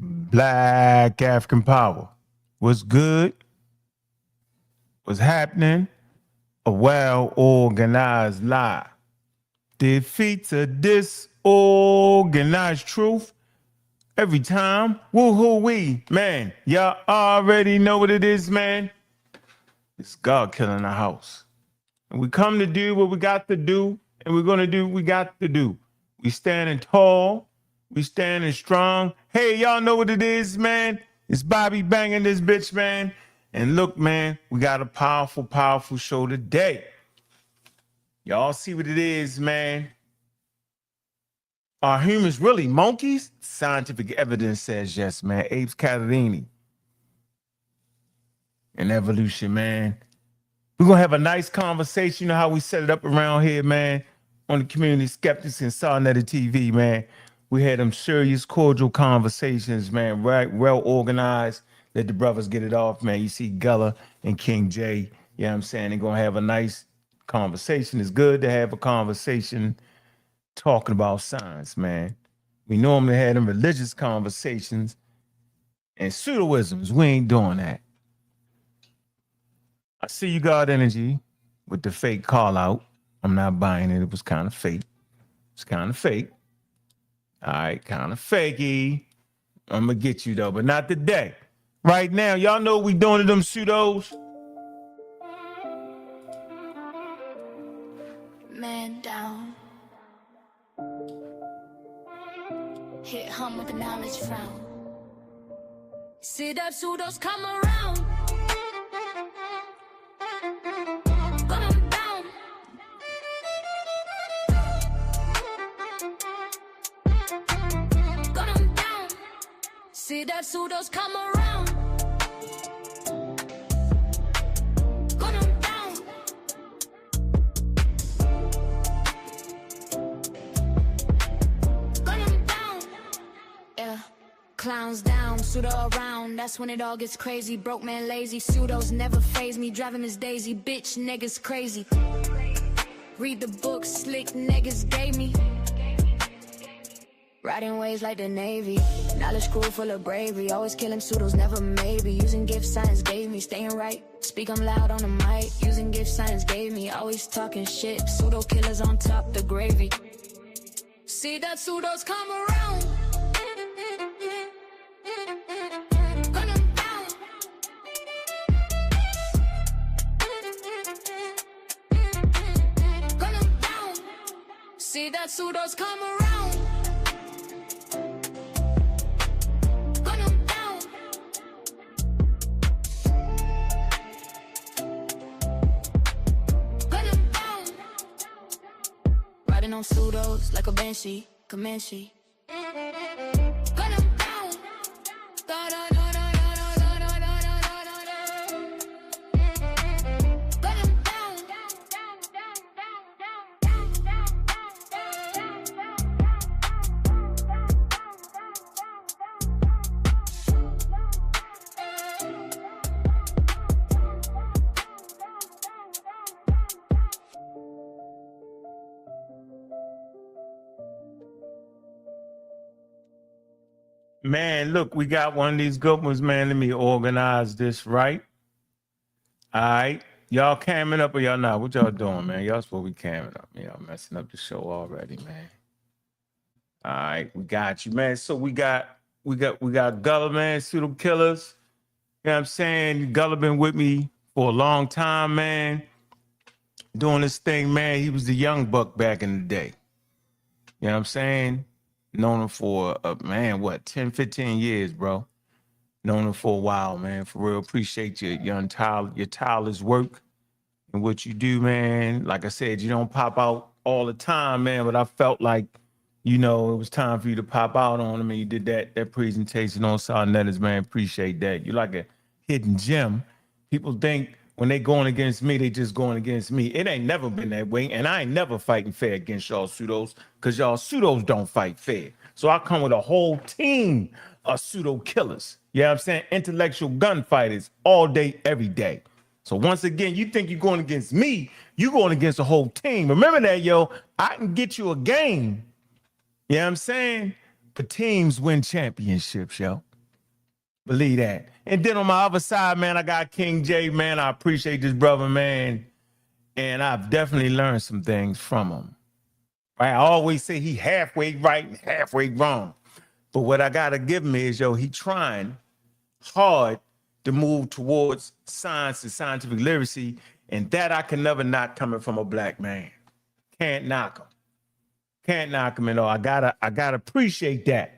Black African power. What's good? What's happening? A well-organized lie defeats a disorganized truth every time. Woo-hoo-wee. Man, y'all already know what it is, man. It's God killing the house. And we come to do what we got to do, and we're going to do what we got to do. We standing tall. We standing strong. Hey, y'all know what it is, man. It's Bobby banging this bitch, man. And look, man, we got a powerful, powerful show today. Y'all see what it is, man. Are humans really monkeys? Scientific evidence says yes, man. Apes, Catarrhines. And evolution, man. We're going to have a nice conversation. You know how we set it up around here, man, on the Community Skeptics and sa.neter TV, man. We had them serious, cordial conversations, man, right? Well organized. Let the brothers get it off, man. You see Gulluh and King J, you know what I'm saying? They're going to have a nice conversation. It's good to have a conversation talking about science, man. We normally had them religious conversations and pseudoisms. We ain't doing that. I see you got energy with the fake call out. I'm not buying it. It was kind of fake. It's kind of fake. All right, kind of fakey. I'm going to get you, though, but not today. Right now, y'all know what we doing to them pseudos? Man down. Hit hum with the knowledge frown. See that pseudos come around. Gun 'em down. Gun 'em down. See that pseudos come around. Gun 'em down. Gun 'em down. Yeah. Clowns down, pseudo around, that's when it all gets crazy. Broke man lazy, pseudos never faze me. Driving Miss Daisy, bitch niggas crazy. Read the book, slick niggas gave me. Riding waves like the Navy. Knowledge crew full of bravery. Always killing pseudos, never maybe. Using gift science gave me. Staying right, speak I'm loud on the mic. Using gift science gave me. Always talking shit. Pseudo killers on top, the gravy. See that pseudos come around. Gun 'em down. Gun 'em down. See that pseudos come around. Gun 'em down. Gun 'em down. Riding on pseudos like a banshee, Comanche. Gun 'em down. Da da da da da da da da da da da. Gun 'em down. Man, look, we got one of these good ones, man. Let me organize this right. All right. Y'all camming up or y'all not? What y'all doing, man? Y'all supposed to be camming up. Y'all messing up the show already, man. All right, we got you, man. So we got Gulluh, man, pseudo killers. You know what I'm saying? Gulluh been with me for a long time, man. Doing this thing, man. He was the young buck back in the day. You know what I'm saying? Known him for, man, what, 10, 15 years, bro. Known him for a while, man. For real, appreciate your tireless work and what you do, man. Like I said, you don't pop out all the time, man, but I felt like, you know, it was time for you to pop out on him, and you did that presentation on sa.neter, man. Appreciate that. You're like a hidden gem. People think when they going against me, they just going against me. It ain't never been that way, and I ain't never fighting fair against y'all pseudos, because y'all pseudos don't fight fair. So I come with a whole team of pseudo killers. You know what I'm saying? Intellectual gunfighters all day, every day. So once again, you think you're going against me, you're going against a whole team. Remember that, yo. I can get you a game. You know what I'm saying? But teams win championships, yo. Believe that. And then on my other side, man, I got King J, man. I appreciate this brother, man. And I've definitely learned some things from him. Right? I always say he halfway right and halfway wrong. But what I gotta give him is, he trying hard to move towards science and scientific literacy, and that I can never knock coming from a black man. Can't knock him. Can't knock him at all. I gotta appreciate that,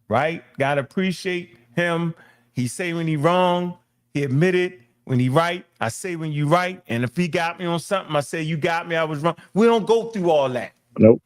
right? Gotta appreciate him. He say when he wrong, he admit it. When he right, I say when you right. And if he got me on something, I say you got me, I was wrong. We don't go through all that. Nope.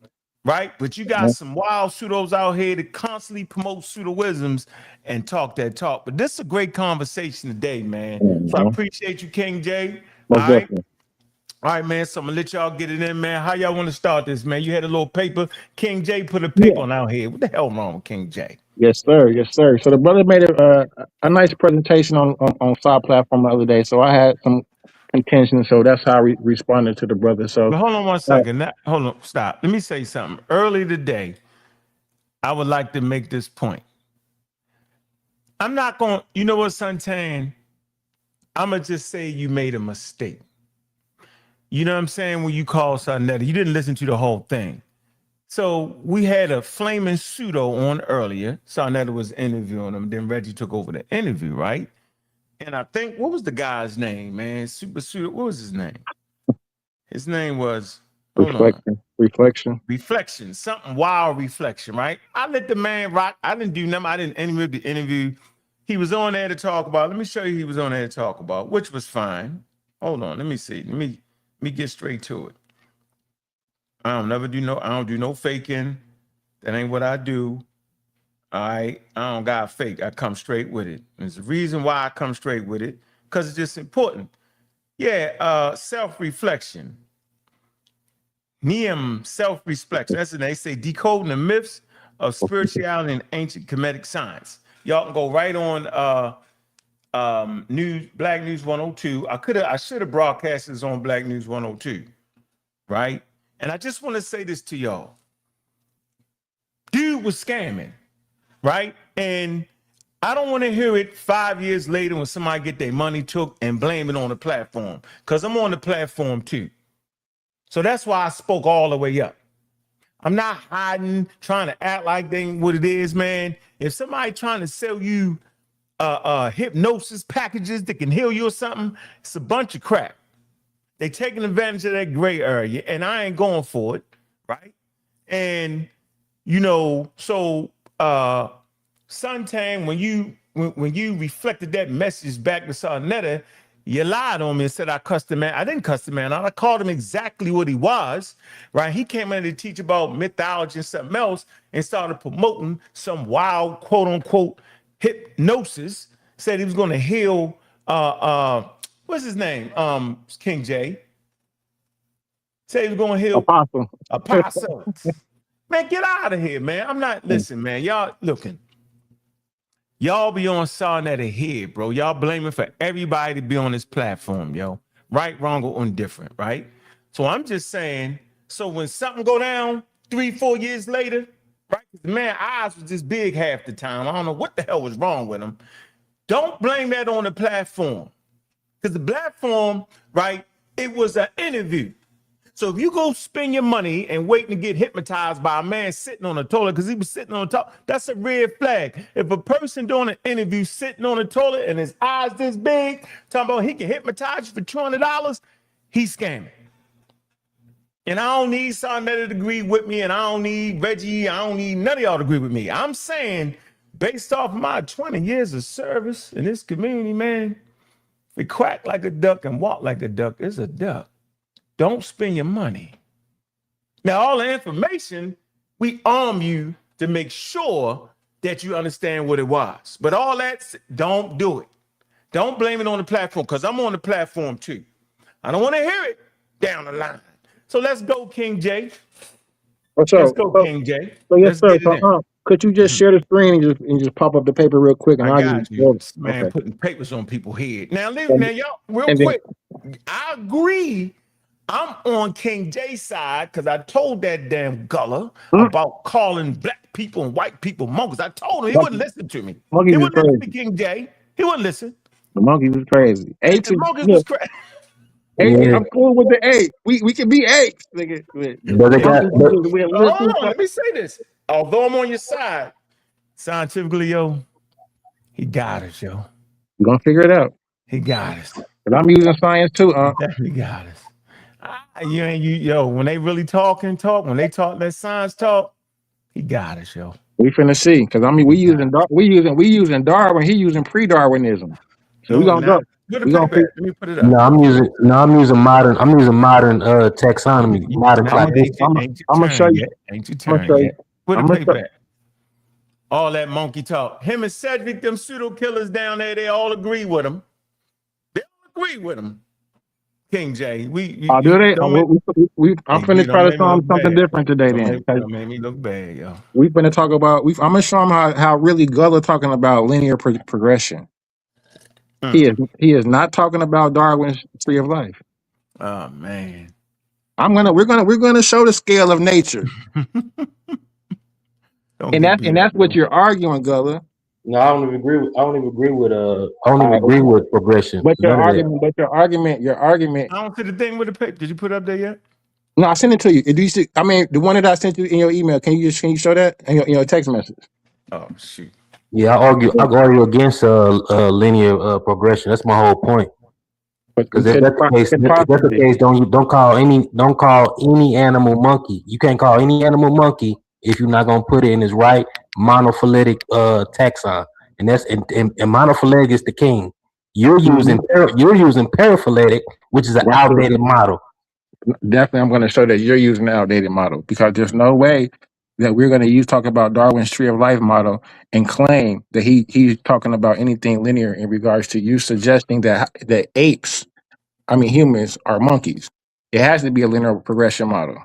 Right? But you got some wild pseudos out here that constantly promote pseudoisms and talk that talk. But this is a great conversation today, man. So I appreciate you, King J. All right. All right, man. So I'm gonna let y'all get it in, man. How y'all want to start this, man? You had a little paper. King J put a paper on out here. What the hell wrong with King J? Yes, sir. Yes, sir. So the brother made a nice presentation on side platform the other day. So I had some contention. So that's how I responded to the brother. So but hold on one second. Hold on. Stop. Let me say something. Early today, I would like to make this point. I'm not going to, you know what, Suntan? I'm going to just say you made a mistake. You know what I'm saying? When you called sa.neter, you didn't listen to the whole thing. So we had a flaming pseudo on earlier. sa.neter was interviewing him. Then Reggie took over the interview, right? And I think, what was the guy's name, man? Super pseudo. What was his name? His name was Reflection. Something wild reflection, right? I let the man rock. I didn't do nothing. I didn't interview the interview. He was on there to talk about. Let me show you. He was on there to talk about, which was fine. Hold on. Let me see. Let me get straight to it. I don't do no faking. That ain't what I do. All right. I don't got fake. I come straight with it. There's a reason why I come straight with it, because it's just important. Yeah, self-reflection. Self-reflection. That's what they say, decoding the myths of spirituality and ancient Kemetic science. Y'all can go right on Black News 102. I should have broadcast this on Black News 102, right? And I just want to say this to y'all. Dude was scamming, right? And I don't want to hear it 5 years later when somebody get their money took and blame it on the platform, because I'm on the platform too. So that's why I spoke all the way up. I'm not hiding, trying to act like they ain't what it is, man. If somebody trying to sell you hypnosis packages that can heal you or something, it's a bunch of crap. They taking advantage of that gray area, and I ain't going for it, right? And so Suntan, when you reflected that message back to sa.neter, you lied on me and said I cussed the man. I didn't cuss the man out. I called him exactly what he was, right? He came in to teach about mythology and something else and started promoting some wild, quote unquote, hypnosis. Said he was going to heal, what's his name? King J. Said he was going to heal Apostle. Man, get out of here, man. I'm not, listen, man. Y'all looking. Y'all be on sa.neter here, bro. Y'all blaming for everybody to be on this platform, yo. Right, wrong, or indifferent, right? So I'm just saying, so when something go down 3-4 years later, right? The man's eyes was this big half the time. I don't know what the hell was wrong with him. Don't blame that on the platform. Because the platform, right, it was an interview. So if you go spend your money and waiting to get hypnotized by a man sitting on a toilet because he was sitting on the top, that's a red flag. If a person doing an interview sitting on a toilet and his eyes this big, talking about he can hypnotize you for $200, he's scamming. And I don't need sa.neter to agree with me, and I don't need Reggie, I don't need none of y'all to agree with me. I'm saying, based off my 20 years of service in this community, man, we quack like a duck and walk like a duck is a duck. Don't spend your money. Now, all the information, we arm you to make sure that you understand what it was. But all that, don't do it. Don't blame it on the platform, because I'm on the platform too. I don't want to hear it down the line. So let's go, King J. Let's go, King J. So yes, sir. Could you just share the screen and just pop up the paper real quick? And I got you. Man, putting papers on people's head. Now, y'all, real quick, I agree I'm on King J's side because I told that damn Gulluh about calling black people and white people monkeys. I told him he wouldn't listen to me. Monkeys He is wouldn't listen to crazy. King J. He wouldn't listen. The monkeys is crazy. Apes The is monkeys was look. crazy. Yeah, I'm cool with the ape. We can be apes. Nigga. but The they got. monkeys, But we're a little Hold too on, far. let me say this. Although I'm on your side, scientifically, yo, he got us, yo. We're gonna figure it out. He got us. But I'm using science too. He definitely got us. Yo, when they really talk, when they talk, let science talk, he got us, yo. We finna see. Cause I mean we using Darwin, he using pre-Darwinism. So we No, gonna now go. put the We gonna paper figure at. Let me put it no, up. I'm using modern. I'm using modern taxonomy, modern Now, classification. ain't your I'm gonna show turn you. yet. Ain't your I'm gonna turn show you. yet. Put the I'm gonna show paper at. All that monkey talk. Him and Cedric, them pseudo killers down there, they all agree with him. They all agree with him. King J, Oh, do you they? don't make, I'm hey, finna G, try don't to make me show them look something bad. different today then. Don't make me look bad, yo. We finna talk about I'm gonna show them how really Gullah talking about linear progression. Mm. He is not talking about Darwin's tree of life. Oh man. We're gonna show the scale of nature. Don't And get beat up, that's what yo. you're arguing, Gullah. No, I don't even agree with. I don't even agree with. I don't even Uh, agree with progression. but None of that. your argument. I don't see the thing with the paper. Did you put it up there yet? No, I sent it to you. Do you see? I mean, the one that I sent you in your email. Can you show that in your text message? Oh shoot. Yeah, I argue against linear progression. That's my whole point. But Because if that's the case, don't call any animal monkey. You can't call any animal monkey if you're not gonna put it in its right monophyletic taxon, and monophyletic is the king. You're Mhm. using paraphyletic, which is an Right. outdated model. Definitely, I'm going to show that you're using the outdated model because there's no way that we're going to talk about Darwin's tree of life model and claim that he's talking about anything linear in regards to you suggesting that apes, I mean humans, are monkeys. It has to be a linear progression model.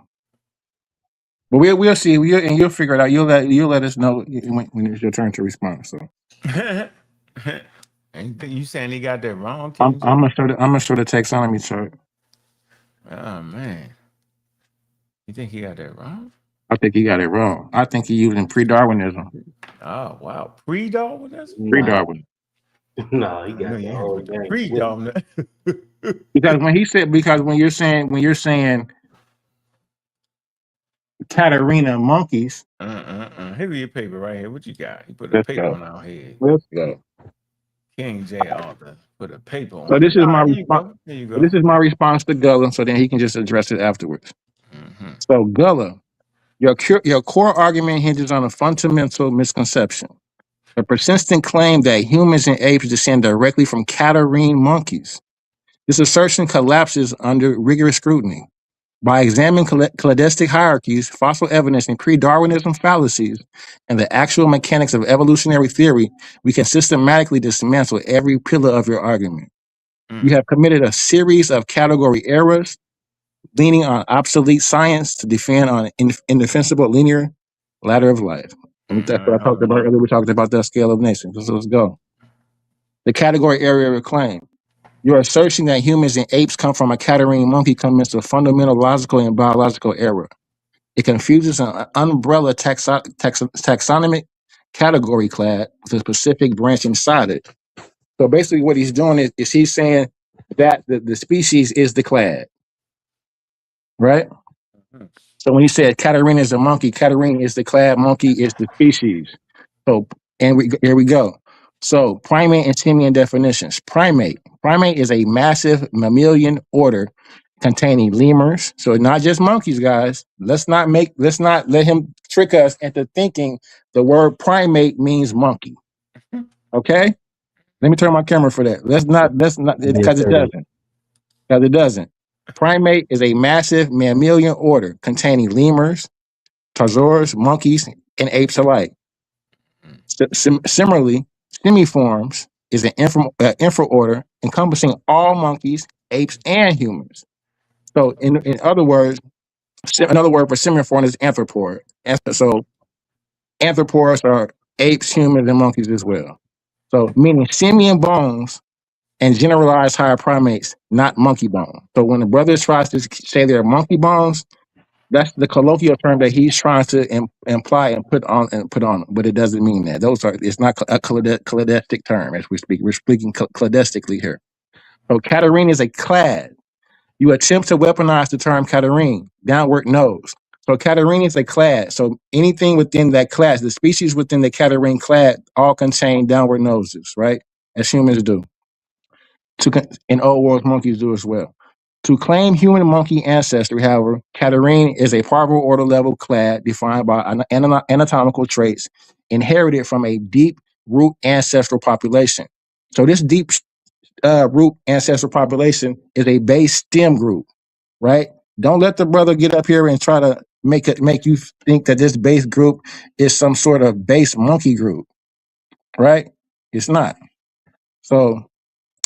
But we'll see. And you'll figure it out. You'll let us know when it's your turn to respond. So You saying he got that wrong, I'm King J? I'm gonna show the taxonomy chart. Oh man. You think he got that wrong? I think he got it wrong. I think he using pre-Darwinism. Oh wow. Pre-Darwinism? Nah, Pre-Darwin. nah, he I know got the you whole ain't game twisted. pre-Darwinism. Because when you're saying Catarrhina monkeys. Here's your paper right here. What you got? He put a Let's paper go. on our head. Let's go. King J author put a paper So on this it. is All my right, here you response. go. Here you This go. is my response to Gullah, so then he can just address it afterwards. Mm-hmm. So Gullah, your core argument hinges on a fundamental misconception: the persistent claim that humans and apes descend directly from Catarrhine monkeys. This assertion collapses under rigorous scrutiny. By examining cladistic hierarchies, fossil evidence, and pre-Darwinism fallacies, and the actual mechanics of evolutionary theory, we can systematically dismantle every pillar of your argument. You Mm. have committed a series of category errors, leaning on obsolete science to defend on indefensible linear ladder of life. And All that's what right, I talked hold about on. earlier. We talked about the scale of nations. So let's go. The category area of claim. Your assertion that humans and apes come from a Catarrhine monkey commits a fundamental logical and biological error. It confuses an umbrella taxonomic category clad with a specific branch inside it. So basically, what he's doing is he's saying that the species is the clade, right? Mhm. So when he said Catarrhine is a monkey, Catarrhine is the clade, monkey is the species. So here we go. So primate and simian definitions. Primate is a massive mammalian order containing lemurs. So not just monkeys, guys. Let's not let him trick us into thinking the word primate means monkey. Okay? Let me turn my camera for that. Let's not Yes, because it sir. doesn't. Because it doesn't. Primate is a massive mammalian order containing lemurs, tarsaurs, monkeys, and apes alike. Similarly, semiforms is an infraorder encompassing all monkeys, apes, and humans. So, in other words, another word for semiform is anthropod. So, anthropods are apes, humans, and monkeys as well. So, meaning simian bones and generalized higher primates, not monkey bone. So when the brother tries to say they're monkey bones, that's the colloquial term that he's trying to imply and put on, but it doesn't mean that. It's not a cladistic term as we speak. We're speaking cladistically here. So Catarrhine is a clad. You attempt to weaponize the term Catarrhine, downward nose. So Catarrhine is a clad. So anything within that class, the species within the Catarrhine clad, all contain downward noses, right? As humans do. And old world monkeys do as well. To claim human monkey ancestry, however, Catarrhine is a parvo order level clad defined by anatomical traits inherited from a deep root ancestral population. So this deep root ancestral population is a base stem group, right? Don't let the brother get up here and try to make you think that this base group is some sort of base monkey group, right? It's not. So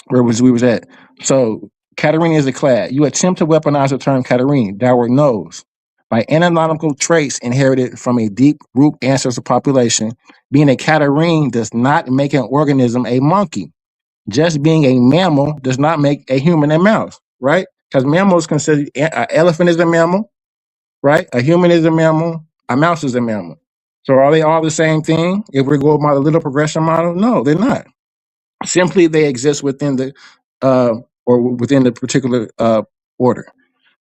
where we was at? So Catarrhine is a clad. You attempt to weaponize the term Catarrhine, downward nose, by anatomical traits inherited from a deep root ancestral population. Being a Catarrhine does not make an organism a monkey. Just being a mammal does not make a human a mouse, right? Because mammals consider an elephant is a mammal, right? A human is a mammal, a mouse is a mammal. So are they all the same thing? If we go by the little progression model, no, they're not. Simply, they exist within the or within the particular order.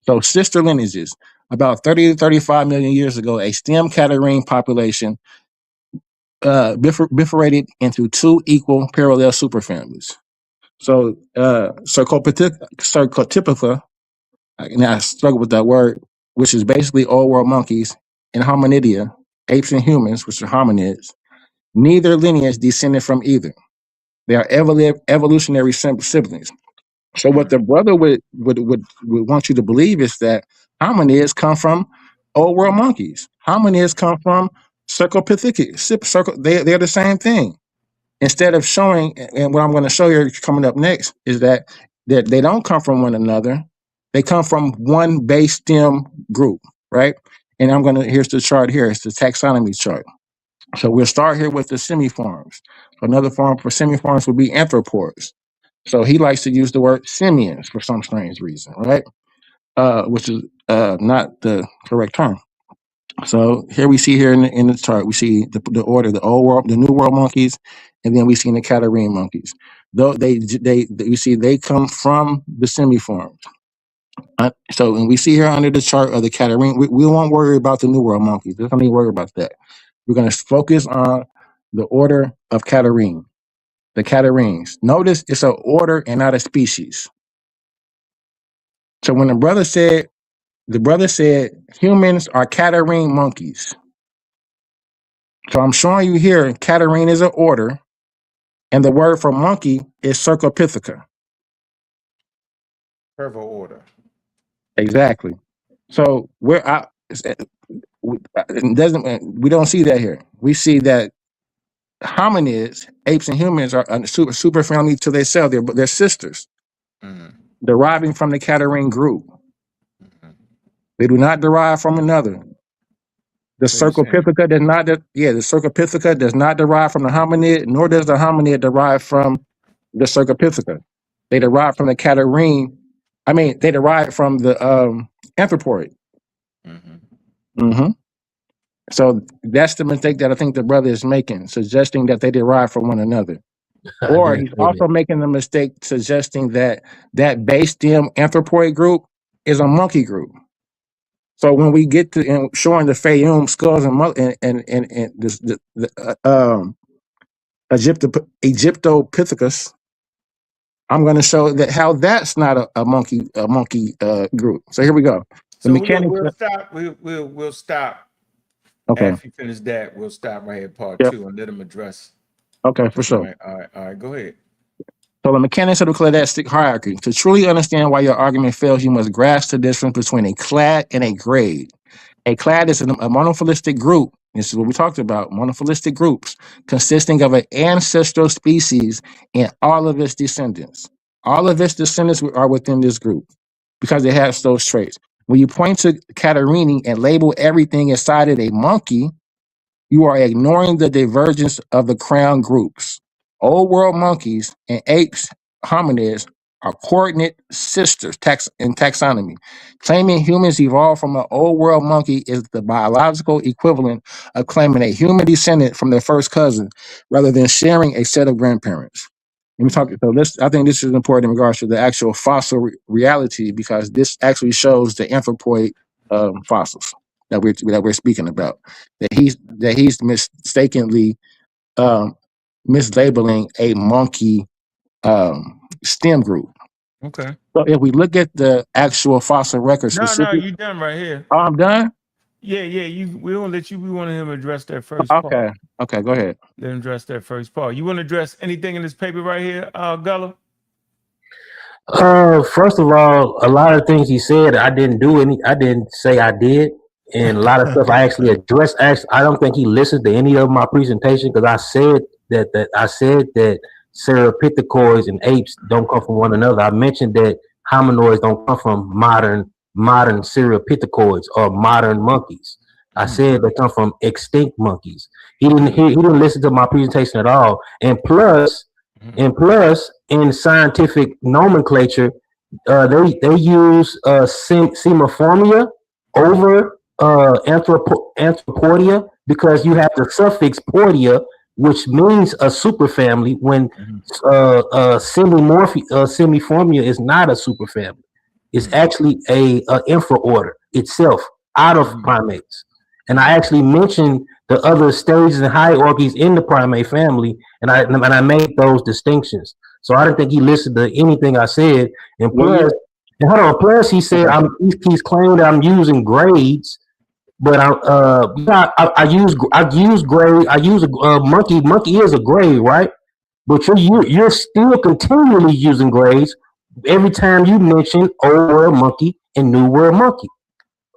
So sister lineages. About 30 to 35 million years ago, a stem Catarrhine population bifurcated into two equal parallel superfamilies. So Cercotypica, and I struggle with that word, which is basically old world monkeys, and Hominidia, apes and humans, which are hominids. Neither lineage descended from either. They are evolutionary siblings. So what the brother would want you to believe is that hominids come from old world monkeys. Hominids come from Cercopithecus. They're the same thing. Instead of showing, and what I'm going to show you coming up next is that they don't come from one another. They come from one base stem group, right? And here's the chart here. It's the taxonomy chart. So we'll start here with the semiforms. Another form for semiforms would be anthropoids. So he likes to use the word simians for some strange reason, right? Which is not the correct term. So here we see here in the chart, we see the order, the old world, the new world monkeys, and then we see the Catarrhine monkeys. Though you see they come from the semiforms. So when we see here under the chart of the Catarrhine, we won't worry about the new world monkeys. Don't need to worry about that. We're going to focus on the order of Catarrhine, the Catarrhines. Notice it's an order and not a species. So when the brother said humans are Catarrhine monkeys. So I'm showing you here, Catarrhine is an order, and the word for monkey is Cercopithecus. Pervo order. Exactly. So we don't see that here. We see that hominids, apes and humans are a super family to themselves. They're sisters, deriving from the Catarrhine group. They do not derive from another. The Cercopithecus does not derive from the hominid, nor does the hominid derive from the Cercopithecus. They derive from the Catarrhine. They derive from the anthropoid. So that's the mistake that I think the brother is making, suggesting that they derive from one another. Or he's also making the mistake suggesting that base stem anthropoid group is a monkey group. So when we get to showing the Fayum skulls and Egyptopithecus, I'm going to show that how that's not a monkey group. So here we go. We'll stop. Okay. After you finish that, we'll stop right here, part 2, and let him address. Okay, for sure. All right, go ahead. So the mechanics of the cladistic hierarchy. To truly understand why your argument fails, you must grasp the difference between a clad and a grade. A clad is a monophyletic group. This is what we talked about, monophyletic groups consisting of an ancestral species and all of its descendants. All of its descendants are within this group because it has those traits. When you point to Catarrhine and label everything inside it a monkey, you are ignoring the divergence of the crown groups. Old world monkeys and apes hominids are coordinate sisters in taxonomy. Claiming humans evolved from an old world monkey is the biological equivalent of claiming a human descendant from their first cousin rather than sharing a set of grandparents. Let me talk. So this, I think this is important in regards to the actual fossil reality because this actually shows the anthropoid fossils that we're speaking about. That he's mistakenly mislabeling a monkey stem group. Okay. So if we look at the actual fossil record No, you done right here. Oh, I'm done? Yeah. We won't let you. We want him to address that first Okay. part. Okay, go ahead. Let him address that first part. You want to address anything in this paper right here, Gulluh? First of all, a lot of things he said, I didn't say I did. And a lot of stuff I actually addressed. I don't think he listened to any of my presentation because I said that Cerapithecores and apes don't come from one another. I mentioned that hominoids don't come from modern Cerapithecores or modern monkeys. I said they come from extinct monkeys. He didn't listen to my presentation at all. And plus, in scientific nomenclature, they use semiformia over anthropodia because you have the suffix portia, which means a superfamily. When semiformia is not a superfamily, it's actually a infraorder itself out of primates. And I actually mentioned the other stages and hierarchies in the primate family, and I made those distinctions. So I didn't think he listened to anything I said. And plus, he said he's claiming that I'm using grades, but I use grade. I use a monkey. Monkey is a grade, right? But you're still continually using grades every time you mention old world monkey and new world monkey.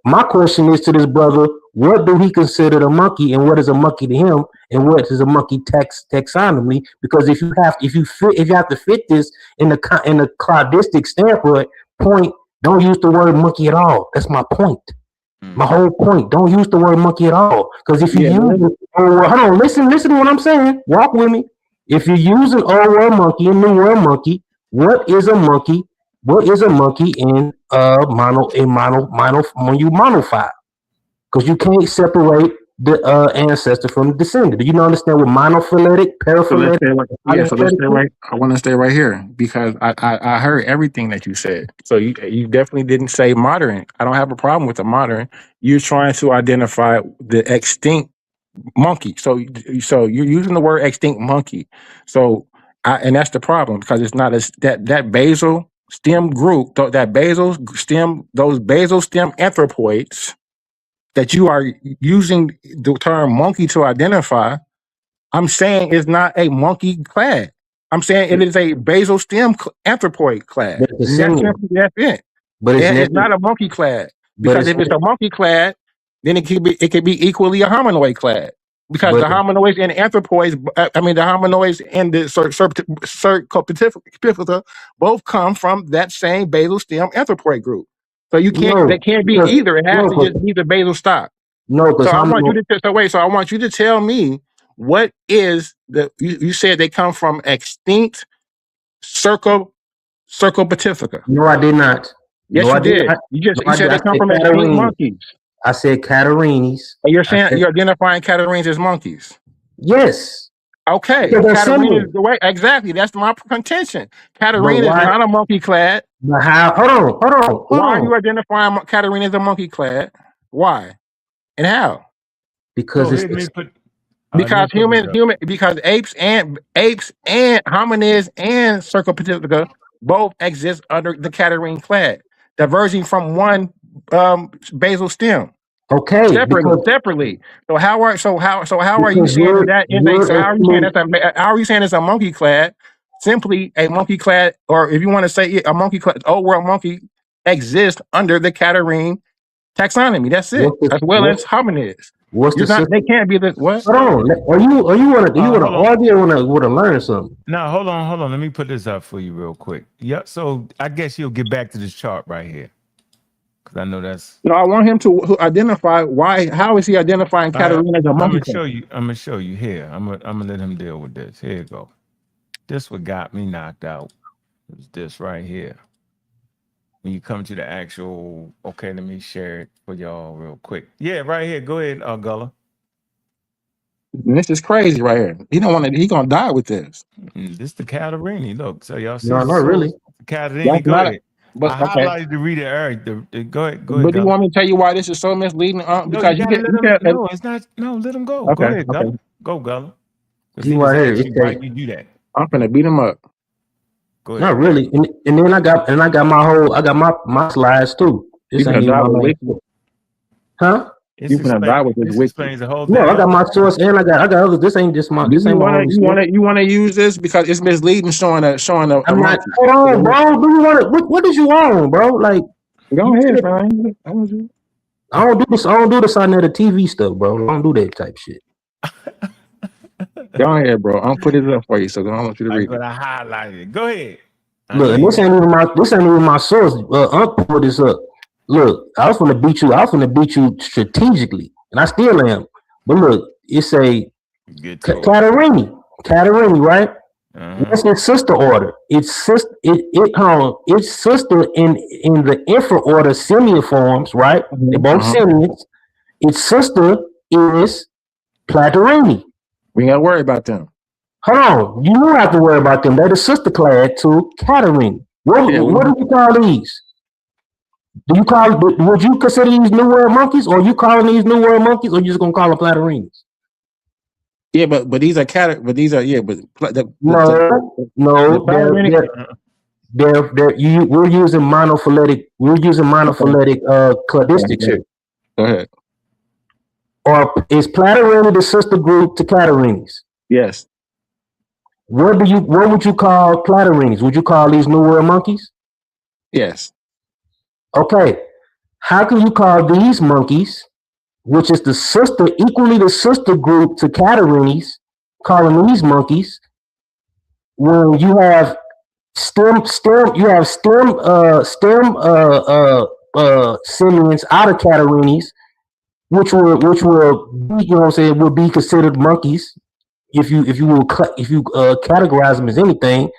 My question is to this brother: what do he consider a monkey, and what is a monkey to him, and what is a monkey taxonomy? Because if you have to fit this in the cladistic standpoint, don't use the word monkey at all. That's my point. My whole point. Don't use the word monkey at all. Because if you use it, hold on, listen to what I'm saying. Walk with me. If you're using old world monkey and new world monkey, what is a monkey? What is a monkey in monophile? Because you can't separate the ancestor from the descendant. Do you understand what monophyletic, paraphyletic? I want to stay right here because I heard everything that you said. So you definitely didn't say modern. I don't have a problem with the modern. You're trying to identify the extinct monkey. So you're using the word extinct monkey. So and that's the problem because it's not that basal stem group, those basal stem anthropoids that you are using the term monkey to identify. I'm saying it's not a monkey clade. I'm saying it is a basal stem anthropoid clade. That's it. But it's not a monkey clade because if it's a monkey clade, then it could be equally a hominoid clade. Because the hominoids and anthropoids, the hominoids and the Cercopithecus both come from that same basal stem anthropoid group. So they can't be either. It has to just be the basal stock. So I want you to tell me what is you said they come from extinct Cercopithecus. No, I did not. Yes, you did. You said they come from extinct monkeys. I said Catarrhines. You're saying you're identifying Catarrhines as monkeys. Yes. Okay. Catarrhine is the way. Exactly. That's my contention. Catarrhine is not a monkey clade. Hold on. Why are you identifying Catarrhine as a monkey clade? Why? And how? Because because apes and hominids and Cercopithecus both exist under the Catarrhine clade, diverging from one basal stem. Okay. Separately. So how are you saying that? How are you saying it's a monkey clade? Simply a monkey clade, or if you want to say a monkey clade, old world monkey exists under the Catarrhine taxonomy. That's it. As well as hominids. They can't be the what? Hold on. Are you want to argue or want to learn something? No, hold on. Let me put this up for you real quick. Yeah. So I guess you'll get back to this chart right here. Because I know that's. No, I want him to identify why. How is he identifying Catarrhine as a monkey? I'm gonna show you here. I'm gonna let him deal with this. Here you go. This what got me knocked out. It's this right here. When you come to the actual, okay, let me share it for y'all real quick. Yeah, right here. Go ahead, Gullah. And this is crazy right here. He don't want to. He gonna die with this. This the Catarrhini. Look, so y'all see No, the not really. source. Catarrhini. That's Go not. ahead. But I okay. highlighted the reader, Eric. Go ahead, But do you Gullah. want me to tell you why this is so misleading? No, you Because you gotta can. let You him. can. No, it's not. No, let him go. Go Okay. ahead, Okay. Gullah. Go, Gullah. Because See he just right here. asked It you why say you do that. I'm finna beat him up. Go not ahead. really. And then I got my slides too. You This ain't finna even die my with main weakness. huh? You finna die with this This weakness. explains the whole No, thing. I got my source and I got others. This ain't just my Do this you ain't my wanna? only You source. wanna? You wanna use this because it's misleading, showing a I'm not monkey. hold on, bro. Do you want it? What did you want, bro? Like Go you ahead, said, fine. I don't do this. I don't do the sa.neter TV stuff, bro. I don't do that type shit. Go ahead, bro. I'm putting it up for you, so I don't want you to I'm read it. gonna highlight it. Go ahead. I Look, know and you. this ain't even my source. Put this up. Look, I was gonna beat you. I was gonna beat you strategically, and I still am. But look, it's a Get to it. Catarrhini, right? Uh-huh. What's its sister order? Its sister, its sister in the infraorder simiiforms, right? They're both simians. Its sister is Catarrhini. We ain't gotta worry about them. Hold on, you don't have to worry about them. They're the sister clade to Catarrhini. What Yeah, do you call these? Would you consider these New World monkeys, or are you calling these New World monkeys, or you just gonna call them Catarrhines? yeah, but these are but these are No, Catarrhini. we're using monophyletic. We're using Okay, monophyletic cladistics here. go ahead. Or is Platyrini the sister group to Catarrhines? Yes, What would you call Platyrinis? Would you call these New World monkeys? yes. Okay. How can you call these monkeys, which is equally the sister group to Catarrhines, calling these monkeys when you have simians out of Catarrhines, which will be, you know what I'm saying, will be considered monkeys if you categorize them as anything.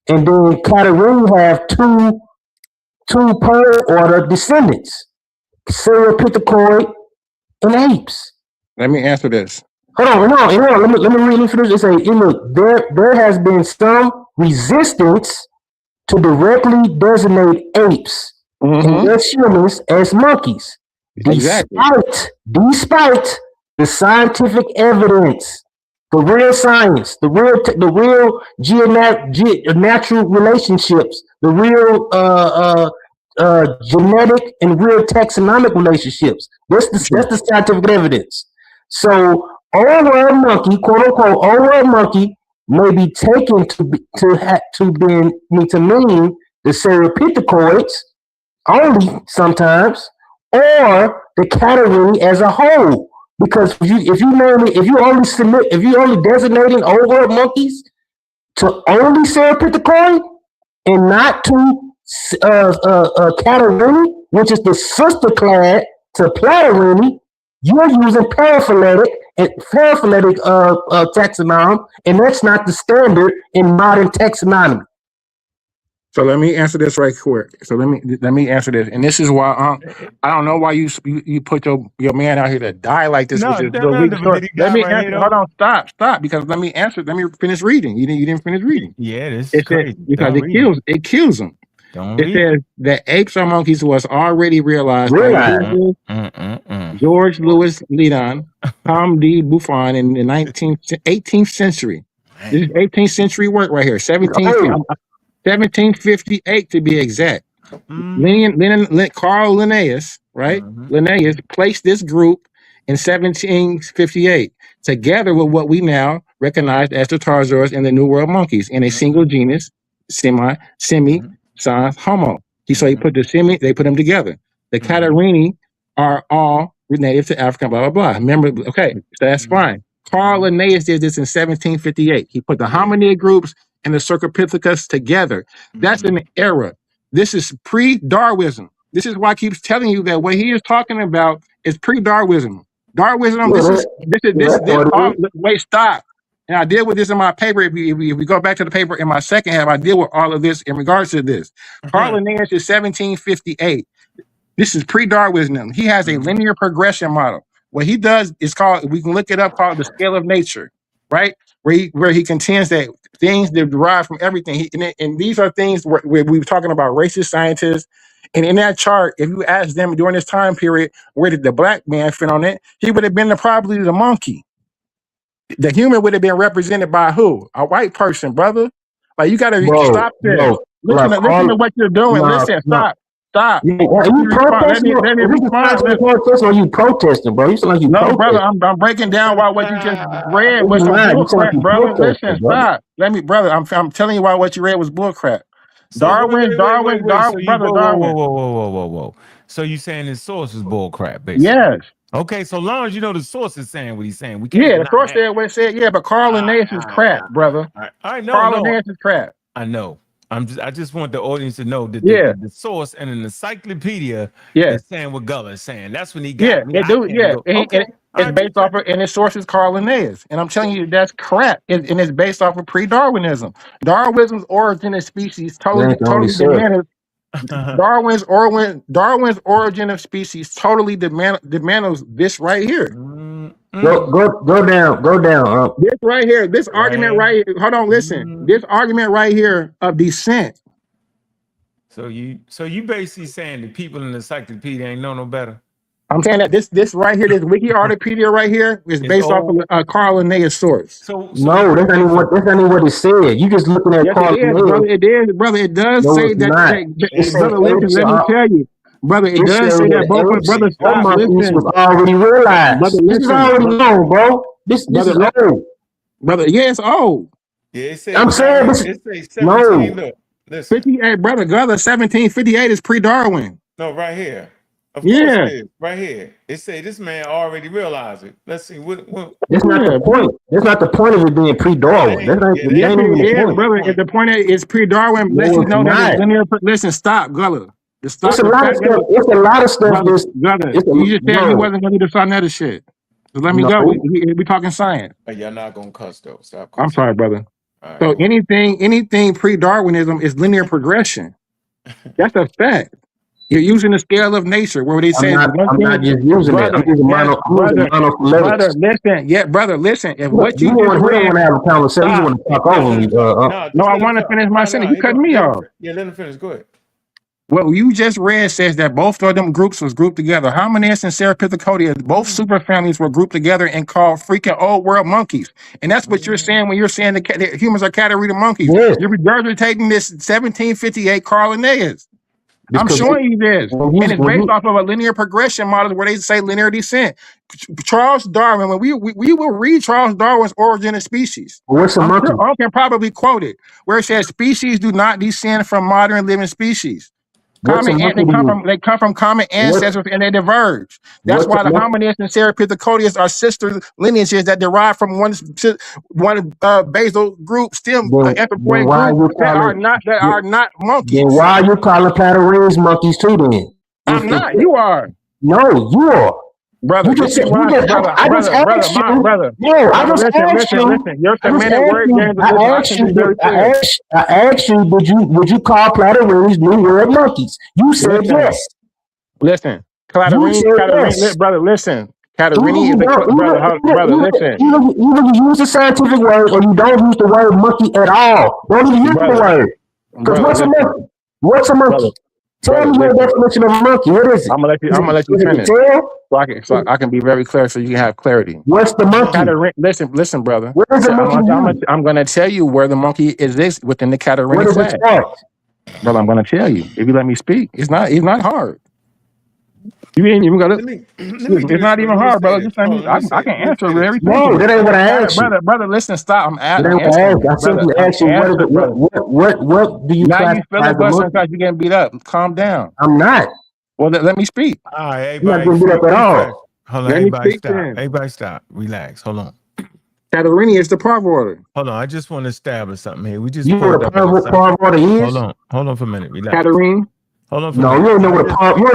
And then Catarrhini have two per order descendants, Sauropithecoi and apes. Let me answer this. Hold on. Let me read for this. It say, look, there has been some resistance to directly designate apes and their humans as monkeys, Exactly. despite the scientific evidence, the real science, the real natural relationships, the real genetic and real taxonomic relationships. That's the scientific evidence. So, old world monkey, quote unquote, old world monkey may be taken to mean the Sauropithecoi only sometimes, or the Catarrhini as a whole. Because if you only designating old world monkeys to only Sauropithecoi and not to Catarrhini, which is the sister clade to Platyrini, you're using paraphyletic taxonomy, and that's not the standard in modern taxonomy. So let me answer this right quick. So let me answer this, and this is why I don't know why you put your man out here to die like this with No, this little weak did story. he Let die me right answer. here Hold though? on, stop, because let me answer. Let me finish reading. You didn't finish reading. Yeah, this is It says crazy. because Don't read it. it kills them. Don't It read says that apes are monkeys was already realized by George Louis Leadon, Tom D. Buffon in the 18th century. This is 18th century work right here. 1758 to be exact. Carl Linnaeus, right? Linnaeus placed this group in 1758 together with what we now recognize as the Tarzosaurs and the New World monkeys in a single genus, semi sans Homo. So he put they put them together. The Catarrhini are all native to Africa, blah, blah, blah. Remember, okay, so that's fine. Carl Linnaeus did this in 1758. He put the hominid groups and the Cercopithecus together. That's an era. This is pre-Darwinism. This is why I keep telling you that what he is talking about is pre-Darwinism. Darwinism. Wait, stop. And I deal with this in my paper. If we go back to the paper in my second half, I deal with all of this in regards to this. Carl Linnaeus is 1758. This is pre-Darwinism. He has a linear progression model. What he does is called, we can look it up, called the scale of nature, right? Where he contends that things that derive from everything. And these are things where we were talking about racist scientists. And in that chart, if you ask them during this time period, where did the black man fit on it? He would have been probably the monkey. The human would have been represented by who? A white person, brother. Like, you got to stop this. Listen to what you're doing. Listen, stop. Stop. Are you protesting? Or you protesting, bro? You sound like you protesting. Brother, I'm breaking down why what you just read was bullcrap, brother. Listen, stop. Brother, I'm telling you why what you read was bullcrap. Darwin. Whoa. So you saying his source is bullcrap, basically? Yes. Okay, so long as you know the source is saying what he's saying, we can't. Yeah, the source said what it said. Yeah, but Carl Linnaeus is crap, brother. I know. Carl Linnaeus is crap. I know. I just want the audience to know that the source and an encyclopedia is saying what Gulluh is saying. That's when he got me. It's based off of, and its source is Carl Linnaeus. And I'm telling you, that's crap. And it's based off of pre-Darwinism. Darwinism's origin of species totally dismantles. Darwin's origin of species totally dismantles this right here. Go down. This right here, this argument right here. Hold on, listen. This argument right here of descent. So you basically saying the people in the encyclopedia ain't know no better. I'm saying that this right here, this wiki artipedia right here, is based off of Carl Linnaeus' source. No, that's not even what it said. You just looking at Carl Linnaeus. It is, brother. It does say that. Brother, listen, let me tell you. Brother, it does say that both brothers was already realized. Brother, this is already known, bro. This is old. Brother, yeah, it's old. Yeah, it says, I'm saying this. It says 17. Look, listen. 58, brother, Gulluh, 1758 is pre-Darwin. No, right here. Of course it is. Right here. It say this man already realized it. Let's see what that's not the point. That's not the point of it being pre-Darwin. That's not the point. Brother. If the point is pre-Darwin, let you know that linear. Listen, stop, Gulluh. It's a lot of stuff. It's a lot of stuff. Gulluh, you just said you wasn't gonna do the sa.neter shit. So let me go. We talking science. Hey, y'all not gonna cuss though. Stop cussing. I'm sorry, brother. Right. So anything pre-Darwinism is linear progression. That's a fact. You're using the scale of nature where they say I'm not just using it. I'm using brother, listen. Yeah, brother, listen. If what you want to have a conversation, you want to talk over me. No, I want to finish my sentence. You cut me off. Yeah, let him finish. Go ahead. What you just read says that both of them groups was grouped together. Hominids and Serapithecodians, both superfamilies were grouped together and called freaking old world monkeys. And that's what you're saying when you're saying that humans are Catarrhine monkeys. Yes. You're regurgitating this 1758 Carl Linnaeus. I'm showing you this. And it's based off of a linear progression model where they say linear descent. Charles Darwin, when we will read Charles Darwin's Origin of Species. What's a monkey? I can probably quote it, where it says species do not descend from modern living species. They come from common ancestors and they diverge. That's why the hominids and Serapithecodians are sister lineages that derive from one basal group stem anthropoid group that are not monkeys. Then why are you calling Catarrhines monkeys too then? I'm not. You are. No, you are. Brother, I just asked you. Your semantic word games. I asked you, would you call Catarrhines New World monkeys? You said yes. Listen, Catarrhine, brother, listen. Catarrhine is brother, listen. Either you use a scientific word or you don't use the word monkey at all. Don't even use the word. Because what's a monkey? What's a monkey? Tell me your definition of a monkey. What is it? I'm gonna let you finish. So I can be very clear, so you can have clarity. What's the monkey? Listen, brother. Where is the monkey? I'm gonna tell you where the monkey exists within the Catarrhine class. Brother, I'm gonna tell you if you let me speak. It's not hard. You ain't even gonna. It's not even hard, brother. Just I can answer everything. No, that ain't what I asked you. Brother. Listen, stop. I'm asking. I simply asked you what do you? Now you filibustering because you're getting beat up. Calm down. I'm not. Well, let me speak. All right, everybody. You're not getting beat up at all. Hold on, everybody stop. Everybody stop. Relax. Hold on. Catarrhine is the parv order. Hold on, I just want to establish something here. We just you know what a parv order is? Hold on for a minute. Relax. Catarrhine. Hold on for a minute. You don't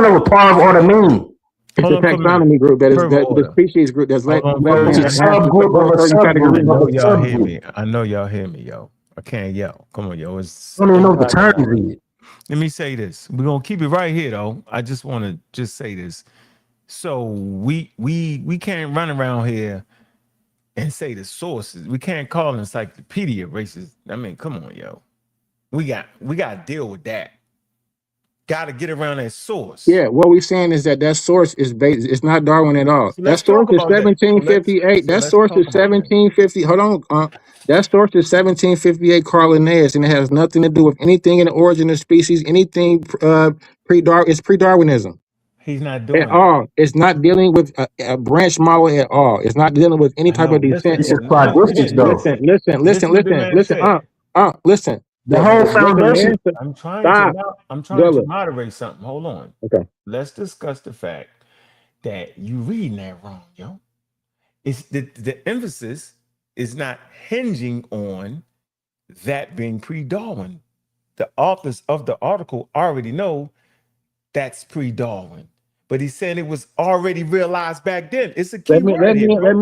know what parv order means. It's Hold a on for a minute. taxonomy group that is Per the order. species group that's less Hold on than for a It's a a minute. half subgroup of a certain I subgroup category. know of a y'all hear subgroup. me. I know y'all hear me, yo. I can't yell. Come on, yo. It's I don't even know what the 8 o'clock in the term morning. is. Let me say this. We're gonna keep it right here, though. I just want to just say this. So we can't run around here and say the sources. We can't call encyclopedia racist. I mean, come on, yo. We got to deal with that. Got to get around that source. Yeah, what we're saying is that source is based. It's not Darwin at all. So That let's source talk is about that. 1758. That source Talk is about that. 1750. Hold on, that source is 1758 Carl Linnaeus, and it has nothing to do with anything in the origin of species. Anything pre-Darwin. It's pre-Darwinism He's not at doing that. all. It's not dealing with a branch model at all. It's not dealing with any I type of know. descent. This is Listen, quadristics, though. listen. Listen what the man Listen. said. Listen. The whole The foundation. man said, stop, I'm trying to Gulluh. moderate something. Hold on. Okay. Let's discuss the fact that you reading that wrong, yo. It's the emphasis is not hinging on that being pre-Darwin. The authors of the article already know that's pre-Darwin, but he said it was already realized back then. It's a key word here, bro.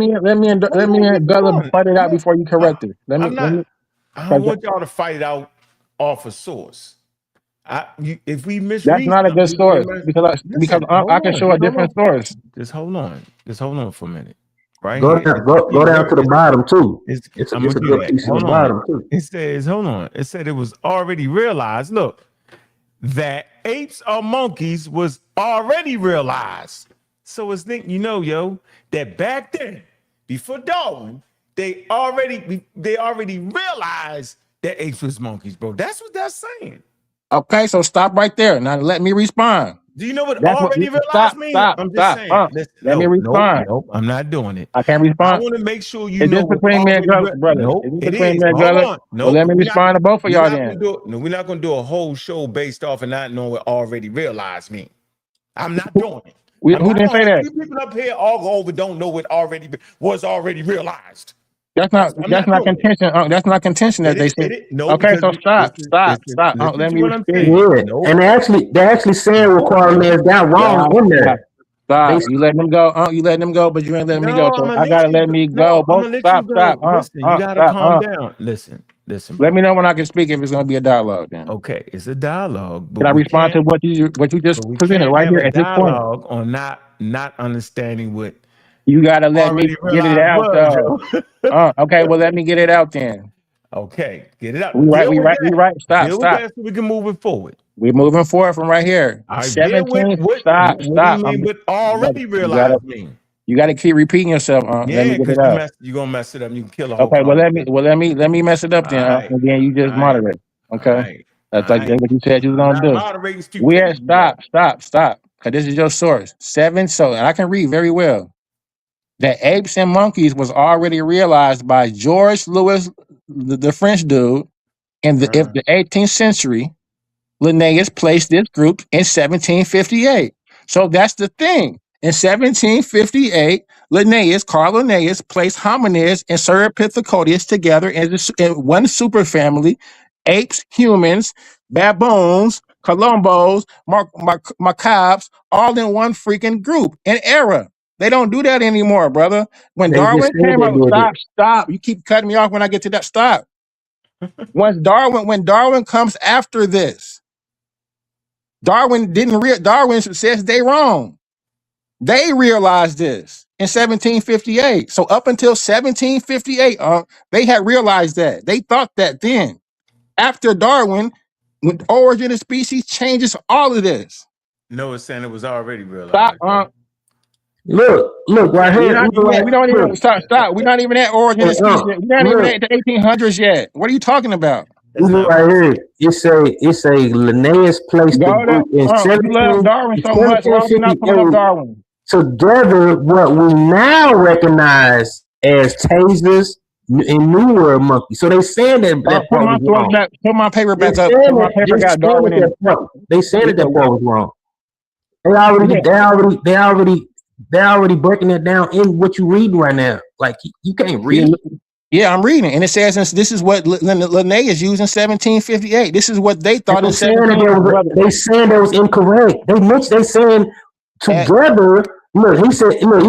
Hold on, And Gullah fight it out Look, before you correct it. I'm Let not. me, I don't want y'all to fight it out off a source. If we that's misread not a something, good we can source mess. because Listen, hold I can on, show a just hold different on, source. just hold on, just hold on for a minute. Right Go here, down, it's a go key down to word. the bottom too. I'm It's gonna a get good that. piece in the Hold on. bottom too. It says, hold on. It said it was already realized. Look, that apes are monkeys was already realized. So it's think yo, that back then, before Darwin, they already realized that apes was monkeys, bro. That's what that's saying. Okay, so stop right there. Now let me respond. Do you know what That's what. already realized Stop, means? stop, I'm just stop. saying. Listen, Let me respond. nope. I'm not doing it. I can't I respond. want to make sure you Is know this what's between me and already Gullah, brother? Is Nope, this it between is. me and Hold Gullah? on. Well, Nope, let me respond to both of y'all then. we're not gonna do a whole show based off of not knowing what already realized mean. I'm not doing it. I'm Who not didn't gonna say have that? two people up here all go over don't know what was already realized. I'm That's not not doing it. contention. That's not contention that they said. No, Okay, because so stop. listen Let to me what I'm speak. saying. Yeah, Nope. and they actually saying what Carl has got wrong Stop. in there. They You letting them go. You letting them go, but you ain't letting me go. No, I'm So gonna I let gotta you let go. me go. No, I'm Both gonna let you stop. go. Listen, you gotta Stop. calm down. Listen, Let bro. me know when I can speak if it's gonna be a dialogue. Then Okay, it's a dialogue, but can I respond to what you just we presented can't right have here a at this point? dialogue on not understanding what You gotta let me already get it realized out was, though. yo. Okay. Well, let me get it out then. Okay, get it We out. right. We right. We right. Stop. Deal with Stop. that so we can move it forward. We're moving forward from right here. All right, deal with 17. what do you Stop. mean what Brother, already realized mean? you gotta keep repeating yourself. Let me Yeah, get because it out. you're gonna mess it up and you can kill a whole Okay. conversation. Let me mess it up All then. right, And then you all just right, moderate. all Okay. right, all That's right. what you said you was I'm gonna not do. moderating We at stupidity, yo. stop. Cause this is your source. 7. So, and I can read very well. That apes and monkeys was already realized by George Louis, the French dude, in the 18th century. Linnaeus placed this group in 1758. So that's the thing. In 1758, Carl Linnaeus, placed hominids and Sauropithecodius together in one superfamily: apes, humans, baboons, colombos, macabres, all in one freaking group. An era. They don't do that anymore, brother. When just Darwin said came they up, did it. stop. You keep cutting me off when I get to that. Stop. When Darwin comes after this, Darwin says they wrong. They realized this in 1758. So up until 1758, they had realized that. They thought that then. After Darwin, when origin of species changes all of this. No, it's saying it was already Stop. realized, bro. Look right Okay. We're here. not Look right. we don't even Look, stop. We're not even at origin of species yet. We're not even look. at the 1800s yet. What are you talking about? That's not Right what here, it's a Linnaeus placed the Go to group in you love Darwin so much. Why are we not pulling up 1758 Darwin? together what we now recognize as tasers and New World monkeys. So they saying that Put part my was source wrong. back. Put my paper They back up. saying Put my that paper they got saying Darwin that in it. they saying Yeah, that part was wrong. They already breaking it down in what you reading right now. Like you can't read it. yeah, I'm reading, and it says this is what Linnaeus used in 1758. This is what they thought in They saying 17. Brother, they saying that was incorrect. They saying together Look, he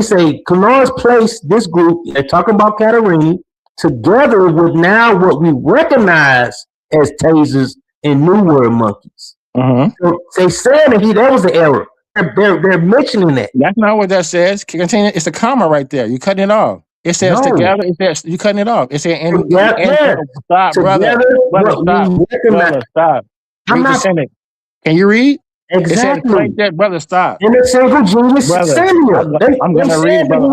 said, Canards placed this group, they're talking about Catarrhines, together with now what we recognize as tasers and New World monkeys. So they said that was the error. They're mentioning that. That's not what that says. Continue. It's a comma right there. You're cutting it off. It says No. together. It says you're cutting it off. It says stop, Together, brother, stop. I'm Read the not. sentence. Can you read? Exactly. It says place that, brother. Stop. In the single genius Brother, Samuel. I'm gonna read it, brother.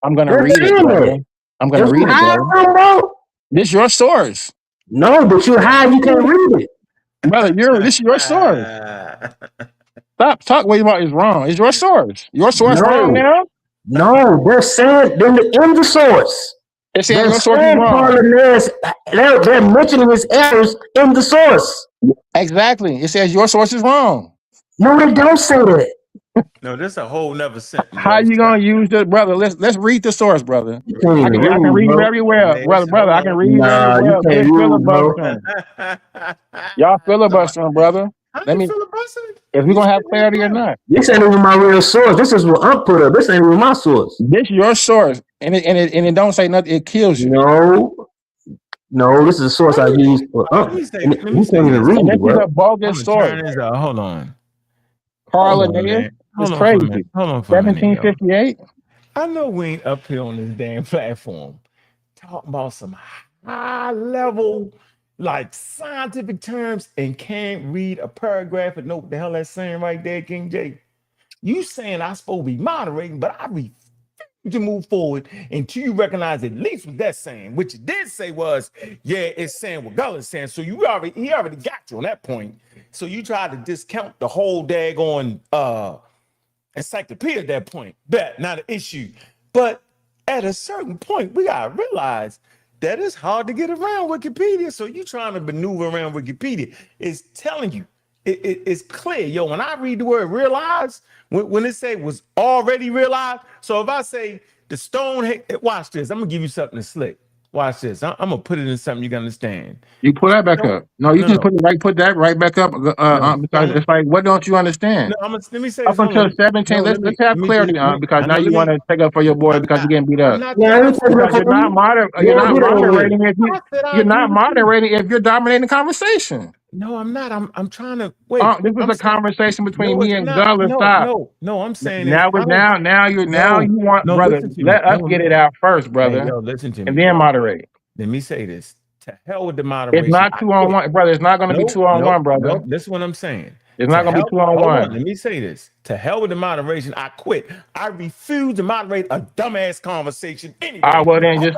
I'm gonna read it, brother. I'm gonna read it, brother. This is your source. No, but you're high. You can't read it, brother. This is your source. Stop talking. What about is wrong? It's your source. Your source wrong now? No, they're saying in the source. They're saying your source is wrong. They're mentioning his errors in the source. Exactly. It says your source is wrong. No, they don't say that. No, this is a whole nother sentence. How you gonna use this, brother? Let's read the source, brother. I can read very well, brother. I can read very well. Quit filibustering. Y'all filibustering, brother. Let me. If we're gonna have clarity or not. This ain't even my real source. This is what I'm put up. This ain't even my source. This is your source, and it don't say nothing. It kills you. No, this is a source I use for. You can't even read it, bro. This is a bogus source. Hold on. Carla Nair. It's crazy. Hold on. 1758. I know we ain't up here on this damn platform talking about some high level, like scientific terms and can't read a paragraph and know what the hell that's saying right there, King J. You saying I'm supposed to be moderating, but I refuse to move forward until you recognize at least what that's saying. What you did say was, yeah, it's saying what Gulluh is saying. So he already got you on that point. So you tried to discount the whole daggone encyclopedia at that point. That not an issue. But at a certain point, we gotta realize that it's hard to get around Wikipedia. So you trying to maneuver around Wikipedia. It's telling you, it's clear. Yo, when I read the word realize, when it say was already realized, so if I say the stone, watch this. I'm gonna give you something to slick. Watch this. I'm gonna put it in something you can understand. You pull that back up. No, you can put that right back up because it's like, what don't you understand? No, let me say up until 17. Let's have clarity on because now you want to take up for your boy because you're getting beat up. You're not moderating if you're dominating the conversation. No, I'm not. I'm trying to wait. This was a conversation between me and Gulluh. Stop. No, I'm saying now you want brother. Let us get it out first, brother. Hey, yo, listen to me, and then moderate. Let me say this. To hell with the moderation. It's not 2-on-1, brother. It's not going to be 2-on-1, brother. No, this is what I'm saying. It's not going to be 2-on-1. Let me say this. To hell with the moderation. I quit. I refuse to moderate a dumbass conversation anyway. Well, then just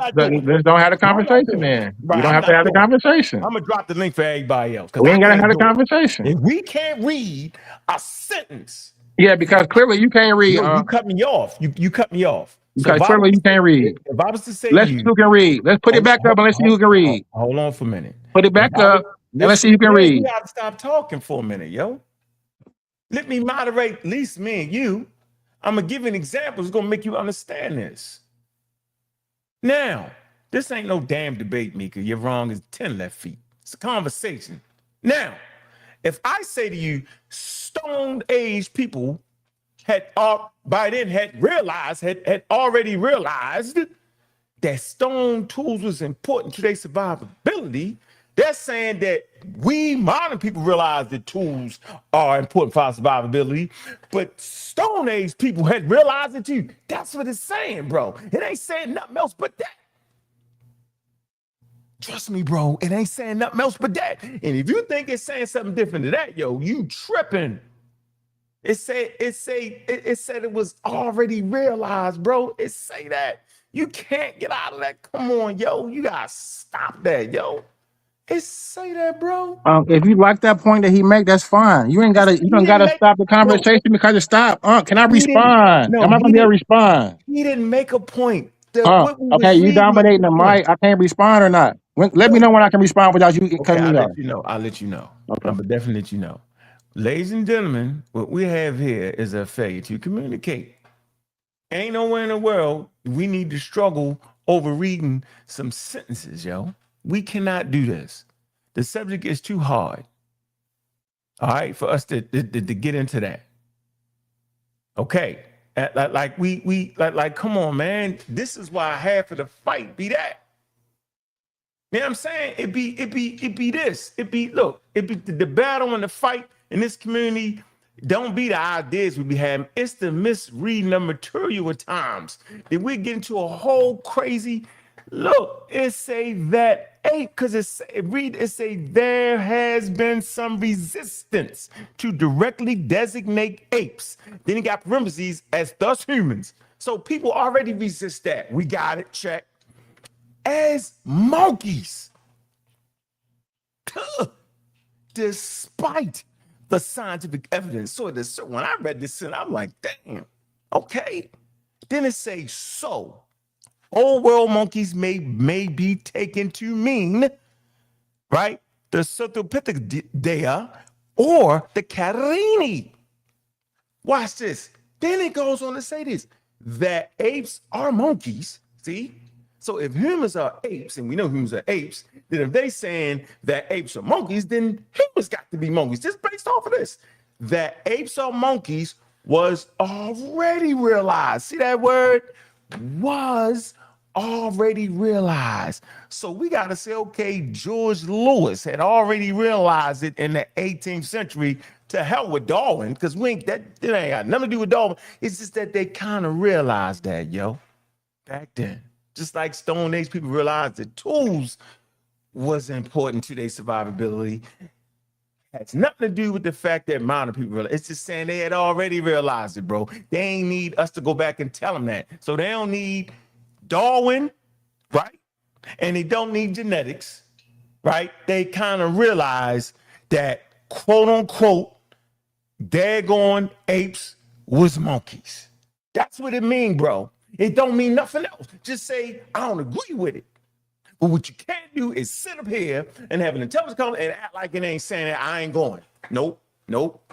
don't have the conversation then. You don't have to have the conversation. I'm going to drop the link for everybody else. We ain't got to have the conversation. If we can't read a sentence. Yeah, because clearly you can't read. You cut me off. You cut me off. Because clearly you can't read. If I was to say let's see who can read. Let's put it back up and let's see who can read. Hold on for a minute. Put it back up and let's see who can read. You got to stop talking for a minute, yo. Let me moderate at least me and you. I'm going to give an example. It's going to make you understand this. Now, this ain't no damn debate, Mika. You're wrong as 10 left feet. It's a conversation. Now, if I say to you, Stone Age people had already realized that stone tools was important to their survivability. They're saying that we modern people realize that tools are important for our survivability, but Stone Age people had realized it too. That's what it's saying, bro. It ain't saying nothing else but that. Trust me, bro. It ain't saying nothing else but that. And if you think it's saying something different to that, yo, you tripping. It said it was already realized, bro. It say that. You can't get out of that. Come on, yo. You gotta stop that, yo. It say that, bro. If you like that point that he make, that's fine. You don't gotta stop the conversation because it stopped. Can I respond? Am I gonna be able to respond? He didn't make a point. Okay, you dominating the mic. I can't respond or not. Let me know when I can respond without you cutting me off. I'll let you know. Okay. I'm gonna definitely let you know. Ladies and gentlemen, what we have here is a failure to communicate. Ain't nowhere in the world we need to struggle over reading some sentences, yo. We cannot do this. The subject is too hard. All right, for us to get into that. Okay, Like, come on, man. This is why half of the fight be that. You know what I'm saying? It be this. It be the battle and the fight in this community. Don't be the ideas we be having. It's the misreading of material at times. Then we get into a whole crazy look. It say that ape, because it say there has been some resistance to directly designate apes. Then you got parentheses as thus humans. So people already resist that. We got it, check. As monkeys. Despite the scientific evidence. So when I read this, I'm like, damn, okay. Then it says, so old world monkeys may be taken to mean, right, the Sauropithecida or the Catarrhines. Watch this. Then it goes on to say this, that apes are monkeys, see? So if humans are apes, and we know humans are apes, then if they saying that apes are monkeys, then humans got to be monkeys. Just based off of this, that apes are monkeys was already realized. See that word? Was already realized. So we got to say, okay, George Lewis had already realized it in the 18th century. To hell with Darwin, because we ain't that it ain't got nothing to do with Darwin. It's just that they kind of realized that, yo, back then. Just like Stone Age people realized that tools was important to their survivability. Has nothing to do with the fact that modern people realize. It's just saying they had already realized it, bro. They ain't need us to go back and tell them that. So they don't need Darwin, right? And they don't need genetics, right? They kind of realize that, quote unquote, daggone apes was monkeys. That's what it mean, bro. It don't mean nothing else. Just say, I don't agree with it. But what you can't do is sit up here and have an intelligence comment and act like it ain't saying that I ain't going. Nope,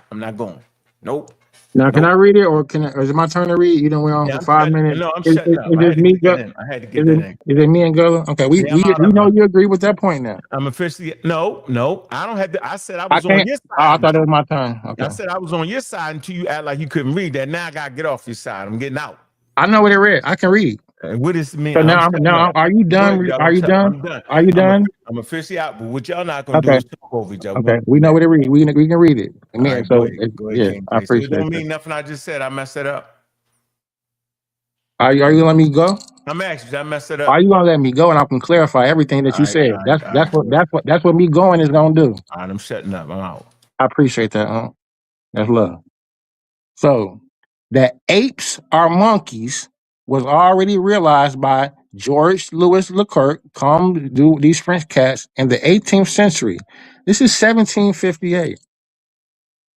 I'm not going. Nope. Now, can I read it, or is it my turn to read? You done went on for 5 minutes. No, I'm shutting up. Is it me? I had to get that in. Is it me and Gulluh? Okay, we know you agree with that point now. I'm officially no. I don't have to. I said I was on your side. Oh, I thought it was my turn. Okay. I said I was on your side until you act like you couldn't read that. Now I gotta get off your side. I'm getting out. I know what it read. I can read. What does it mean? So now, are you done? Are you done? I'm done. Are you done? I'm officially out. But what y'all not gonna do is talk over each other. Okay, we know what it reads. We can read it. Right, so go ahead, yeah, King. I appreciate it. Don't mean nothing I just said. I messed it up. Are you letting me go? I'm asking you. I messed it up. Are you gonna let me go, and I can clarify everything that you said? That's what me going is gonna do. All right, I'm shutting up. I'm out. I appreciate that. That's love. So that apes are monkeys was already realized by George Louis Leclerc, come do these French cats in the 18th century. This is 1758.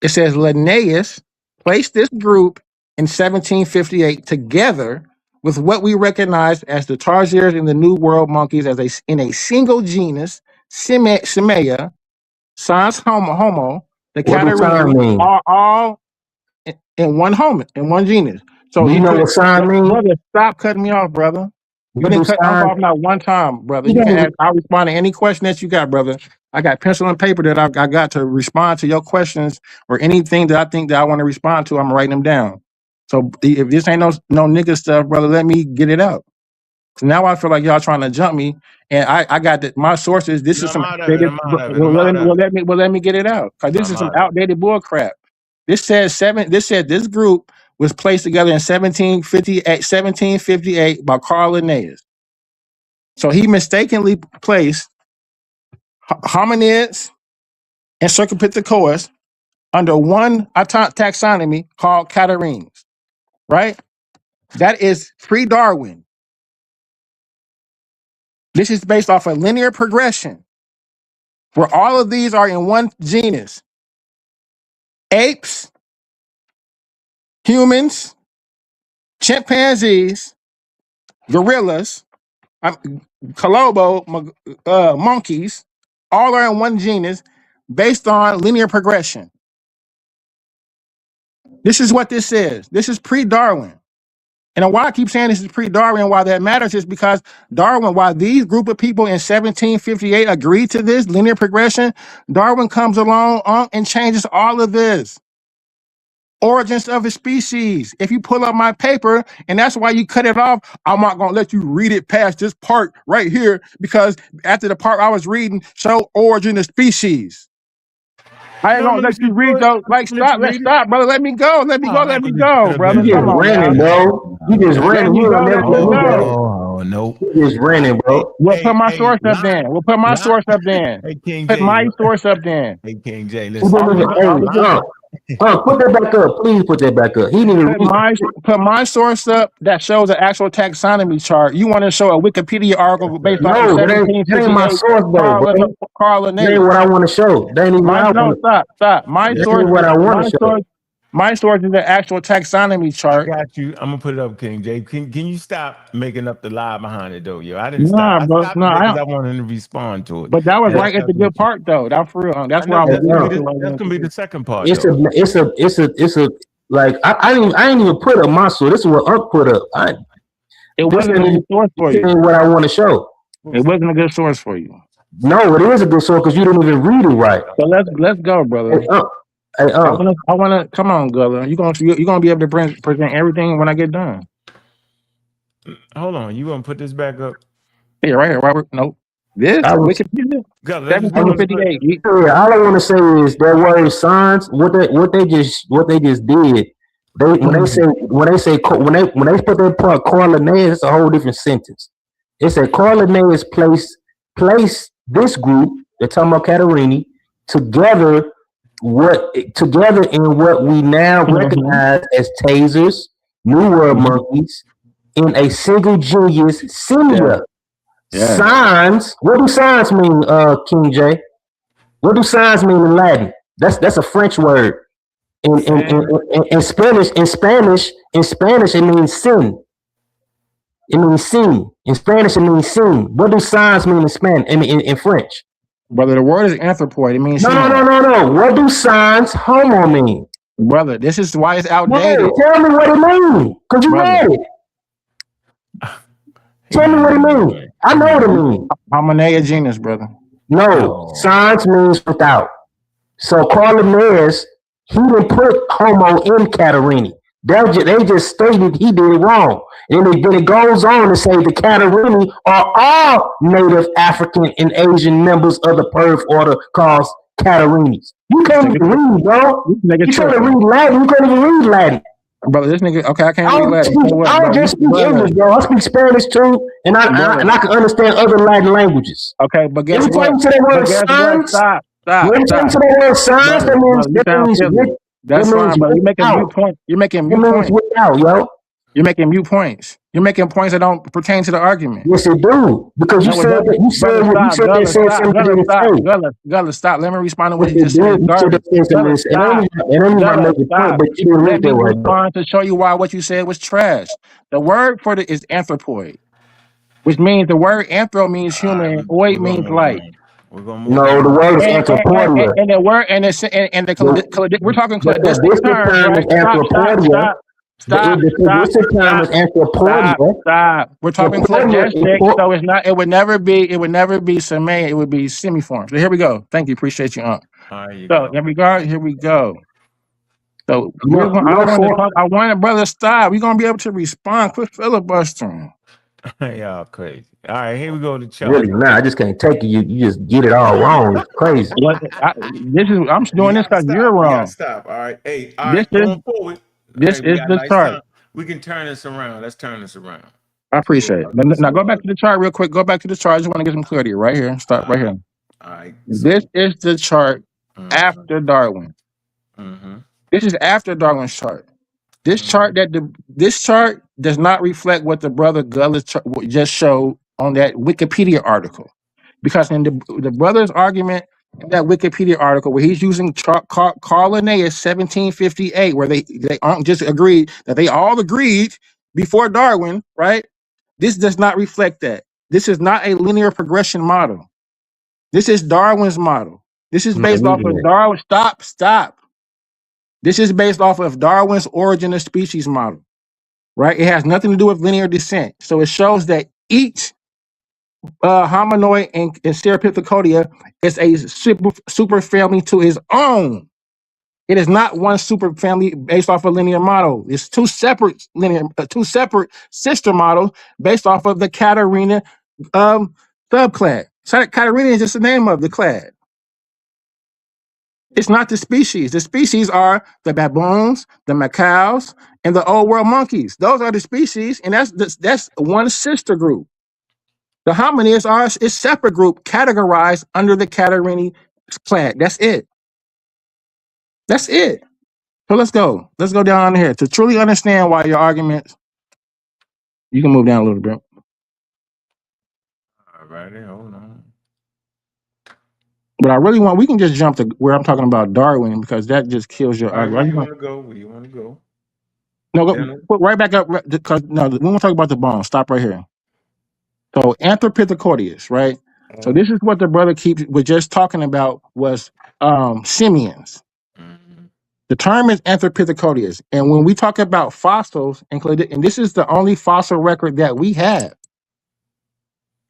It says Linnaeus placed this group in 1758 together with what we recognize as the tarsiers and the New World monkeys in a single genus, Simea, sans homo. The Catarrhines are all in one genus. So you know what sign means? Brother, stop cutting me off, brother. You didn't cut me off not one time, brother. You can ask, I'll respond to any question that you got, brother. I got pencil and paper that I got to respond to your questions or anything that I think that I want to respond to. I'm writing them down. So if this ain't no nigga stuff, brother, let me get it out. So now I feel like y'all trying to jump me, and I got my sources. This is some outdated. Let me get it out, because this is some outdated bull crap. This said this group was placed together in 1758 by Carl Linnaeus. So he mistakenly placed hominids and Cercopithecus under one taxonomy called Catarrhines, right? That is pre-Darwin. This is based off a linear progression where all of these are in one genus. Apes, humans, chimpanzees, gorillas, Colombo, monkeys, all are in one genus based on linear progression. This is what this says. This is pre-Darwin. And why I keep saying this is pre-Darwin, why that matters is because Darwin, while these group of people in 1758 agreed to this linear progression, Darwin comes along and changes all of this. origins of a species. If you pull up my paper, and that's why you cut it off, I'm not gonna let you read it past this part right here, because after the part I was reading show origin of species. I ain't No, gonna let me let you get to read it. those. Like, Let stop, you let's read it. stop, brother. Let me go. Let me go. Let me man, go, brother. You just Come on, running, now. bro. You just Let running. me You go. ain't never Let me gonna do that. go. Oh no. You just running, bro. We'll put my source up Lie, then. We'll put my lie. source up then. Hey, King Put J. my Look. source up then. Hey, King J. He Listen. didn't even. Put that back up. Please put that back up. He didn't even Put my source up that shows the actual taxonomy chart. You want to show a Wikipedia article based off of No, that ain't my 1758 source though, bro. Carl That ain't Linnaeus. what I want to show. That ain't even what I want. Stop. My That source ain't what I want to show. my source is the actual taxonomy I chart. got you. I'm gonna put it up, King J. Can you stop making up the lie behind it though, yo? I didn't stop. Nah, I bro. stopped No, it I because don't. I wanted to respond to it. But that was And right at the good part though. That's for real. I That's where know I was that's gonna be the second part though. It's a like I ain't even put up my source. This is what Unc put up. It wasn't a good source for you. What I want to show. It wasn't a good source for you. No, it is a good source because you didn't even read it right. So let's go, brother. I wanna come on, Gulluh. You gonna be able to present everything when I get done. Hold on, you gonna put this back up? Yeah, right here. Nope. This Wikipedia. God, 1758. All I want to say is that word signs. What they just did. When they put that part Carl Linnaeus, it's a whole different sentence. It said Carl Linnaeus place this group, they're talking about Catarrhines, together in what we now recognize as tasers, New World monkeys, in a single genius simia. Signs. What do signs mean, King J? What do signs mean in Latin? That's a French word. In Spanish, it means sin. It means sin. In Spanish, it means sin. What do signs mean in Spanish? In French? Brother, the word is anthropoid. It means no. What do signs homo mean? Brother, this is why it's outdated. No, tell me what it means. Because you read it. Tell me what it means. I know what it means. Homonea genus, brother. No, signs means without. So Carl Linnaeus, he didn't put homo in Catarrhines. They just stated he did it wrong. And then it goes on to say the Catarrhines are all native African and Asian members of the Perth order called Catarrhines. You can't even read, bro. You trying to read Latin, you can't even read Latin. Brother, this nigga, okay, I can't read Latin. I don't just speak English, bro. I speak Spanish too, and I can understand other Latin languages. Okay, but guess Every what? time you say the word signs, Stop. Every time you say the word signs, that means that's fine, but you're making mute points. You're making mute points. Without, yo. You're making mute points. You're making points that don't pertain to the argument. Yes, it do. Because you said Gulluh, stop. Let me respond to what you just said. Let me respond to show you why what you said was trash. The word for it is anthropoid, which means the word anthro means human and oid means light. We're gonna move on. The word is anthropodia. And the word we're talking cladistic terms, right? Stop. We're talking cladistic, so it's not. It would never be semi. It would be semiform. So here we go. Thank you. Appreciate you, Unc. Here we go. So I want brother stop. We're gonna be able to respond. Quit filibustering. Y'all crazy. All right, here we go to chart. Really, nah, I just can't take it. You just get it all wrong. It's crazy. I'm doing this because you're wrong. Stop. All right. Hey, all right, going forward. This is the chart. We can turn this around. Let's turn this around. I appreciate it. But now go back to the chart real quick. Go back to the chart. I just want to get some clarity right here. Stop right here. All right. This is the chart after Darwin. This is after Darwin's chart. This chart does not reflect what the brother Gulluh just showed on that Wikipedia article, because in the brother's argument in that Wikipedia article where he's using Carl Linnaeus 1758, where they just agreed that they all agreed before Darwin, right? This does not reflect that. This is not a linear progression model. This is Darwin's model. This is based off of Darwin. Stop. This is based off of Darwin's origin of species model, right? It has nothing to do with linear descent. So it shows that each hominoid in Ceratopithecodea is a super family to his own. It is not one superfamily based off a linear model. It's two separate sister models based off of the Catarrhina subclad. So Catarrhina is just the name of the clade. It's not the species. The species are the baboons, the macaws, and the old world monkeys. Those are the species, and that's one sister group. The hominids are a separate group categorized under the Catarrhini clade. That's it. That's it. So let's go. Let's go down here to truly understand why your arguments. You can move down a little bit. All righty, hold on. But I really want, we can just jump to where I'm talking about Darwin because that just kills your All right, where argument. you want to go? Where you want to go? No, Yeah. put right back up because no, we want to talk about the bones. Stop right here. So Anthropithecodius, right? So this is what the brother was just talking about was simians. The term is Anthropithecodius, and when we talk about fossils, and this is the only fossil record that we have.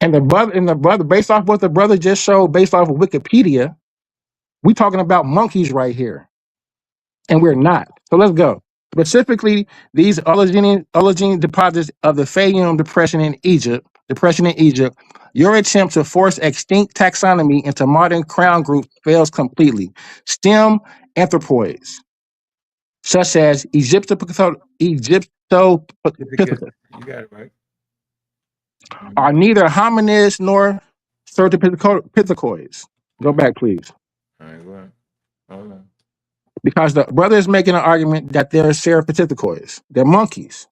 And the brother, based off what the brother just showed, based off of Wikipedia, we talking about monkeys right here, and we're not. So let's go. Specifically, these Oligocene deposits of the Fayum Depression in Egypt. Your attempt to force extinct taxonomy into modern crown groups fails completely. Stem anthropoids, such as Egyptopithecus, You got it right. are neither hominids nor Certopithecus. Go back, please. All right, go ahead. Hold on. Because the brother is making an argument that they're Certopithecus. They're monkeys.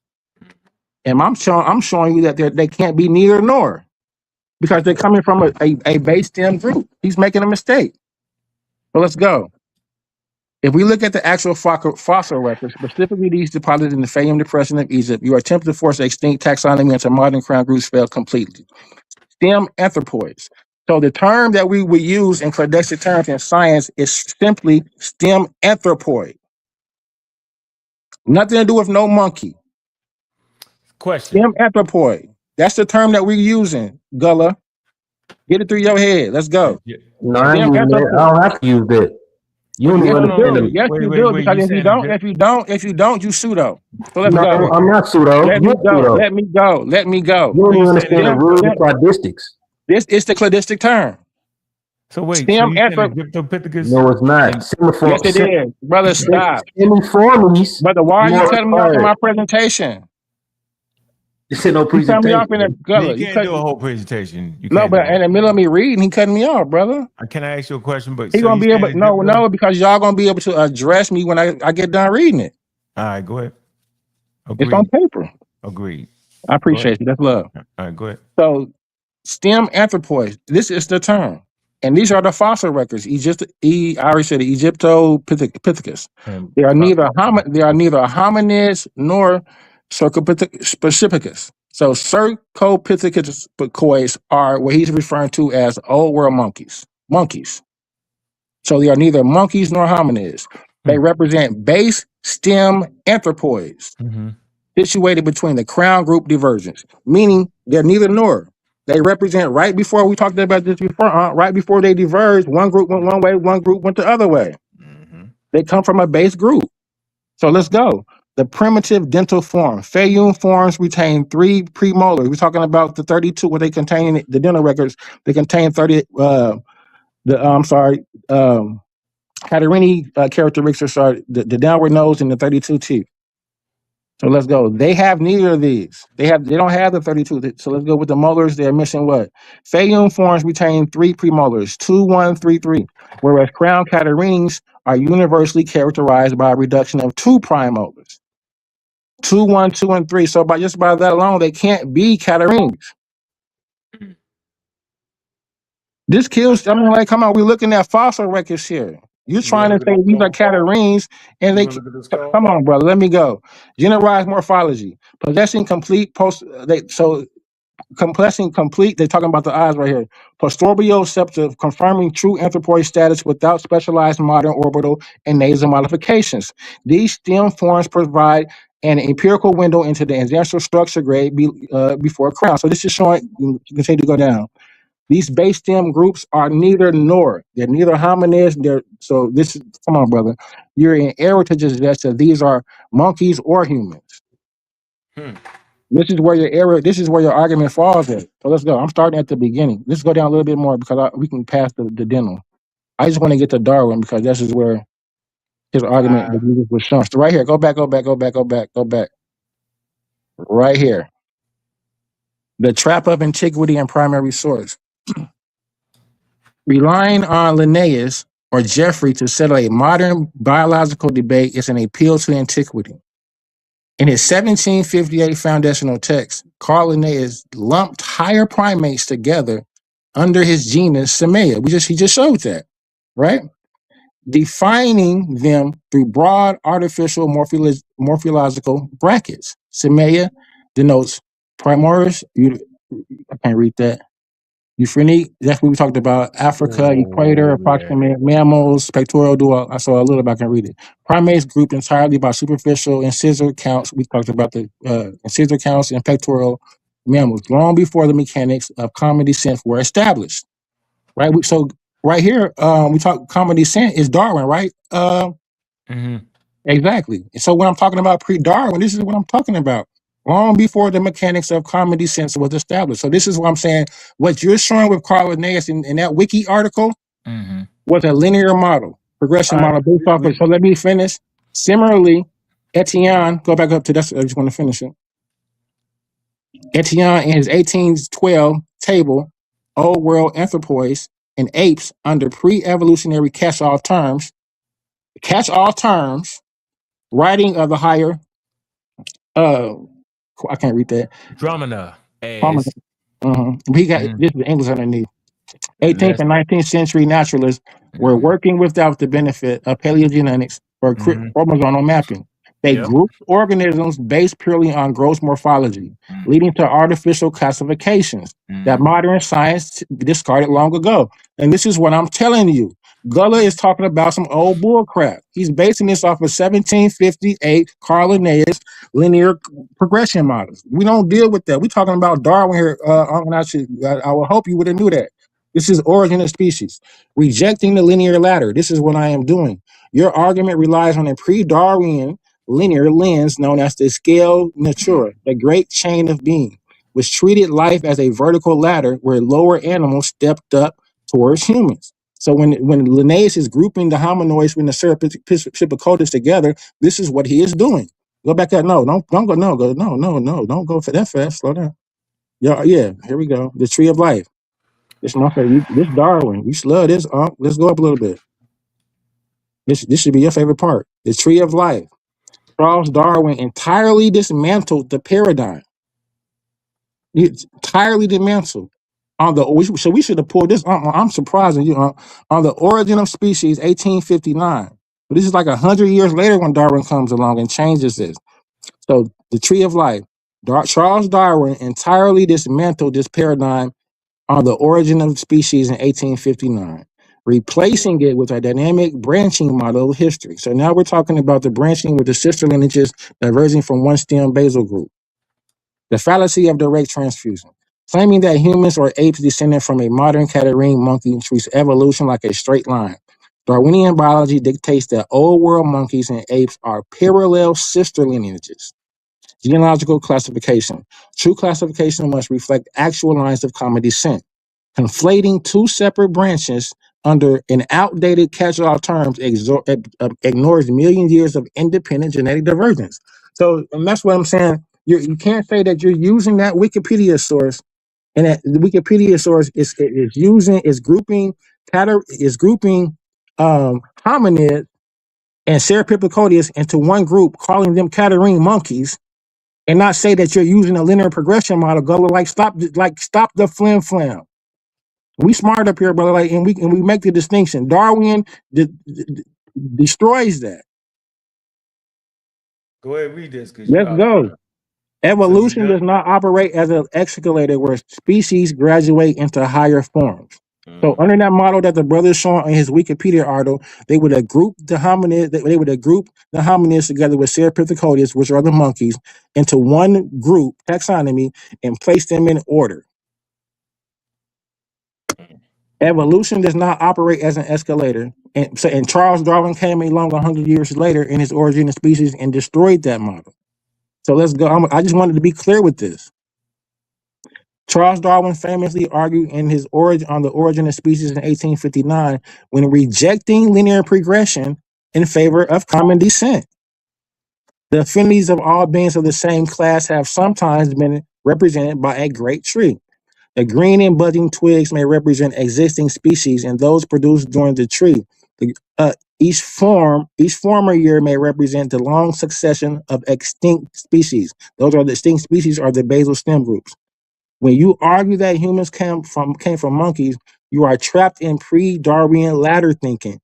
And I'm showing you that they can't be neither nor. Because they're coming from a base stem group. He's making a mistake. So let's go. If we look at the actual fossil records, specifically these deposits in the Fayum Depression of Egypt, your attempt to force extinct taxonomy into modern crown groups failed completely. Stem anthropoids. So the term that we would use in cladistic terms in science is simply stem anthropoid. Nothing to do with no monkey. Question. Stem anthropoid. That's the term that we're using, Gulluh. Get it through your head. Let's go. No, I ain't using that. I don't have to use that. You don't even understand it. Yes, you do. Because if you don't, you pseudo. So let's go. I'm not pseudo. Let me go. You don't even understand the rules of cladistics. This is the cladistic term. So wait, Stem Egyptopithecus? No, it's not. Yes, it is. Brother, stop. Semiformes. Brother, why are you cutting me off in my presentation? You said no presentation. You cut me off in the You can't do a whole presentation. No, but in the middle of me reading, he cutting me off, brother. Can I ask you a question? But he gonna be able. No, because y'all gonna be able to address me when I get done reading it. All right, go ahead. Agreed. It's on paper. Agreed. I appreciate it. That's love. All right, go ahead. So, stem anthropoids. This is the term, and these are the fossil records. I already said Egyptopithecus. They are neither hominids nor Cercopithecus. So Cercopithecus are what he's referring to as old world monkeys. So they are neither monkeys nor hominids. They represent base stem anthropoids situated between the crown group divergence, meaning they're neither nor. They represent right before we talked about this before, right before they diverged, one group went one way, one group went the other way. They come from a base group. So let's go. The primitive dental form. Fayum forms retain 3 premolars. We're talking about the 32, what they contain in the dental records. They contain 30, Catarrhini characteristics are the downward nose and the 32 teeth. So let's go. They have neither of these. They don't have the 32. So let's go with the molars. They're missing what? Fayum forms retain 3 premolars, 2, 1, 3, 3. Whereas crown Catarrhines are universally characterized by a reduction of 2 premolars. 2, 1, 2, and 3. So by that alone, they can't be Catarrhines. This kills. I mean, like, come on, we're looking at fossil records here. You're trying to say these are Catarrhines, and they come on, brother. Let me go. Generalized morphology, possessing complete Complexing complete, they're talking about the eyes right here. Postorbioceptive, confirming true anthropoid status without specialized modern orbital and nasal modifications. These stem forms provide an empirical window into the ancestral structure grade before crown. So this is showing, you continue to go down. These base stem groups are neither nor. They're neither hominids. So this is, come on, brother. You're in error to just suggest that these are monkeys or humans. Hmm. This is where your error. This is where your argument falls at. So let's go. I'm starting at the beginning. Let's go down a little bit more because we can pass the dental. I just want to get to Darwin because this is where his argument was shown. So right here, go back. Right here. The trap of antiquity and primary source. Relying on Linnaeus or Jeffrey to settle a modern biological debate is an appeal to antiquity. In his 1758 foundational text, Carl Linnaeus lumped higher primates together under his genus Samia. He just showed that, right? Defining them through broad artificial morphological brackets. Samia denotes Primorus. I can't read that. Euphonique, that's what we talked about. Africa, equator, approximate mammals, pectoral dual. I saw a little bit, I can read it. Primates grouped entirely by superficial incisor counts. We talked about the incisor counts and pectoral mammals long before the mechanics of common descent were established. Right? So right here, we talk common descent is Darwin, right? Exactly. So when I'm talking about pre-Darwin, this is what I'm talking about. Long before the mechanics of common descent was established. So this is what I'm saying. What you're showing with Carl Linnaeus in that wiki article was a linear model, progression model based off of. So let me finish. Similarly, Etienne, go back up to that. I just want to finish it. Etienne in his 1812 table, Old World Anthropoids and Apes under pre-evolutionary catch-all terms, writing of the higher I can't read that. Dromina. He got this is English underneath. 18th and 19th century naturalists were working without the benefit of paleogenetics or chromosomal mapping. They grouped organisms based purely on gross morphology, leading to artificial classifications that modern science discarded long ago. And this is what I'm telling you. Gulluh is talking about some old bull crap. He's basing this off of 1758 Carl Linnaeus linear progression models. We don't deal with that. We're talking about Darwin here. I would hope you would have knew that. This is origin of species. Rejecting the linear ladder. This is what I am doing. Your argument relies on a pre-Darwinian linear lens known as the scale natura, the great chain of being, which treated life as a vertical ladder where lower animals stepped up towards humans. So when Linnaeus is grouping the hominoids with the Serpicotus together, this is what he is doing. Go back up. No, don't go. No, go. No. Don't go for that fast. Slow down. Yeah. Here we go. The tree of life. This Darwin. You love this. Let's go up a little bit. This should be your favorite part. The tree of life. Charles Darwin entirely dismantled the paradigm. Entirely dismantled. So we should have pulled this. I'm surprising you. On the origin of species, 1859. But this is like 100 years later when Darwin comes along and changes this. So the tree of life. Charles Darwin entirely dismantled this paradigm on the origin of species in 1859, replacing it with a dynamic branching model of history. So now we're talking about the branching with the sister lineages diverging from one stem basal group. The fallacy of direct transfusion. Claiming that humans or apes descended from a modern Catarrhine monkey treats evolution like a straight line. Darwinian biology dictates that old world monkeys and apes are parallel sister lineages. Genealogical classification. True classification must reflect actual lines of common descent. Conflating two separate branches under an outdated catch-all terms ignores million years of independent genetic divergence. So, and that's what I'm saying. You can't say that you're using that Wikipedia source, and that the Wikipedia source is grouping hominid and Serpicotus into one group, calling them Catarrhine monkeys, and not say that you're using a linear progression model. Go stop the flim flam. We smart up here, brother, and we make the distinction. Darwin destroys that. Go ahead, read this. Let's go. Evolution does not operate as an escalator where species graduate into higher forms. So under that model that the brother is showing in his Wikipedia article, they would have grouped the hominids. They would have grouped the hominids together with Serpicotus, which are the monkeys, into one group taxonomy and placed them in order. Evolution does not operate as an escalator. And Charles Darwin came along 100 years later in his Origin of Species and destroyed that model. So let's go. I just wanted to be clear with this. Charles Darwin famously argued in his the Origin of Species in 1859 when rejecting linear progression in favor of common descent. The affinities of all beings of the same class have sometimes been represented by a great tree. The green and budding twigs may represent existing species and those produced during the tree. Each former year may represent the long succession of extinct species. Those are the extinct species are the basal stem groups. When you argue that humans came from monkeys, you are trapped in pre-Darwinian ladder thinking.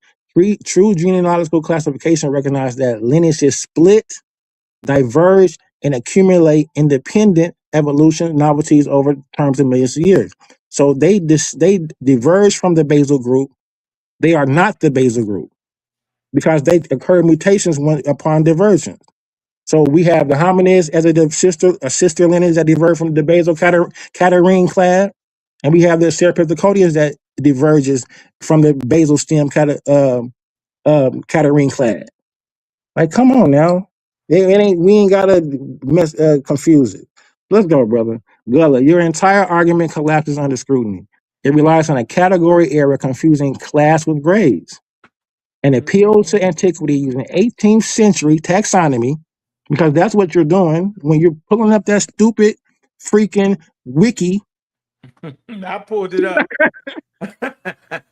True genealogical classification recognizes that lineages split, diverge, and accumulate independent evolution novelties over terms of millions of years. So they diverge from the basal group. They are not the basal group because they occur mutations upon divergence. So we have the hominids as a sister lineage that diverge from the basal Catarrhine clade, and we have the Serpentacodians that diverges from the basal stem Catarrhine clade. Like, come on now. We ain't gotta confuse it. Let's go, brother. Gulluh, your entire argument collapses under scrutiny. It relies on a category error confusing class with grades. An appeal to antiquity using 18th century taxonomy, because that's what you're doing when you're pulling up that stupid freaking wiki. I pulled it up.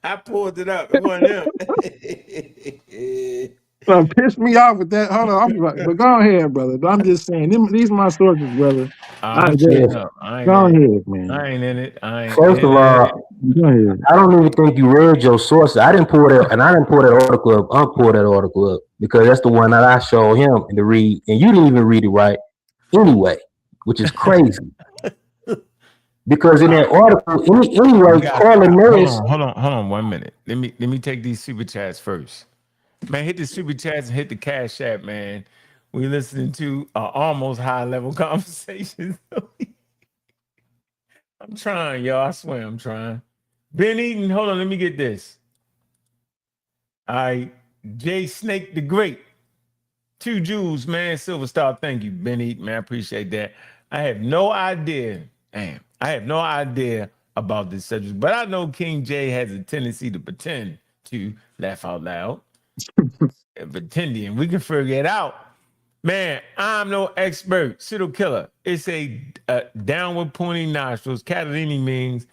I pulled it up. It wasn't him. Pissed me off with that. Hold on, but go ahead, brother. But I'm just saying, these are my sources, brother. I ain't go ahead, man. I ain't in it. First of all, go ahead. I don't even think you read your sources. I didn't pull that, and I didn't pull that article up. Unpull that article up because that's the one that I showed him to read, and you didn't even read it right anyway, which is crazy. Because in that article, anyway, Carlin Lewis. Hold on 1 minute. Let me take these super chats first. Man, hit the super chats and hit the Cash App, man. We listening to almost high level conversations. I'm trying, y'all. I swear I'm trying. Ben Eaton, hold on, let me get this. All right, Jay Snake the Great. 2 Jews, man. Silver Star, thank you, Ben Eaton, man. I appreciate that. I have no idea. Damn, I have no idea about this subject, but I know King J has a tendency to pretend to laugh out loud. Pretending we can figure it out. Man, I'm no expert. Pseudo killer. It's a downward pointing nostrils. Catarrhine means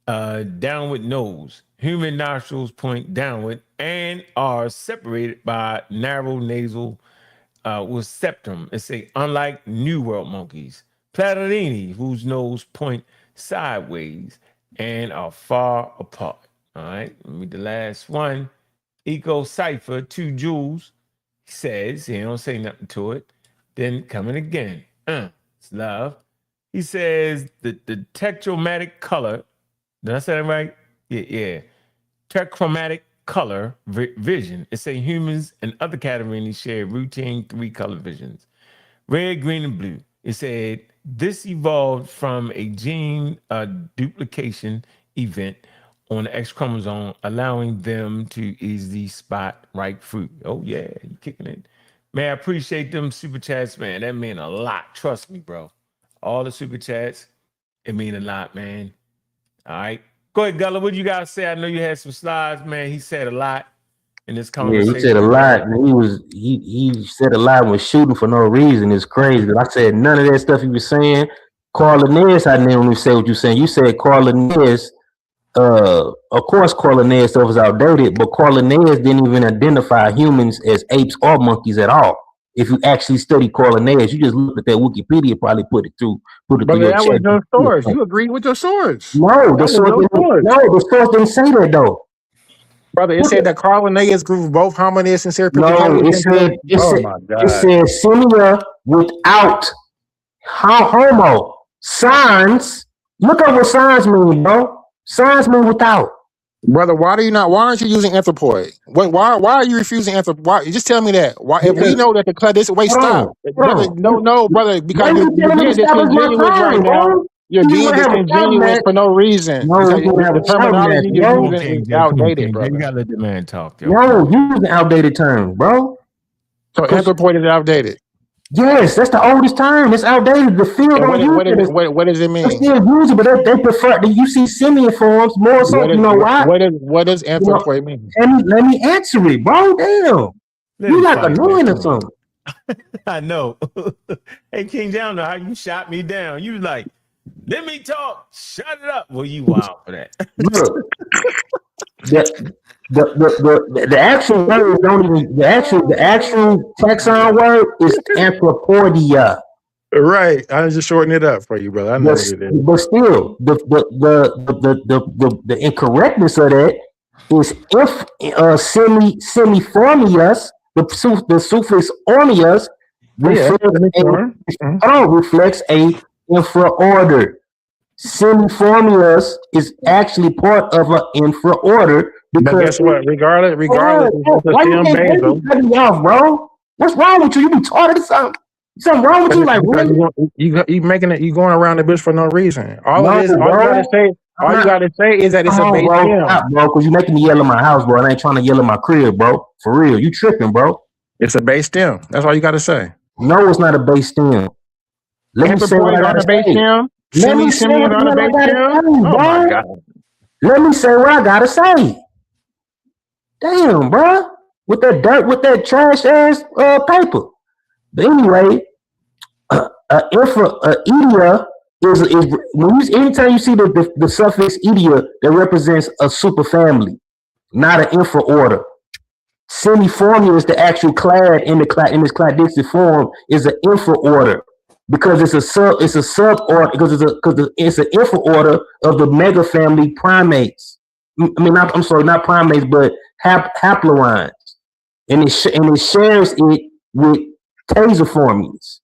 downward nose. Human nostrils point downward and are separated by narrow nasal with septum. It's unlike New World monkeys. Catarrhine, whose nose point sideways and are far apart. All right, let me read the last one. Eco Cypher 2 Joules says, he don't say nothing to it. Then coming again. It's love. He says the tetrachromatic color. Did I say that right? Yeah. Tetrachromatic color vision. It say humans and other catarrhines share routine 3 color visions. Red, green, and blue. It said this evolved from a gene duplication event on the X chromosome, allowing them to easily spot ripe fruit. Oh yeah, you kicking it. Man, I appreciate them super chats, man. That mean a lot. Trust me, bro. All the super chats, it mean a lot, man. All right. Go ahead, Gulluh. What you got to say? I know you had some slides, man. He said a lot in this conversation. Yeah, he said a lot. And he said a lot and was shooting for no reason. It's crazy. But I said none of that stuff he was saying. Carl Linnaeus, I didn't even say what you saying. You said Carl Linnaeus. Of course, Carl Linnaeus stuff is outdated, but Carl Linnaeus didn't even identify humans as apes or monkeys at all. If you actually study Carl Linnaeus, you just look at that Wikipedia, probably put it through your that was your source. You agreed with your source. No, the source didn't say that though. Brother, it said that Carl Linnaeus grew both hominids and Serpentacodians. No, it said simia without homo. Signs. Look up what signs mean, bro. Signs mean without. Brother, why aren't you using anthropoid? Why are you refusing anthropoid? Just tell me that. Why, if we know that the cut this way, stop. Brother, no, brother, because you're disingenuous right now. You're You being gonna have a shot disingenuous match. for no reason. No, Because you gonna have the a shot match, terminology you're bro. Come on, using King is J. Come on, outdated, King J. You brother. gotta let the man talk, yo. No, using outdated terms, bro. So anthropoid is outdated. Yes, that's the oldest term. It's outdated. The field And don't use it. what does it They mean? still use it, but they prefer that you see simian forms more so. You know why? What does You know, anthropoid mean? let me answer it, bro. Damn. Let You him like fight, man. annoying or Come on. something. I know. Hey, King J, I don't know how you shot me down. You was like, let me talk. Shut it up. Well, you wild for that. Look, the actual word don't even the actual Texan word is anthropoidia. Right. I just shorten it up for you, brother. I know what it is. But still, the incorrectness of that is if semiformius, the suffix ormius reflects a infraorder. Semiformius is actually part of an infraorder But because guess what? Regardless, why you can't cut me off, bro? What's wrong with you? You be retarded or something? Something wrong with you? Like really? You making it? You going around the bush for no reason. All No, it is, all bro. you gotta say is that it's a base bro. stem. Stop, bro, because you making me yell in my house, bro. And I ain't trying to yell in my crib, bro. For real, you tripping, bro. It's a base stem. That's all you gotta say. No, it's not a base stem. Let me say what I gotta say. Let me say what I gotta say, Oh my God. Let me say what I gotta say. Damn, bro. With that dirt, with that trash ass paper. But anyway, idia is when anytime you see the suffix idia, that represents a superfamily, not an infraorder. Semiformia is the actual clade in this cladistic form is an infraorder because it's a suborder because it's an infraorder of the megafamily primates. Not primates, but haplorhines, and it shares it with taserformes.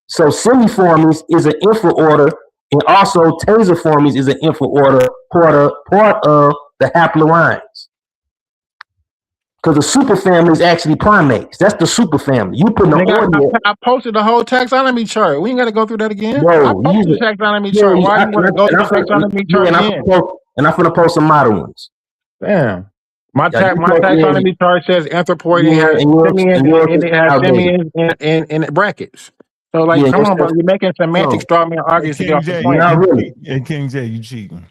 So semiformes is an infraorder, and also taserformes is an infraorder part of the haplorhines. Because the superfamily is actually primates. That's the superfamily. You put the I posted the whole taxonomy chart. We ain't got to go through that again. Bro, I posted the taxonomy chart. Why you want to go through the taxonomy chart again? And I'm going to post some modern ones. Damn. My taxonomy chart says anthropoid and it has simians in brackets. So come on, bro. You're making semantic straw man arguments. Hey, King J, you cheating.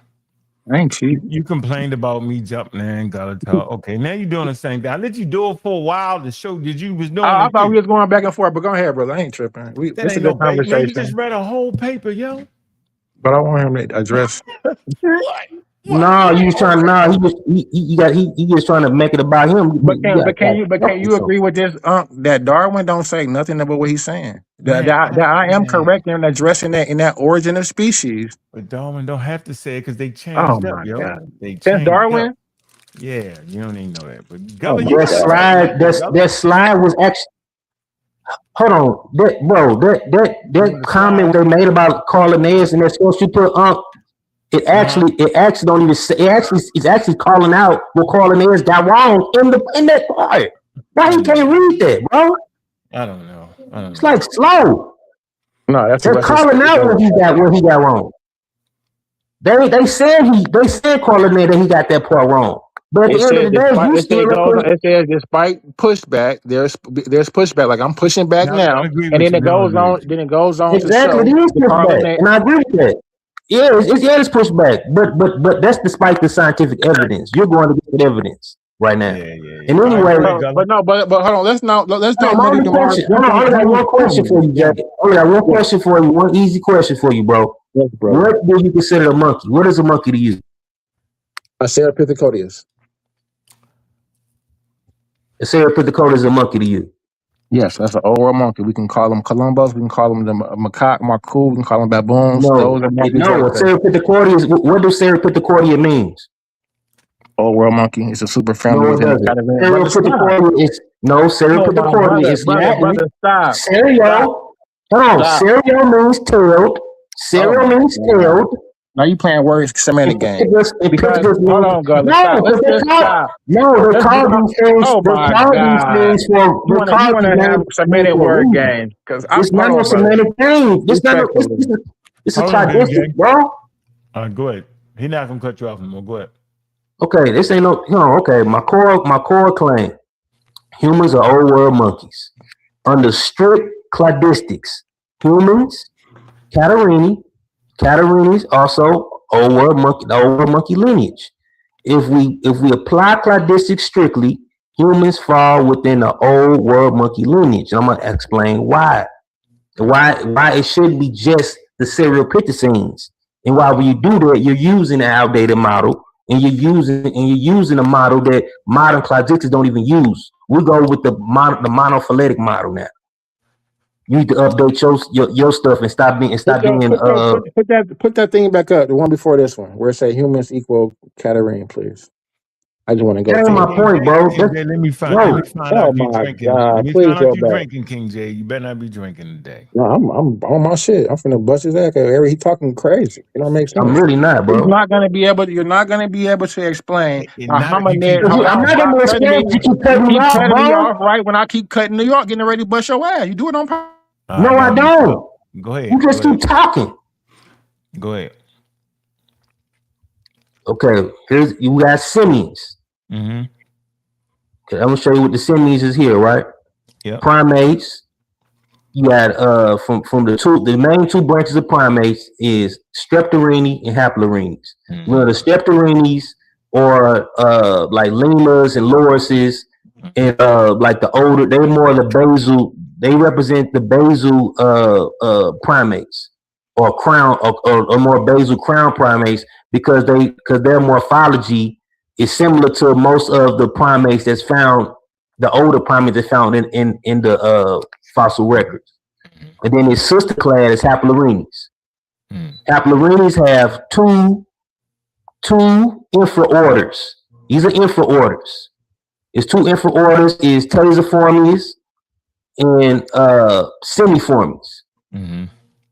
I ain't cheating. You complained about me jumping in, Gulluh talk. Okay, now you're doing the same thing. I let you do it for a while to show that you was doing I thought we was going back and forth, but go ahead, brother. I ain't tripping. This is a good conversation. Man, you just read a whole paper, yo. But I want him to address. What? No, you was trying. No, he just trying to make it about him. But can you agree with this? That Darwin don't say nothing about what he's saying. That I am correct in addressing that in that origin of species. But Darwin don't have to say it because they changed up, yo. God. They changed That's Darwin. Up. Yeah, you don't even know that. But that slide was actually. Hold on, that comment they made about Catarrhines and that's supposed to put It actually don't even say. It's actually calling out what Catarrhines got wrong in that part. Why you can't read that, bro? I don't know. It's like slow. No, they're calling out what he got wrong. They said Catarrhines that he got that part wrong. But at the end of the day, it says despite pushback, there's pushback. Like I'm pushing back now, and then it goes on. Then it goes on exactly, to show it is pushback, and I agree with that. Yeah, it's pushback, but that's despite the scientific evidence. You're going to get evidence right now. Yeah. And anyway, but hold on. Let's not. I only got one question for you, Jack. I got one question for you. One easy question for you, bro. Yes, bro. What do you consider a monkey? What is a monkey to you? A Cerapithecodius. A Cerapithecodius is a monkey to you. Yes, that's an old world monkey. We can call them Columbus. We can call them the macaque, marcoux. We can call them baboons. Those are monkeys. No, Cerapithecodius. What does Cerapithecodius means? Old world monkey. It's a super family within the Catarrhines. Cerapithecodius is Latin. Cerio. Hold on. Cerio means tailed. Cerio means tailed. Now you playing words semantic game. Hold on, God. No, they call these things. You want to have semantic word games because it's not a semantic game. It's a Hold on, cladistic, KJ. bro. Go ahead. He's not gonna cut you off anymore. Go ahead. Okay, this ain't no. Okay, my core claim: humans are old world monkeys. Under strict cladistics, humans, Catarrhines also the old world monkey lineage. If we apply cladistics strictly, humans fall within the old world monkey lineage, and I'm gonna explain why. Why it shouldn't be just the serial pithecines, and why when you do that, you're using an outdated model, and you're using a model that modern cladistics don't even use. We go with the monophyletic model now. You need to update your stuff and stop being Put that thing back up. The one before this one, where it say humans equal Catarrhine, please. I just want to go That ain't to my it. point, bro. King J, let me find No, Oh out you my drinking. Let God! me Please find out go you back. drinking, King J. You better not be drinking today. No, I'm on my shit. I'm finna bust his ass. He talking crazy. It don't make I'm sense. really not, He's bro. not gonna be able. You're not gonna be able to explain And a not if you keep hominid. I'm Hold on, not stop gonna cutting me. explain if you keep You cutting me keep off, cutting me bro. off right when I keep cutting New York, getting ready to bust your ass. You do it on purpose. All right, No, I now let me don't. go ahead. You just Go ahead. keep talking. Go ahead. Okay, you got simians. Mm-hmm. Okay, I'm gonna show you what the simians is here, right? Yep. Primates. You got from the main two branches of primates is Streptorini and Haplorhines. Mm-hmm. Well, the Streptorines or like lemurs and lorises and like the older, they're more the basal. They represent the basal primates or crown or more basal crown primates because their morphology is similar to most of the primates that's found, the older primates that's found in the fossil records. And then its sister class is Haplorhines. Haplorhines have two infraorders. These are infraorders. Its two infraorders is Taserformes and Semiformes. Mm-hmm.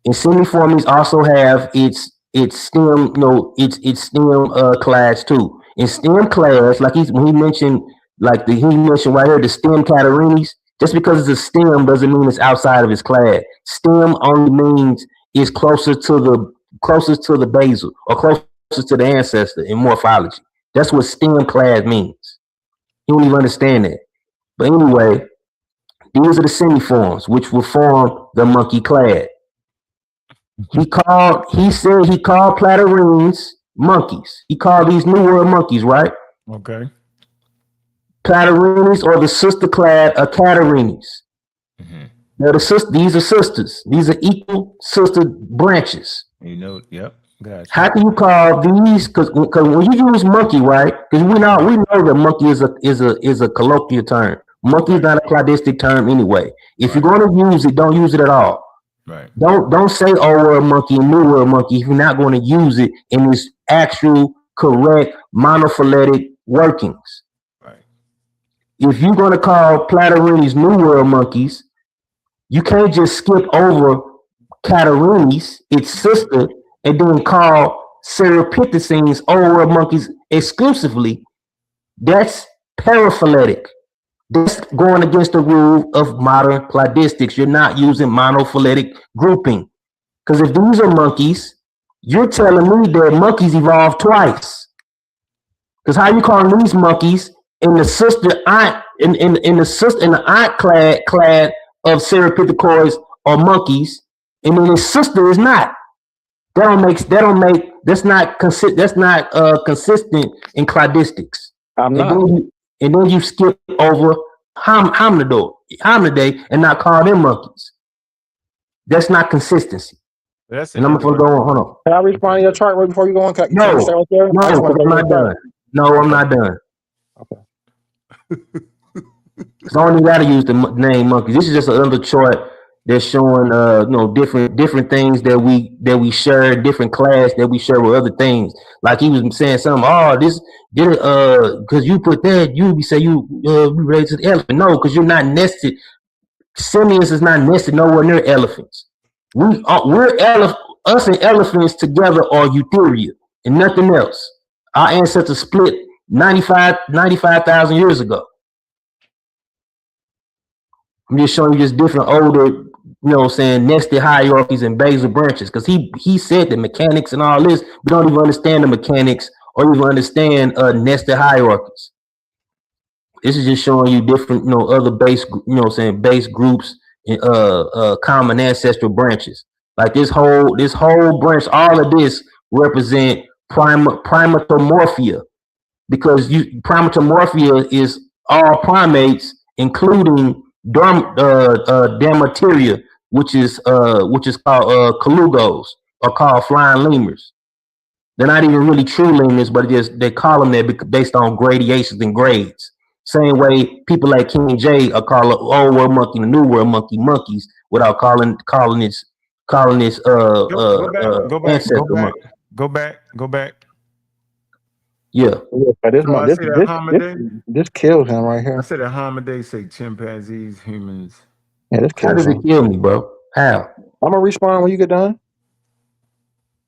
And Semiformes also have its stem, its stem class too. In stem class, like when he mentioned, he mentioned right here, the stem Catarrhines. Just because it's a stem doesn't mean it's outside of its class. Stem only means it's closest to the basal or closest to the ancestor in morphology. That's what stem class means. You don't even understand that. But anyway, these are the semiforms, which will form the monkey clade. He said he called Catarrhines monkeys. He called these New World monkeys, right? Okay. Catarrhines or the sister clade of Catarrhines. Mm-hmm. Now these are sisters. These are equal sister branches. Yep. Gotcha. How can you call these? Because when you use monkey, right? Because we know that monkey is a colloquial term. Monkey is not a cladistic term anyway. If you're going to use it, don't use it at all. Right. Don't say old world monkey and new world monkey if you're not going to use it in its actual correct monophyletic workings. Right. If you're going to call Catarrhines new world monkeys, you can't just skip over Catarrhines, its sister, and then call Cerapithecines old world monkeys exclusively. That's paraphyletic. That's going against the rule of modern cladistics. You're not using monophyletic grouping. Because if these are monkeys, you're telling me that monkeys evolved twice. Because how you calling these monkeys in the sister aunt in the aunt clad of Cerapithicoids or monkeys, and then his sister is not. That's not consistent in cladistics. I'm not. And then you skip over hominidae and not call them monkeys. That's not consistency. That's and I'm gonna go on. Hold on. Can I respond to your chart right before you go on? No, I'm not done. No, I'm not done. Okay. So I only got to use the name monkeys. This is just another chart that's showing, different things that we share, different class that we share with other things. Like he was saying something. Oh, this did because you put that, you be say you related to the elephant. No, because you're not nested. Simians is not nested nowhere near elephants. Us and elephants together are eutheria and nothing else. Our ancestors split 95,000 years ago. I'm just showing you just different older you know what I'm saying, nested hierarchies and basal branches. Because he said the mechanics and all this, we don't even understand the mechanics or even understand nested hierarchies. This is just showing you different, you know, other base, you know what I'm saying, base groups and common ancestral branches. Like this whole branch, all of this represent primatomorphia, because primatomorphia is all primates, including dermateria, which is called colugos, or called flying lemurs. They're not even really true lemurs, but they call them that based on gradations and grades. Same way people like King J are calling old world monkey and the new world monkey monkeys without calling this ancestor monkey. Go back. Yeah, but So I see that hominidae. this kills him right I here. said that hominidae say chimpanzees, humans. Yeah, this How kills does it him. kill me, bro? How? I'm gonna respond when you get done.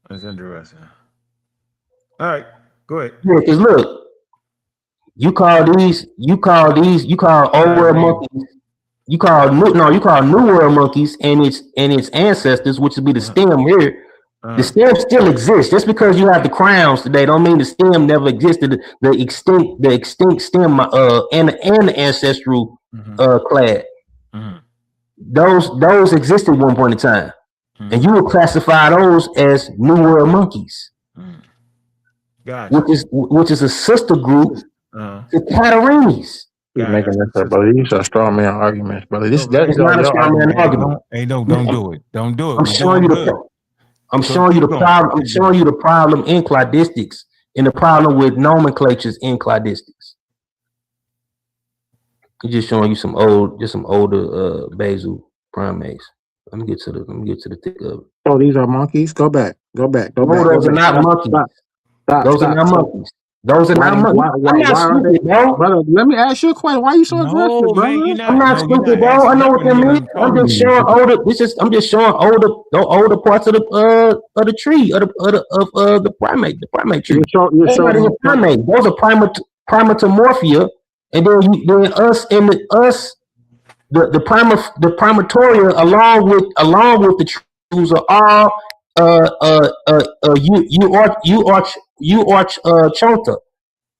That's interesting. All right, go ahead. Yeah, because look, you call old world monkeys. You call new world monkeys and its ancestors, which would be the stem here. The stem still exists. Just because you have the crowns today, don't mean the stem never existed. The extinct stem and the ancestral clad. Those existed at one point in time, and you would classify those as new world monkeys, Gotcha. which is a sister group to Catarrhines. He's making this up, brother. These are straw man arguments, brother. This It's not a straw man argument. Hey, no, don't do it. Don't do it. I'm showing you the problem. I'm showing you the problem in cladistics and the problem with nomenclatures in cladistics. I'm just showing you some older basal primates. Let me get to the thick of it. Oh, these are monkeys. Go back. Those are not monkeys. Those are not monkeys. Those are not monkeys. I'm not stupid, bro. Brother, let me ask you a question. Why are you so aggressive, brother? I'm not stupid, bro. I know what that means. I'm just showing older. I'm just showing older parts of the tree of the primate tree. You're showing the primate. Those are primatomorphia, and then the primatoria along with the trees are all chonta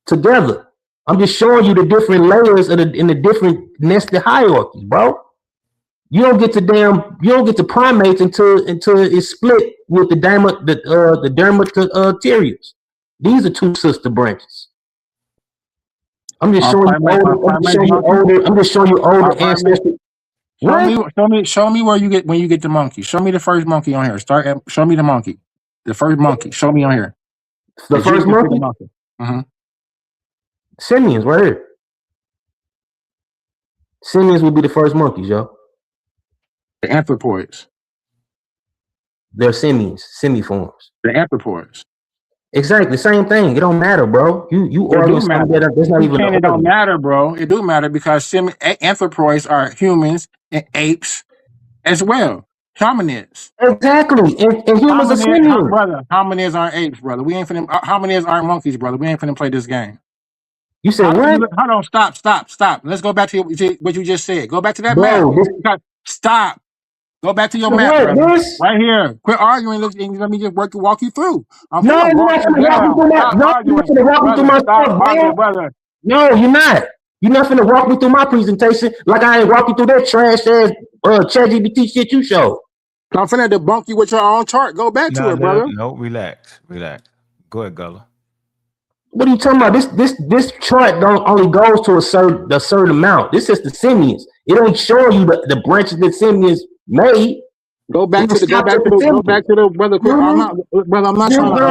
together. I'm just showing you the different layers in the different nested hierarchies, bro. You don't get to primates until it's split with the dermaterials. These are two sister branches. I'm just showing you older ancestors. Show me where you get when you get the monkey. Show me the first monkey on here. Show me the monkey. The first monkey. Show me on here. The first monkey? Simians right here. Simians will be the first monkeys, yo. The anthropoids. They're simians, semiforms. The anthropoids. Exactly, same thing. It don't matter, bro. You argue something that's not even. It don't matter, bro. It do matter because anthropoids are humans and apes as well. Hominids. Exactly, and humans are simians. Brother, hominids aren't apes, brother. We ain't finna. Hominids aren't monkeys, brother. We ain't finna play this game. You said what? Hold on, stop. Let's go back to what you just said. Go back to that bro, map. Stop. Go back to your map, brother. Right here. Quit arguing. Let me just walk you through. You're not walk me through brother. No, you're not. You're not finna walk me through my presentation like I ain't walk you through that trash ass ChatGPT shit you showed. I'm finna debunk you with your own chart. Go back to it, brother. No, relax. Go ahead, Gulluh. What are you talking about? This chart don't only goes to a certain amount. This is the simians. It ain't showing you the branches that simians made. Go back to the brother. I'm not trying to.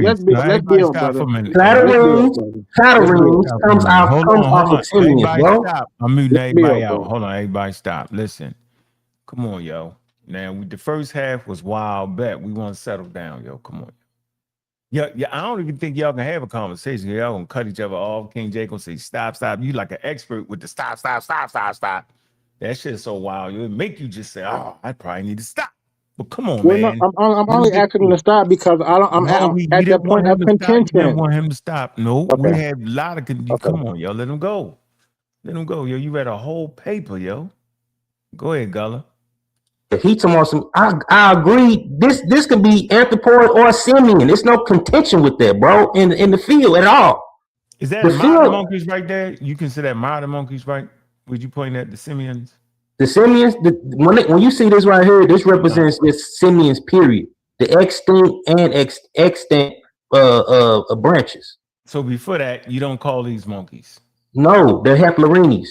Let's build, brother. Catarrhines comes off of simians, bro. Stop. I'm muting everybody out. Hold on, everybody stop. Listen. Come on, yo. Now the first half was wild bet. We want to settle down, yo. Come on. Yeah, I don't even think y'all can have a conversation. Y'all gonna cut each other off. King J gonna say, stop. You like an expert with the stop. That shit is so wild. It would make you just say, oh, I probably need to stop. But come on, man. No, I'm only asking him to stop because I'm at that point of contention. We didn't want him to stop. No, okay. We had a lot of Come on, yo. Let him go. Yo. You read a whole paper, yo. Go ahead, Gullah. He talking about some. I agree. This can be anthropoid or simian. There's no contention with that, bro. In the field at all. Is that The modern field, monkeys right there? You consider that modern monkeys, right? Would you point at the simians? the simians. When you see this right here, this represents this simians period. The extinct and extant branches. So before that, you don't call these monkeys. No, they're haplorhines.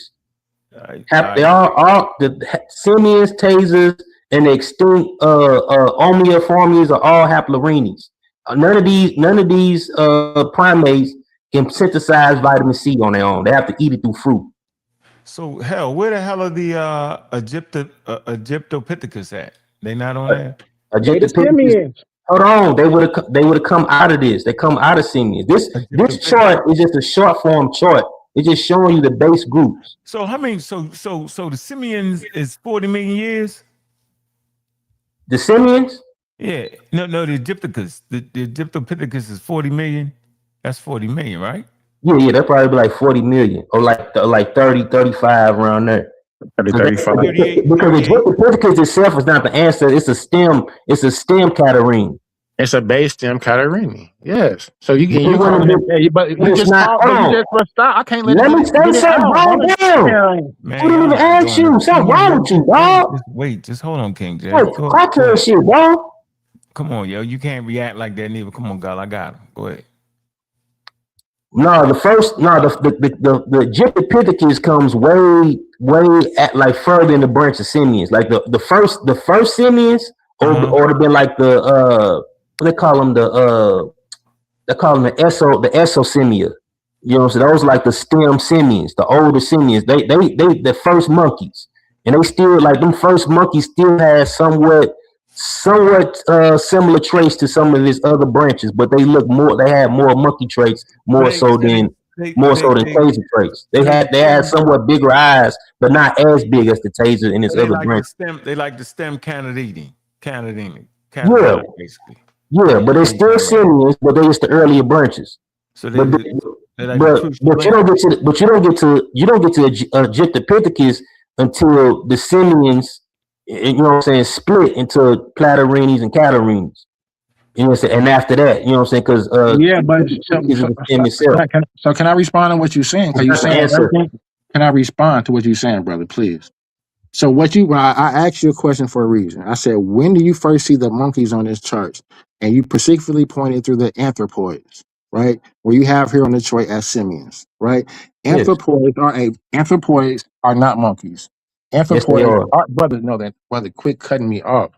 They all the simians, tasers, and the extinct omniformes are all haplorhines. None of these primates can synthesize vitamin C on their own. They have to eat it through fruit. So hell, where the hell are the Egyptopithecus at? They not on there. Simians. Hold on, they would have come out of this. They come out of simians. This chart is just a short form chart. It's just showing you the base groups. So how many? So the simians is 40 million years. The simians? Yeah, no, the Egypticus, the Egyptopithecus is 40 million. That's 40 million, right? Yeah, that probably be like 40 million or like 30, 35 around there. 35. Because the Egyptopithecus itself is not the answer. It's a stem Catarrhine. It's a base stem Catarrhine. Yes. So you call him, but you just stop. I can't let me say something wrong down. Man, I didn't even ask you. Something wrong with you, dog. Just hold on, King J. Crackhead shit, dog. Come on, yo. You can't react like that neither. Come on, girl. I got him. Go ahead. No, the Egyptopithecus comes way at like further in the branch of simians. Like the first simians, or would have been like the they call them the esosimia. You know what I'm saying? Those like the stem simians, the older simians. They the first monkeys, and they still like them first monkeys still had somewhat similar traits to some of his other branches, but they look more. They had more monkey traits, more so than taser traits. They had somewhat bigger eyes, but not as big as the taser in his other branches. They like the stem Canadini, basically. Yeah, but they're still simians, but they're just the earlier branches. So you don't get to Egyptopithecus until the simians, you know what I'm saying, split into Platyrrhines and Catarrhines. You know what I'm saying? And after that, you know what I'm saying? Because so can I respond to what you're saying? Because you're saying everything. Can I respond to what you're saying, brother? Please. So I asked you a question for a reason. I said, when do you first see the monkeys on this chart? And you specifically pointed through the anthropoids, right? Where you have here on the chart as simians, right? Yes. Anthropoids are not monkeys. Anthropoids are, brother, quit cutting me off.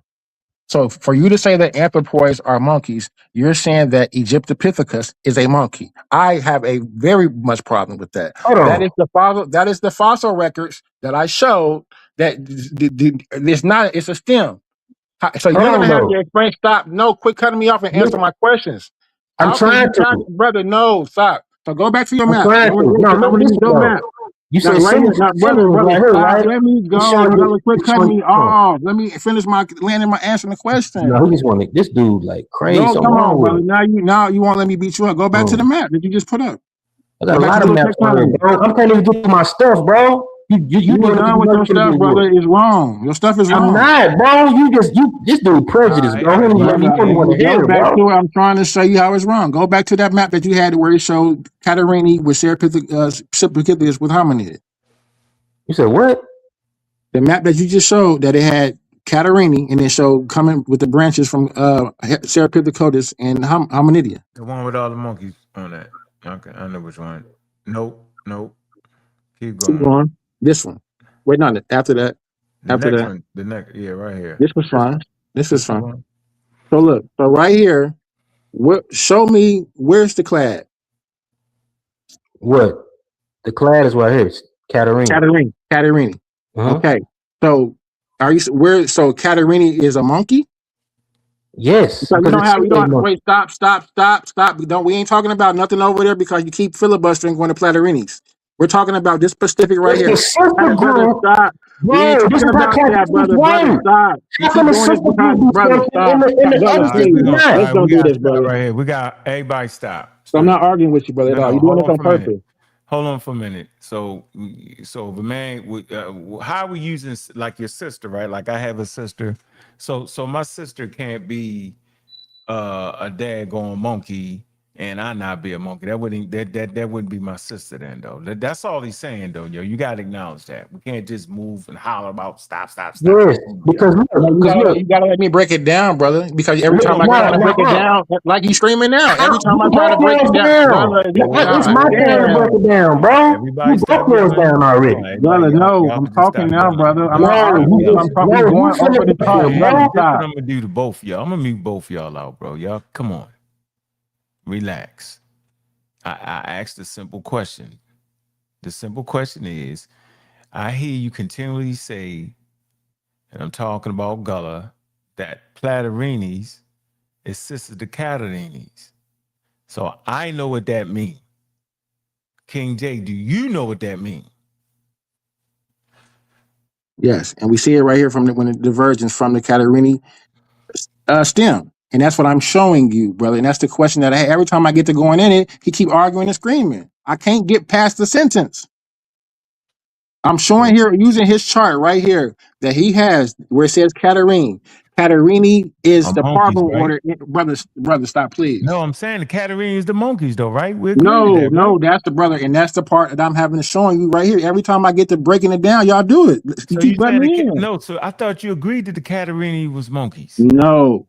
So for you to say that anthropoids are monkeys, you're saying that Egyptopithecus is a monkey. I have a very much problem with that. That is the fossil records that I showed that it's not. It's a stem. So you're gonna have to explain. Stop. No, quit cutting me off and answer my questions. I'm trying to, brother. No, stop. So go back to your map. No, map. You said brother, right? Let me go. Brother, quit cutting me off. Let me finish landing my answer the question. No, he just want to this dude like crazy. No, come on, brother. Now you won't let me beat you up. Go back to the map that you just put up. I got a lot of maps, bro. I can't even get to my stuff, bro. You done with your stuff, brother. Is wrong. Your stuff is wrong. I'm not, bro. This dude prejudiced, bro. Go back to it. I'm trying to show you how it's wrong. Go back to that map that you had where it showed Catarrhine with Serpithecus with hominid. You said what? The map that you just showed that it had Catarrhine and it showed coming with the branches from Serpithecus and hominidia. The one with all the monkeys on that. Okay, I know which one. Nope. Keep going. This one. Wait, no, after that. The next, yeah, right here. This was fine. This is fine. So look, so right here, show me where's the clad. What? The clad is right here. Catarrhine. Uh-huh. Okay. So so Catarrhine is a monkey? Yes. So wait, stop. We ain't talking about nothing over there because you keep filibustering going to Platyrrhines. We're talking about this specific right here. Stop. We ain't talking about that, brother. Stop. Let's don't do this, brother. Right here. We got everybody stop. So I'm not arguing with you, brother, at all. You're doing this on purpose. hold on for a minute. So the man, how are we using like your sister, right? Like I have a sister, so my sister can't be a daggone monkey and I not be a monkey. That wouldn't be my sister then though. That's all he's saying though, yo. You gotta acknowledge that. We can't just move and holler about stop. Yes, because You gotta let me break it down, brother. Because every time I try to break it down, like he's screaming now. Every time I try to break it down, brother, it's my turn to break it down, bro. Everybody You broke yours down already. Brother, no, I'm talking now, brother. I'm talking going over the top, brother. That's what Stop. I'm gonna do to both of y'all. I'm gonna mute both of y'all out, bro. Y'all, come on. Relax. I asked a simple question. The simple question is, I hear you continually say, and I'm talking about Gulluh, that Catarrhines is sister to Catarrhines. So I know what that means. King J, do you know what that means? Yes, and we see it right here from when it diverges from the Catarrhini stem. And that's what I'm showing you, brother. And that's the question that I have. Every time I get to going in it, he keep arguing and screaming. I can't get past the sentence. I'm showing here, using his chart right here, that he has where it says Catarrhine. Catarrhini is the monkeys, parvo right? order. Brother, stop, please. No, I'm saying the Catarrhines is the monkeys, though, right? We agree with that, No, right? that's the brother, and that's the part that I'm having to showing you right here. Every time I get to breaking it down, y'all do it. You So keep letting me in. no, so I thought you agreed that the Catarrhini was monkeys. No.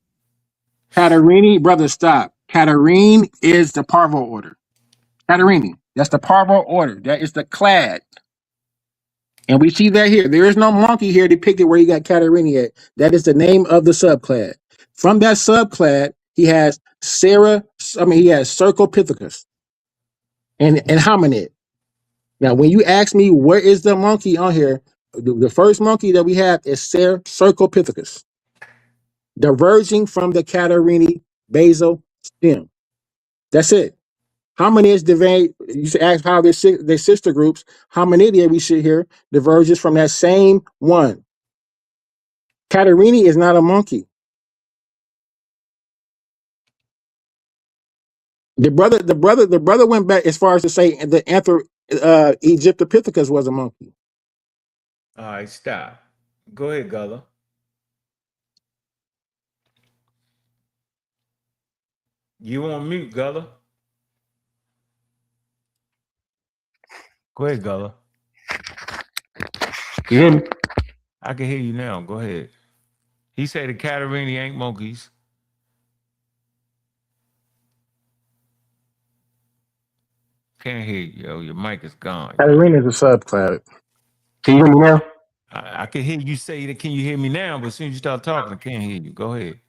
Catarrhini, brother, stop. Catarrhine is the parvo order. Catarrhini, that's the parvo order. That is the clade. And we see that here. There is no monkey here depicted where you got Catarrhini at. That is the name of the subclad. From that subclad, he has Cercopithecus and hominid. Now, when you ask me where is the monkey on here, the first monkey that we have is Cercopithecus, diverging from the Catarrhini basal stem. That's it. Hominids divide. You should ask how their sister groups. Hominidia we see here diverges from that same one. Catarrhini is not a monkey. The brother went back as far as to say the Egyptopithecus was a monkey. All right, stop. Go ahead, Gullah. You on mute, Gullah. Go ahead, Gullah. You hear me? I can hear you now. Go ahead. He said the Catarrhini ain't monkeys. Can't hear you, yo. Your mic is gone. Catarrhini is a subclad. Can you hear me now? I can hear you say that. Can you hear me now? But as soon as you start talking, I can't hear you. Go ahead.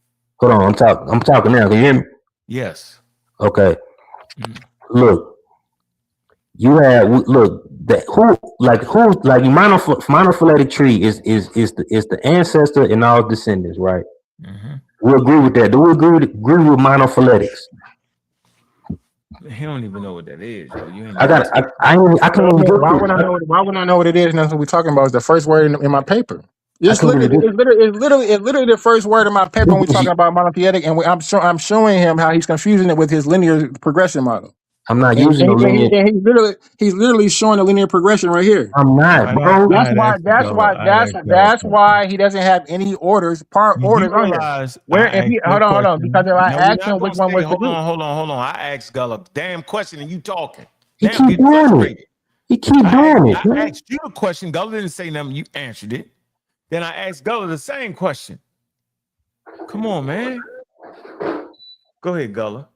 Hold on, I'm talking now. Can you hear me? Yes. Okay. Look, you have monophyletic tree is the ancestor and all descendants, right? Mm-hmm. We agree with that. Do we agree with monophyletics? He don't even know what that is. Yo. You ain't I can't even get Why would I know what it is? And that's what we're talking about. Is the first word in my paper. It's literally the first word in my paper when we're talking about monophyletic, and I'm showing him how he's confusing it with his linear progression model. I'm not using and he's literally showing the linear progression right here. I'm not, bro. That's why he doesn't have any orders, orders on here. Where if he hold on, because if I asked him which one was the group. Hold on. I asked Gullah damn question and you talking. He keep doing it. I asked you a question. Gullah didn't say nothing. You answered it. Then I asked Gullah the same question. Come on, man. Go ahead, Gullah.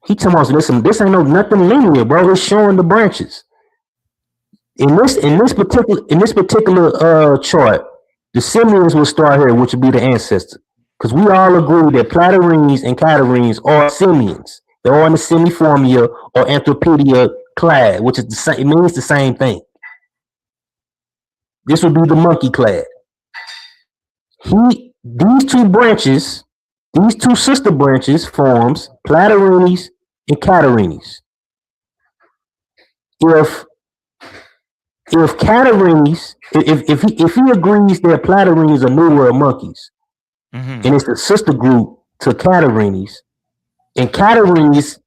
He telling us, listen, this ain't nothing linear, bro. It's showing the branches. In this particular chart, the simians will start here, which would be the ancestor. Because we all agree that Catarrhines and Catarrhines are simians. They're all in the semiformia or Anthropedia clade, which is the same, it means the same thing. This would be the monkey clade. These two sister branches forms Catarrhines and Catarrhines. If Catarrhines, if he agrees that Catarrhines are New World monkeys, and it's the sister group to Catarrhines, and Catarrhines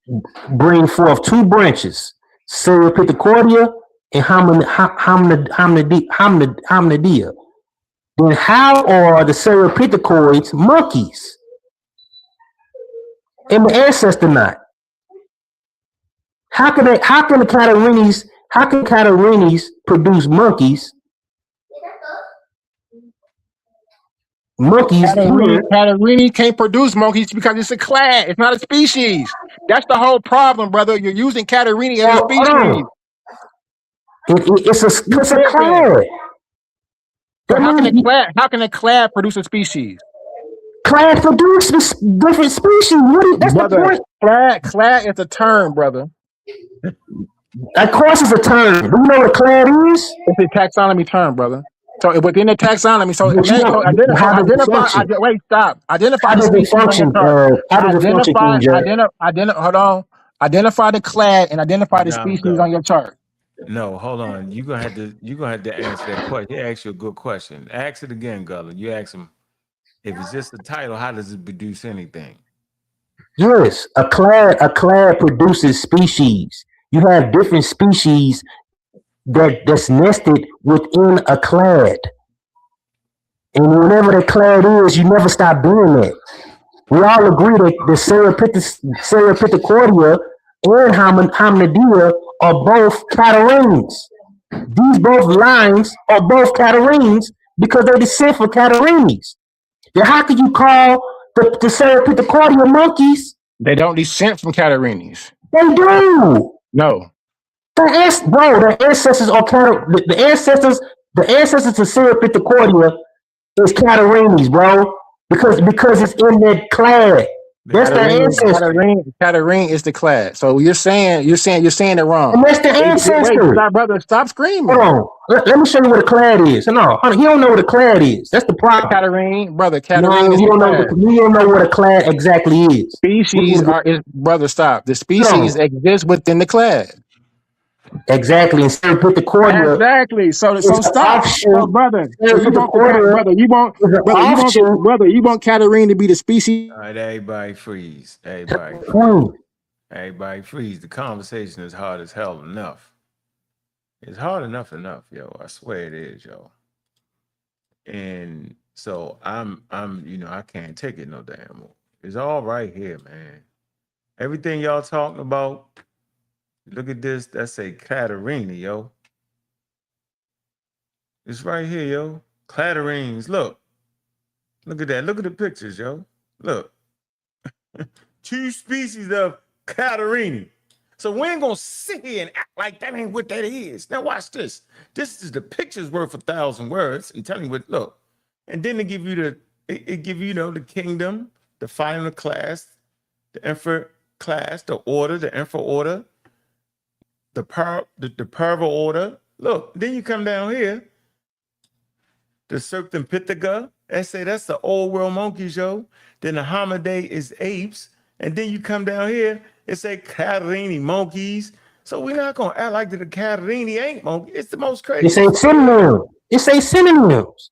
bring forth two branches, Cerepithecordia, and Hominidia. Then how are the cerepithecoids monkeys? And the ancestor not? How can Catarrhines produce monkeys? Catarrhini can't produce monkeys because it's a class. It's not a species. That's the whole problem, brother. You're using Catarrhini as a species. It's a clad. So how can a clad produce a species? Clad produce different species. That's brother, the point. Clad is a term, brother. Of course, it's a term. Do you know what a clad is? It's a taxonomy term, brother. So within the taxonomy, Identify the species. Identify the clad and identify the species on your chart. No, hold on. You're gonna have to answer that question. He asked you a good question. Ask it again, Gulluh. You ask him if it's just the title, how does it produce anything? Yes, a clad produces species. You have different species that's nested within a clad. And whenever the clad is, you never stop doing that. We all agree that the Cerepithecordia and Hominidia are both Catarrhines. These both lines are both Catarrhines because they descend from Catarrhines. Then how can you call the Cerepithecordia monkeys? They don't descend from Catarrhines. They do. No. The ancestors are the ancestors to Cerepithecordia is Catarrhines, bro. Because it's in that clad. That's the ancestor. Catarrhine is the clad. So you're saying it wrong. And that's the ancestor. Wait, brother, stop screaming. Hold on. Let me show you what a clad is. No, he don't know what a clad is. That's the problem. Catarrhine, brother. No, you don't know what a clad exactly is. Brother, stop. The species exists within the clad. Exactly. Instead of put the cordia. Exactly. So stop, brother. You want Catarrhine to be the species. All right, everybody freeze. Everybody freeze. The conversation is hard as hell enough. It's hard enough, yo. I swear it is, yo. And so I'm I can't take it no damn more. It's all right here, man. Everything y'all talking about. Look at this. That's a Catarrhine, yo. It's right here, yo. Catarrhines. Look at that. Look at the pictures, yo. Look. 2 species of Catarrhine. So we ain't gonna sit here and act like that ain't what that is. Now watch this. This is the picture's worth 1,000 words and telling you what. Look, and then they give you the kingdom, the final class, the emperor class, the order, the emperor order. The Parva order. Look, then you come down here. The Serpentipithecus. That's the old world monkeys, yo. Then the Hominidae is apes. And then you come down here, it say Catarrhine monkeys. So we're not gonna act like the Catarrhine ain't monkey. It's the most crazy. It's a synonym. It's a synonyms.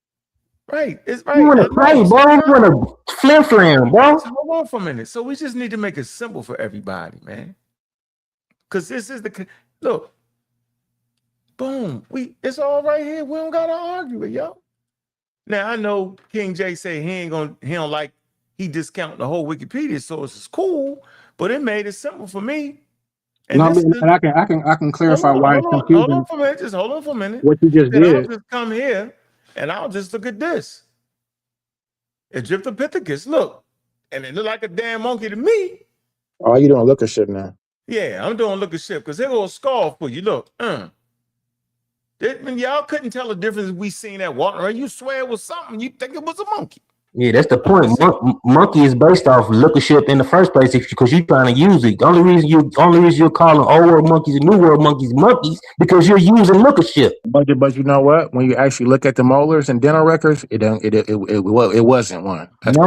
Right. It's right. You want to play, bro. You want to flim, bro. Hold on for a minute. So we just need to make it simple for everybody, man. Because this is the look. Boom. It's all right here. We don't gotta argue it, yo. Now I know King J say he discounting the whole Wikipedia source. It's cool, but it made it simple for me. And I can clarify why it's confusing. Hold on for a minute. Just hold on for a minute. What you just did. I'll just come here and I'll just look at this. Egyptopithecus, look. And it look like a damn monkey to me. Oh, you doing look at shit now. Yeah, I'm doing look at shit because they're gonna scarf for you. Look, y'all couldn't tell the difference we seen that walking around. You swear it was something, you think it was a monkey. Yeah, that's the point. Monkey is based off lookership in the first place because you're trying to use it. The only reason you're calling old world monkeys and new world monkeys because you're using lookership. But you know what? When you actually look at the molars and dental records, it wasn't one. Hold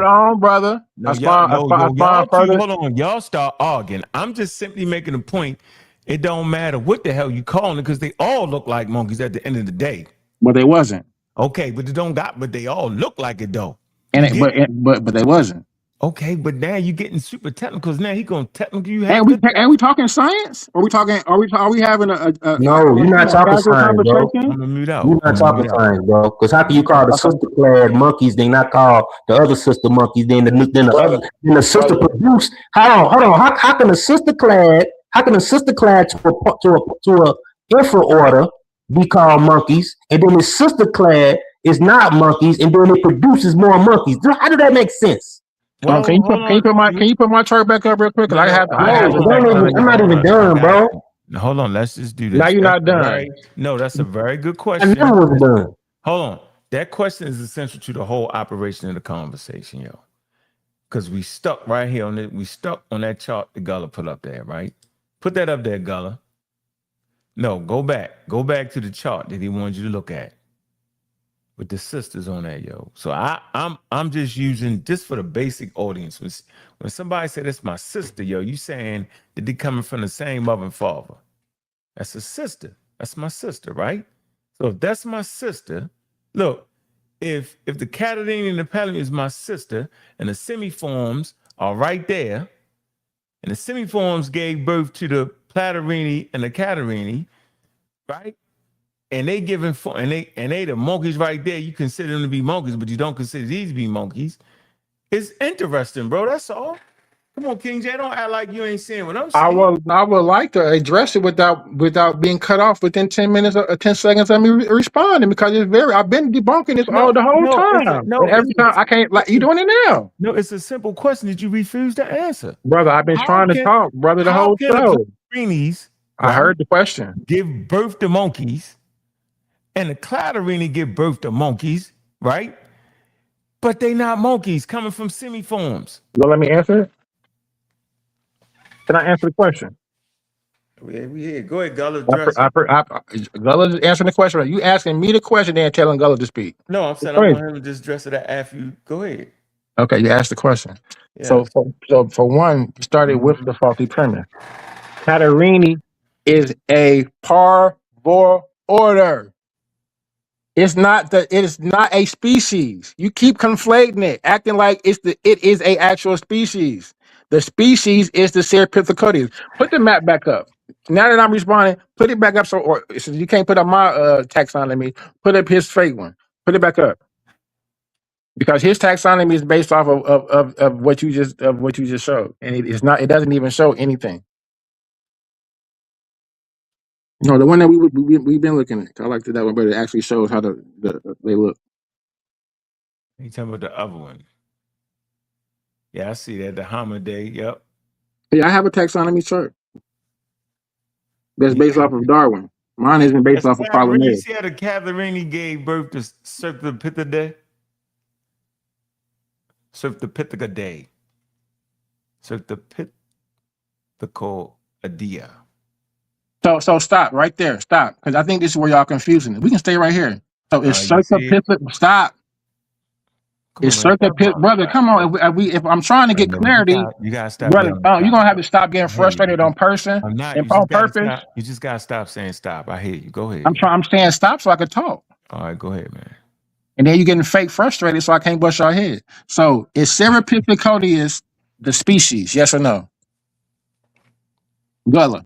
on, brother. Hold on. Y'all start arguing. I'm just simply making a point. It don't matter what the hell you calling it because they all look like monkeys at the end of the day. But they wasn't. Okay, but they all look like it though. But they wasn't. Okay, but now you're getting super technical. Now he gonna technical. You have And to. we talking science? Are we talking? Are we having No, you're not talking casual science, bro. conversation? I'm gonna mute out. You're I'm not gonna talking mute out. science, bro. Because how can you call the sister clad monkeys, then not call the other sister monkeys, then the sister produce? Hold on. How can a sister clad to a infra order be called monkeys, and then the sister clad is not monkeys, and then it produces more monkeys? How did that make sense? Well, Can you put my chart back up real quick? Cause I have I'm not even done, bro. Hold on, let's just do this. Now you're not done. No, that's a very good I question. never was done. Hold on. That question is essential to the whole operation of the conversation, yo. Because we stuck right here on it. We stuck on that chart that Gulluh put up there, right? Put that up there, Gulluh. No, go back. Go back to the chart that he wanted you to look at with the sisters on that, yo. So I'm just using this for the basic audience. When somebody say that's my sister, yo, you saying that they coming from the same mother and father. That's a sister. That's my sister, right? So if that's my sister, look, if the Catarrhine and the Palatine is my sister, and the semiforms are right there, and the semiforms gave birth to the Platarini and the Catarrhine, right? And they giving and they the monkeys right there. You consider them to be monkeys, but you don't consider these to be monkeys. It's interesting, bro. That's all. Come on, King J. Don't act like you ain't seeing what I'm saying. I would like to address it without being cut off within 10 minutes or 10 seconds of me responding, because I've been debunking this the whole time. And every time I can't, like, you doing it now. No, it's a simple question that you refuse to answer. Brother, I've been trying to talk, brother, the whole show. I heard the question. Give birth to monkeys, and the Clatorini give birth to monkeys, right? But they not monkeys coming from semiforms. Well, let me answer it. Can I answer the question? Yeah, go ahead, Gullah. Gullah is answering the question. You asking me the question, then telling Gullah to speak. No, I'm saying I want him to just address it after you. Go ahead. Okay, you asked the question. Yes. So for one, you started with the faulty premise. Catarrhine is a parvor order. It is not a species. You keep conflating it, acting like it is a actual species. The species is the Cerapithecodius. Put the map back up. Now that I'm responding, put it back up. So you can't put up my taxonomy. Put up his fake one. Put it back up, because his taxonomy is based off of what you just showed, and it doesn't even show anything. No, the one that we've been looking at. I like that one, but it actually shows how they look. You talking about the other one? Yeah, I see that. The Hominidae. Yep. Yeah, I have a taxonomy chart that's based off of Darwin. Mine isn't based off of Polymath. You see how the Catarrhine gave birth to Serpentipithidae? Serpentipithidae. Serpentipithecodea. So stop right there. Stop, because I think this is where y'all confusing it. We can stay right here. So it's Serpentipith. Stop. It's Serpentipith, brother. Come on. If I'm trying to get clarity, you gotta stop, brother. You're gonna have to stop getting frustrated on person. I'm not. And on purpose. You just gotta stop saying stop. I hear you. Go ahead. I'm saying stop so I can talk. All right, go ahead, man. And then you're getting fake frustrated, so I can't bust your head. So is Cerapithecodius the species? Yes or no? Gullah.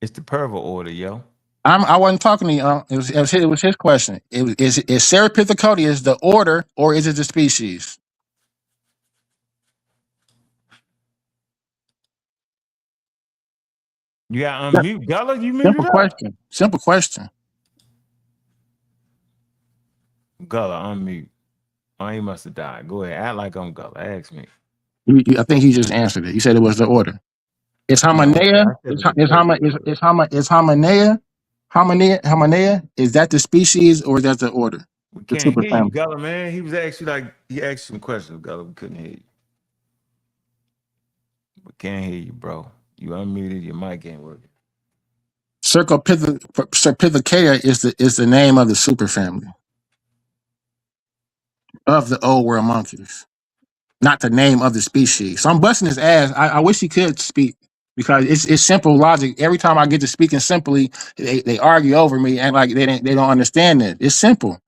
It's the Pervo order, yo. I wasn't talking to you. It was his question. Is Cerapithecodius the order, or is it the species? You got unmute, Gullah. You muted up. Simple question. Gullah, unmute. Oh, he must have died. Go ahead. Act like I'm Gullah. Ask me. I think he just answered it. You said it was the order. It's Hominea. It's Hominea. Hominea. Is that the species, or is that the order? We can't hear you, Gullah, man. He asked some questions, Gullah. We couldn't hear you. We can't hear you, bro. You unmuted. Your mic ain't working. Serpithecea is the name of the superfamily of the old world monkeys, not the name of the species. So I'm busting his ass. I wish he could speak. because it's simple logic. Every time I get to speaking simply, they argue over me and like they don't understand it. It's simple.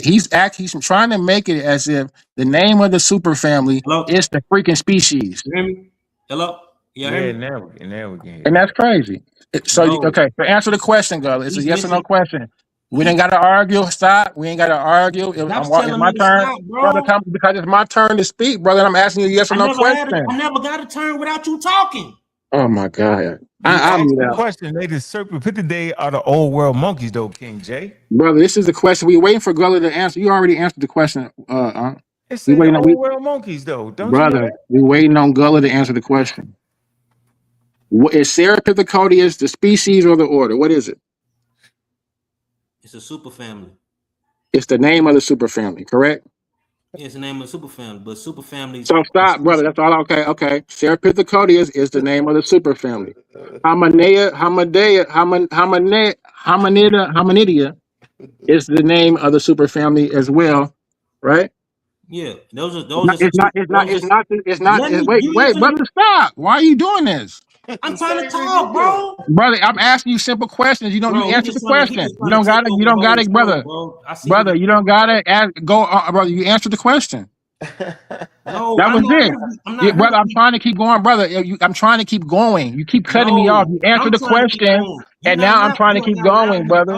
He's trying to make it as if the name of the superfamily is the freaking species. You hear me? Hello? Yeah, now we can hear. And that's crazy. So No. okay, to answer the question, Gulluh, it's a He's yes or no missing- question. We ain't got to argue. Stop. We ain't got to argue. It's my turn, stop, bro. brother. Because it's my turn to speak, brother. And I'm asking you a yes or no question. I never got a turn without you talking. Oh my God! I'm the question. They just Serpentipitidae are the old world monkeys, though, King J. Brother, this is the question. We waiting for Gulluh to answer. You already answered the question. It's the old world monkeys, though. Don't you know that? We waiting on Gulluh to answer the question. Is Serapithecodius the species or the order? What is it? It's a superfamily. It's the name of the superfamily, correct? Yeah, it's the name of the superfamily, but superfamilies. So stop, brother. That's all. Okay. Serapithecodius is the name of the superfamily. Hominidia is the name of the superfamily as well, right? Yeah, those are. It's not. Wait, brother, stop. Why are you doing this? I'm trying to talk, bro. Brother, I'm asking you simple questions. You answer the question. You don't got it, brother. Brother, you don't got it. Brother, you answer the question. No, that was it. Brother, I'm trying to keep going, brother. I'm trying to keep going. You keep cutting me off. You answer the question, and now I'm trying to keep going, brother.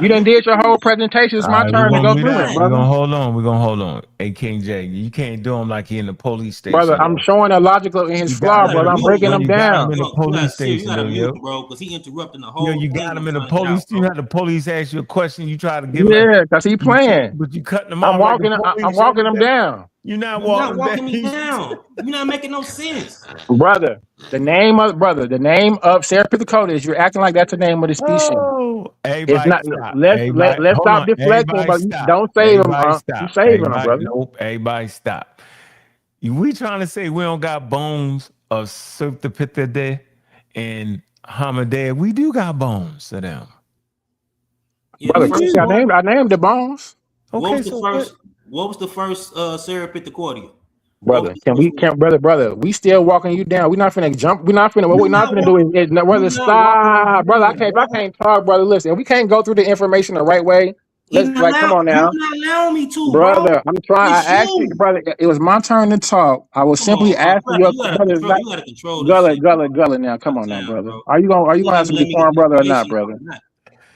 You done did your whole presentation. It's my turn to go through it, brother. We're gonna hold on. Hey, King J, you can't do him like he in the police station. Brother, I'm showing a logical in his flaw, brother. I'm breaking him down. In the police station, bro, because he interrupting the whole. You got him in the police. You had the police ask you a question. You try to give him. Yeah, because he playing. But you cutting him off. I'm walking him down. You're not walking me down. You're not making no sense, brother. The name of Serapithecodius. You're acting like that's the name of the species. Oh, it's not. Stop. Let's stop deflecting, but don't save him. You saving him, brother. Nope. Everybody stop. We trying to say we don't got bones of Serpentipitidae and Hominidae. We do got bones of them. Yeah, brother, I named the bones. Okay, what was the first Serapithecodius? Brother, brother, we still walking you down. We're not finna jump. What we're not finna do is brother, stop. Brother, I can't talk, brother. Listen, we can't go through the information the right way. Come on now. You're not allowing me to, brother. I'm trying. I asked you, brother. It was my turn to talk. I was simply asking you. You gotta control this. Gulluh. Now, come on now, brother. Are you gonna have some decorum, brother, or not, brother?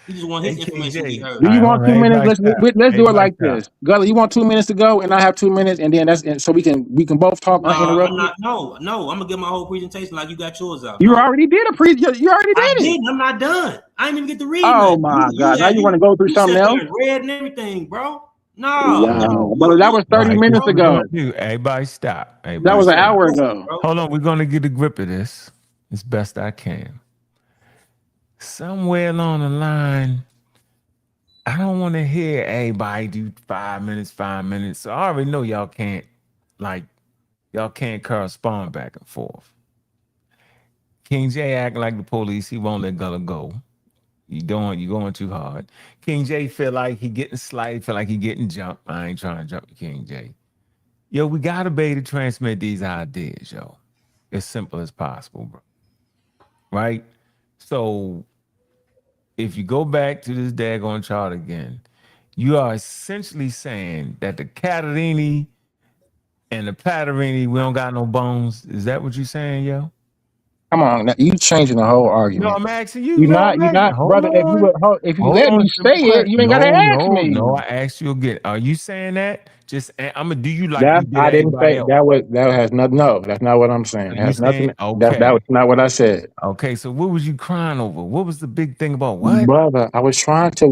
He just want his information to be heard. Do you want 2 minutes? Let's do it like this. Gulluh, you want 2 minutes to go, and I have 2 minutes, and then so we can both talk uninterrupted. No, I'm gonna get my whole presentation like you got yours out. You already did You already did it. I'm not done. I didn't even get to read. Oh my God! Now you want to go through something else? Read and everything, bro. No, brother, that was 30 minutes ago. Everybody stop. That was an hour ago. Hold on, we're gonna get a grip of this as best I can. Somewhere along the line, I don't want to hear everybody do 5 minutes. So I already know y'all can't correspond back and forth. King J acting like the police. He won't let Gulluh go. You're going too hard. King J feel like he getting slighted, feel like he getting jumped. I ain't trying to jump you, King J. Yo, we gotta be able to transmit these ideas, yo. As simple as possible, bro. Right? So if you go back to this daggone chart again, you are essentially saying that the Catarrhines and the Patarrhines, we don't got no bones. Is that what you're saying, yo? Come on, now, you changing the whole argument. No, I'm asking you. You're not, brother. If you let me say it, you ain't gotta ask me. No, I asked you again. Are you saying that? I'm gonna do you like that, you did I didn't say else. that has nothing. No, that's not what I'm saying. It has nothing. Okay. That was not what I said. Okay, so what was you crying over? What was the big thing about what? Brother, I was trying to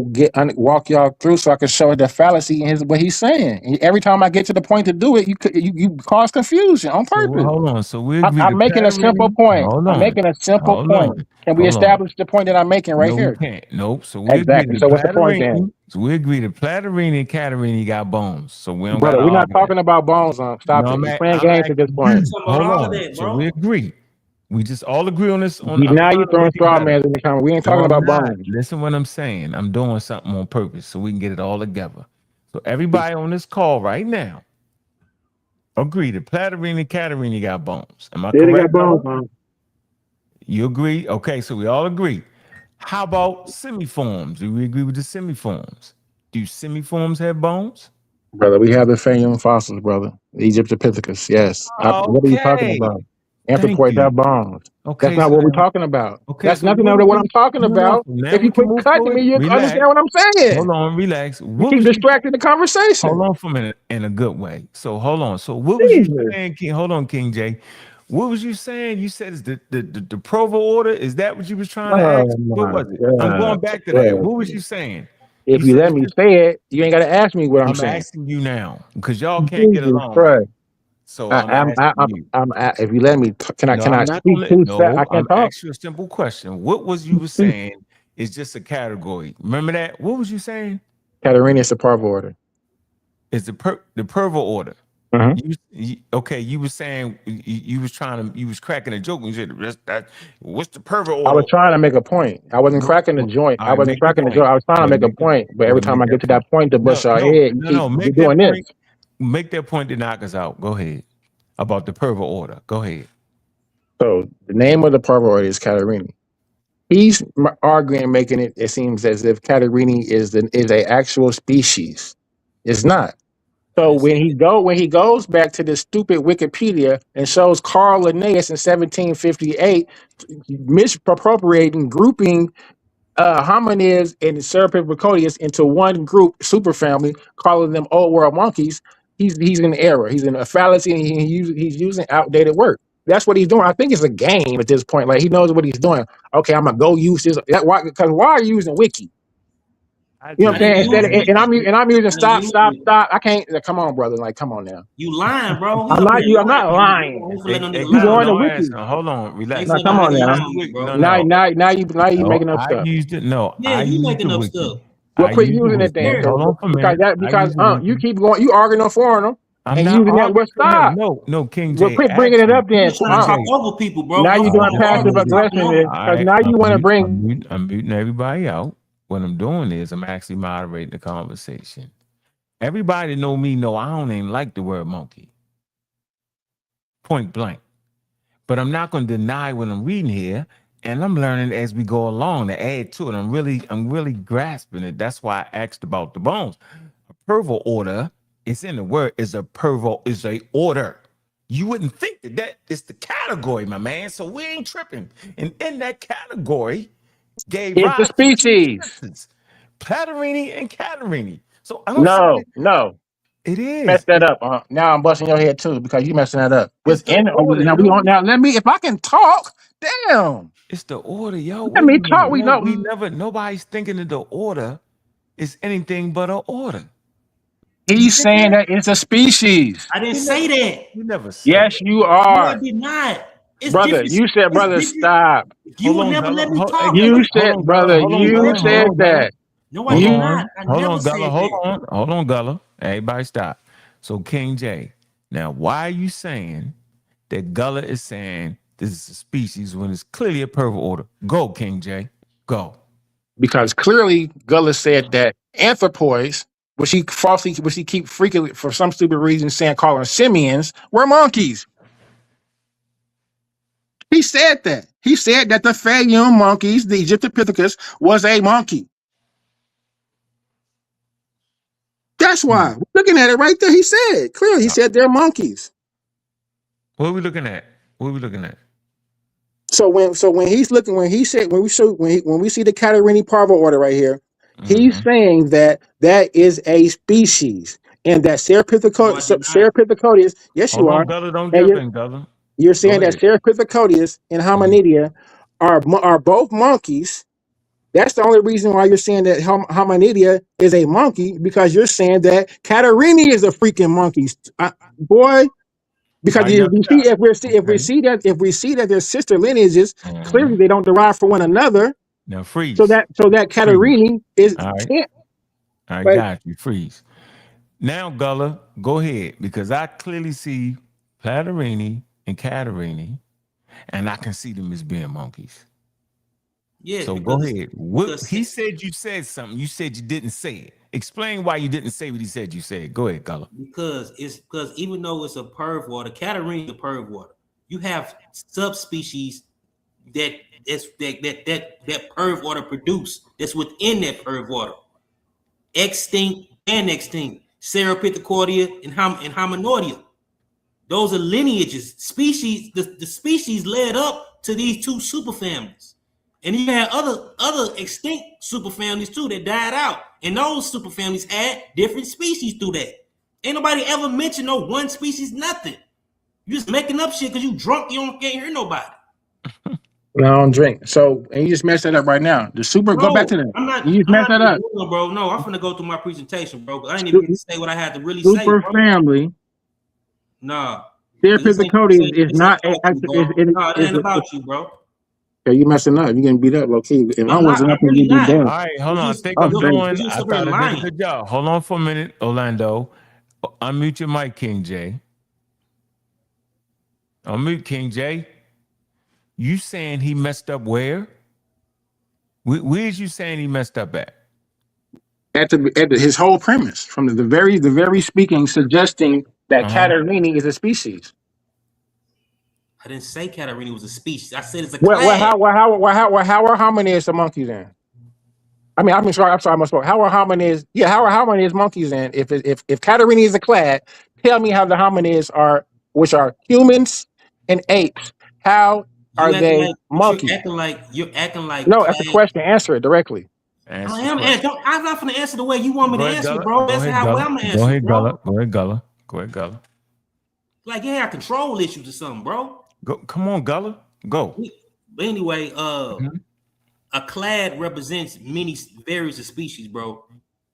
walk y'all through so I could show the fallacy in what he's saying. And every time I get to the point to do it, you cause confusion on purpose. So, hold on. So I'm making a simple point. I'm making a simple point. Can we establish the point that I'm making right here? We can't. Nope. So we exactly. So what's the point then? So we agree that Patarrhines and Catarrhines got bones. So we don't. Brother, we're not talking about bones. Stop it. You're playing games at this point. Hold on. So we agree. We just all agree on this. Now you're throwing straw man in the comment. We ain't talking about bones. Listen what I'm saying. I'm doing something on purpose so we can get it all together. So everybody on this call right now agree that Patarrhines and Catarrhines got bones. Am I correct? They got bones, man. You agree? Okay, so we all agree. How about semiforms? Do we agree with the semiforms? Do semiforms have bones? Brother, we have the Fayum fossils, brother. Egyptopithecus, yes. What are you talking Okay. about? Thank Anthropoids you. have bones. That's Okay, not so what we're now, talking about. okay, That's so nothing what of did what I'm you talking hold on? about. Now If we you can quit move cutting forward. me, you understand Relax. what I'm saying. Hold on, relax. You What keep was you distracting the conversation. hold on for a minute in a good way. So hold on. So what was you Jesus. saying, King? Hold on, King J. What was you saying? You said it's the Provo order. Is that what you was trying to ask? Oh What my was it? I'm going God. back to that. Well, What was you saying? if You you said let it's me just, say it, you ain't got to ask me what I'm I'm saying. asking you now because y'all can't get Jesus along right. Christ. So I'm asking you. If you let me, No, can I I'm not speak gonna let too fast? I no, I'm can't talk. asking you a simple question. What was you were saying is just a category. Remember that? What was you saying? Catarrhines is a parvo order. Is the Pervo order. Mhm. Okay, you were saying you was trying to you was cracking a joke when you said what's the Pervo I was order? trying to make a point. I wasn't cracking the All joint. I right, wasn't make the cracking the joke. point. I was trying to Well, make a make the point. But well, every time make I get that to point. that point to No, bust our no, head, no, no. you're Make doing that this. point. Make that point to knock us out. Go ahead. About the Pervo order. Go ahead. So the name of the parvo order is Catarrhini. He's arguing, making it. It seems as if Catarrhini is a actual species. It's not. I So didn't say that. when he goes back to this stupid Wikipedia and shows Carl Linnaeus in 1758 misappropriating, grouping hominids and Ceratophracodius into one group superfamily, calling them old world monkeys, he's in error. He's in a fallacy, and he's using outdated work. That's what he's doing. I think it's a game at this point. Like he knows what he's doing. Okay, I'm gonna go use this. Because why are you using wiki? I You know what I I'm just didn't saying? use wiki. And I'm using I didn't stop, use stop, wiki. stop. I can't. Come on, brother. Like, come on now. You lying, bro. He I'm up not here you. I'm lying not on me, bro. I lying. ain't finna let no nigga You lie on going to me. don't wiki? answer. Hold on, I ain't relax. No, finna let come no on nigga lie now. on me, bro. No. Now you No, making up I stuff. used it. No, Yeah, I you used the making up wiki. stuff. Well, I quit used the using it then, wiki. Hold on for a minute. I because used the you wiki. keep going, you arguing on foreigner I'm and not using that. Well, arguing for him. stop. No, no, King Well, J quit bringing asked it me. up then. You trying to King talk J. over people, bro. Now Your you're All doing fault. right, All passive this I'm talking over. aggressiveness because now you want to bring. I'm muting everybody out. What I'm doing is I'm actually moderating the conversation. Everybody know me. Know I don't even like the word monkey. Point blank. But I'm not going to deny what I'm reading here, and I'm learning as we go along to add to it. I'm really grasping it. That's why I asked about the bones. A pervo order, it's in the word, is a pervo, is a order. You wouldn't think that is the category, my man. So we ain't tripping. And in that category, gave It's a rise to two species. senses, Platterini and Catarrhini. So I don't see No, that no. it Mess is. that up. Now I'm busting your head too because you messing that up. It's the Within order, now we on yo. now. Let me if I can talk. Damn. It's the order, yo. Let Wait a me minute. talk. We No, know. we never, nobody's thinking that the order is anything but an order. You He's think saying that? that it's a species. I didn't We say never, that. we never said Yes, that. you No, I are, did not. It's brother. different. You said, It's brother, different. stop. You Hold would on, never Gullah. let me Hey, talk, You nigga. hold said, on, Gullah. brother. Hold on, You You let Gullah. me. Hold said on, Gullah. that. No, I Hold did You not. on. I Hold never on, Gullah. said Hold that. on. Hold on, Gullah. Everybody stop. So, King J, now why are you saying that Gullah is saying this is a species when it's clearly a pervert order? Go, King J. Go. because clearly Gullah said that anthropoids, which he keep freaking for some stupid reason saying calling simians, were monkeys. He said that. He said that the Fayum monkeys, the Egyptopithecus, was a monkey. That's Hmm. why. Looking at it right there, he said clearly. He said they're monkeys. What are we looking at? What are we looking at? So when he's looking when he said when we see the Catarrhini parvo order right here, he's Mm-hmm. saying that that is a species and that No, I did not. Cerapithecodius, yes you Hold are, on, Gullah. Don't and jump in, Gullah. you're Go saying that ahead. Cerapithecodius and Mhm. Hominidia are both monkeys. That's the only reason why you're saying that Hominidia is a monkey because you're saying that Catarrhini is a freaking monkey, boy. Because Why you got okay? if we see that their sister lineages clearly Mhm. they don't derive from one another, Now freeze. so that Freeze. Catarrhini is All right. can't. I But got you. Freeze. Now, Gullah, go ahead because I clearly see Platterini and Catarrini, and I can see them as being monkeys. Yes, So go because ahead. What because he said you said something. You said you didn't say it. Explain why you didn't say what he said you said. Go ahead, Gullah. because even though it's a perv water, Catarrhine is a perv water. You have subspecies that perv order produced. That's within that perv order. Extinct and extinct. Ceropithecordia and Hominoidea. Those are lineages, species. The species led up to these two superfamilies, and you had other extinct superfamilies too that died out, and those superfamilies had different species through that. Ain't nobody ever mentioned no one species, nothing. You just making up shit because you drunk. You can't hear nobody. No, I don't drink. So, and you just messed that up right now. The super, Bro, go back to that. I'm not. You just messed that up. Bro, no, I'm finna go through my presentation, bro. I ain't even gonna say what I had to really say. Super family. Nah. Ceropithecordia is not. Nah, it ain't about you, bro. Okay, you messing up. You getting beat up, low key. If I wasn't up, really you'd be dead. All right, hold on. I think I'm doing. I thought I did a good job. Hold on for a minute, Orlando. Unmute your mic, King J. Unmute King J. You saying he messed up where? Where is you saying he messed up at? His whole premise from the very speaking, suggesting that Catarrhines is a species. I didn't say Catarrhines was a species. I said it's a class. How are hominids the monkeys then? I'm sorry, I misspoke. How are hominids? Yeah, how are hominids monkeys then? If Catarrhines is a clade, tell me how the hominids are, which are humans and apes. How are they monkeys? You're acting like. No, that's a question. Answer it directly. I'm not going to answer the way you want me to answer, bro. That's how I'm going to answer. Go ahead, Gulluh. Go ahead, Gulluh. Like you have control issues or something, bro. Go, come on, Gulluh. Go. But anyway, a clade represents many various of species, bro.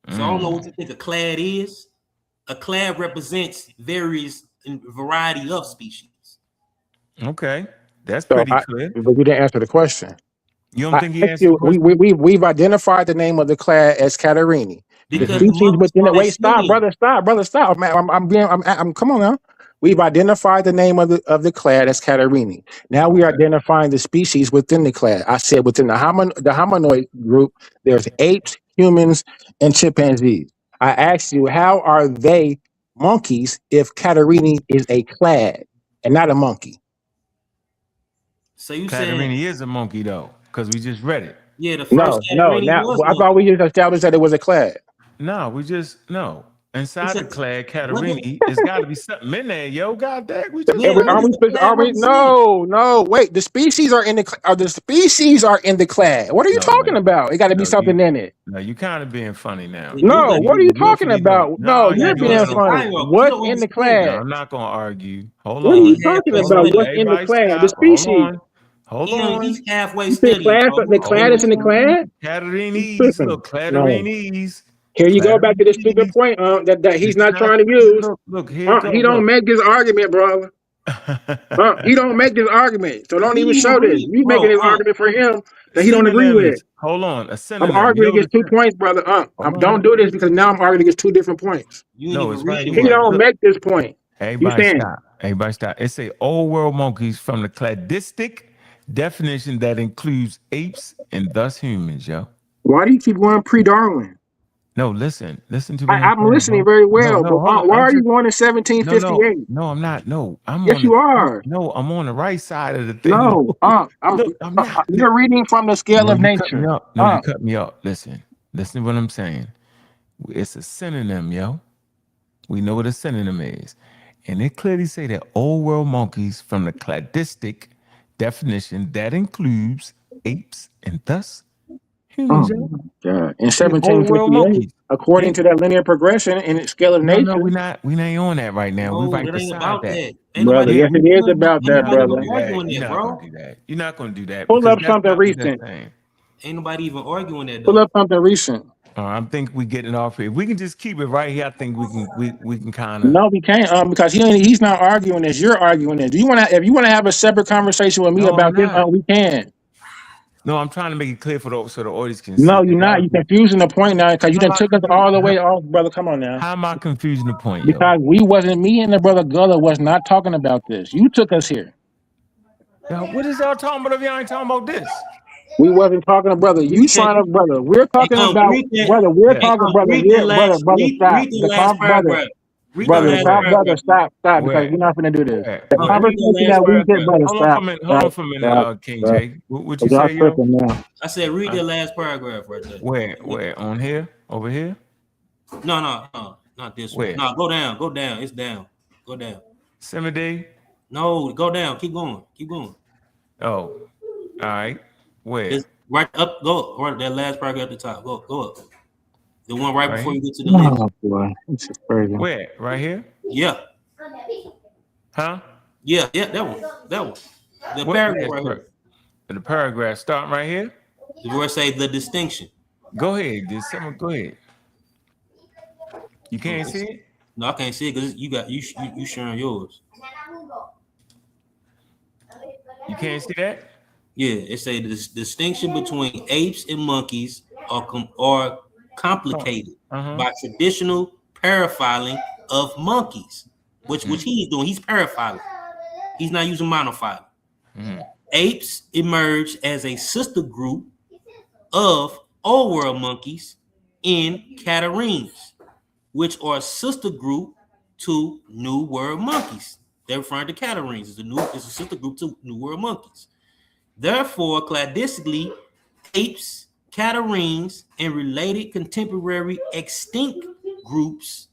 So I don't know what you think a clade is. A clade represents various variety of species. Okay, that's pretty clear. But you didn't answer the question. You don't think he answered the question? We've identified the name of the clade as Catarrhines. The species within it. Wait, stop, brother, stop, man. I'm. Come on now. We've identified the name of the clade as Catarrhines. Now we are identifying the species within the clade. I said within the hominoid group, there's apes, humans, and chimpanzees. I asked you, how are they monkeys if Catarrhines is a clade and not a monkey? So you Catarrhines is a monkey though, because we just read it. Yeah, the first I thought we just established that it was a clade. No. Inside the clade Catarrhines, it's got to be something in there, yo. God dang, wait. The species are in the clade. What are you talking about? It got to be something in it. No, you kind of being funny now. No, what are you talking about? No, you're being funny. What's in the clade? No, I'm not gonna argue. Hold on. What are you talking about? What's in the clade? The species. Hold on. He's halfway studying. The clade is in the clade? Catarrhines. Look, Catarrhines. Here you go back to the stupid point that he's not trying to use. Look here. He don't make this argument, brother. He don't make this argument. So don't even show this. You making this argument for him that he don't agree with. Hold on. I'm arguing against 2 points, brother. Don't do this because now I'm arguing against 2 different points. No, it's right. He don't make this point. Everybody stop. It's a old world monkeys from the cladistic definition that includes apes and thus humans, yo. Why do you keep going pre-Darwin? No, listen to me. I'm listening very well, but why are you going to 1758? No, I'm not. No, yes, you are. No, I'm on the right side of the thing. No, I'm not. You're reading from the scale of nature. You cut me off. Listen to what I'm saying. It's a synonym, yo. We know what a synonym is. And it clearly say that old world monkeys from the cladistic definition that includes apes and thus humans. God. In 1758, according to that linear progression in scale of nature. No, we ain't on that right now. We're right beside that. Brother, yes, it is about that, brother. You're not going to do that. Pull up something recent. Ain't nobody even arguing that. Pull up something recent. I think we getting off here. If we can just keep it right here, I think we can kind of. No, we can't. Because he's not arguing this. You're arguing this. If you want to have a separate conversation with me about this, we can. No, I'm trying to make it clear so the audience can see. No, you're not. You're confusing the point now because you done took us all the way off, brother. Come on now. How am I confusing the point? Because me and the brother Gulluh was not talking about this. You took us here. Yo, what is y'all talking about if y'all ain't talking about this? We wasn't talking to brother. You trying to brother. We're talking about brother. We're talking brother. Brother. Stop. Read that Brother, last stop, Where? brother, paragraph. stop, because Where? we're not gonna do this. Where? The Where? Read that conversation last that we just, paragraph. brother, Hold on for a stop, minute. Hold on stop, for a minute, stop, King stop. J. What you Y'all say, yo? tripping now. I said read that last paragraph right there. Where? On here? Over here? No, not this one. Where? No, go down. It's down. Go down. Simide? No, go down. Keep going. Oh, all right. Where? It's right up. Go right that last paragraph at the top. Go up. The one right Right before here? you get to the list. Oh boy, this is crazy. Where? Right here? Yeah, Huh? that one. The What? paragraph Yes, right here. the paragraph starting right here? The word say the distinction. Go ahead. Just someone go ahead. You can't see it? No, I can't see it because you sharing yours. You can't see that? Yeah, it say the distinction between apes and monkeys are complicated by traditional parafiling of monkeys, which he's doing. He's parafiling. He's not using monofiling. Apes emerged as a sister group of old world monkeys in Catarrhines, which are a sister group to New World monkeys. They're referring to Catarrhines. It's a sister group to New World monkeys. Therefore, cladistically, apes, Catarrhines, and related contemporary extinct groups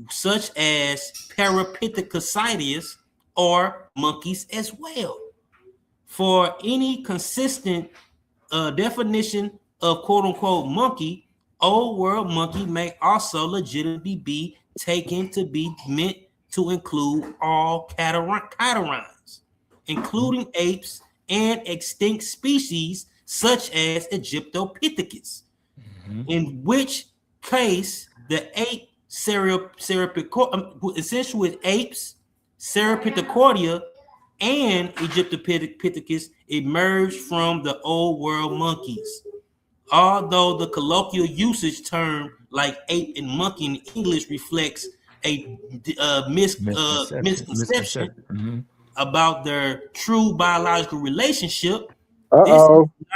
such as Parapithecus are monkeys as well. For any consistent definition of quote-unquote monkey, old world monkey may also legitimately be taken to be meant to include all catarrhines, including apes and extinct species such as Egyptopithecus, in which case the ape essentially apes, Cephalopoda, and Egyptopithecus emerged from the old world monkeys. Although the colloquial usage term like ape and monkey in English reflects a misconception about their true biological relationship, this is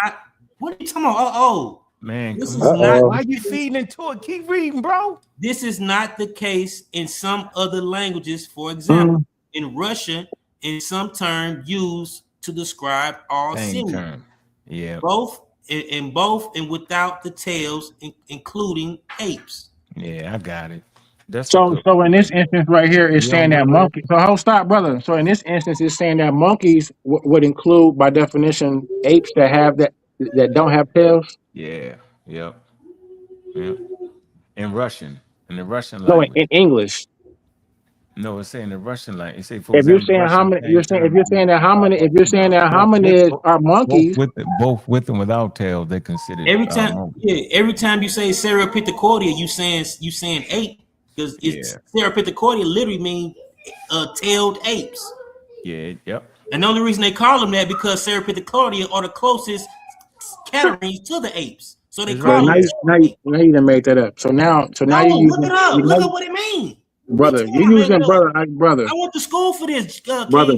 not. What are you talking about? Man, this come is on. not. Why you feeding into it? Keep reading, bro. This is not the case in some other languages. For example, in Russian, in some term used to describe all simians. Yeah. Both and without the tails, including apes. Yeah, I got it. That's So in this instance right here, it's saying that monkey. So hold stop, brother. So in this instance, it's saying that monkeys would include, by definition, apes that have that don't have tails. Yeah. Yep. In Russian, in the Russian No, language. in English. No, it's saying the Russian language. It say, for If you're example, saying how many, if you're saying that how many are monkeys, both with and without tails, they consider every time. monkeys. Every time you say Cephalopoda, you saying ape because it's Cephalopoda literally means tailed apes. Yeah. Yep. And the only reason they call them that because Cephalopoda are the closest Catarrhines to the apes, so they call them. Now you done made that up. So now you look it up. Look at what it means. Brother, you using brother. I went to school for this, brother.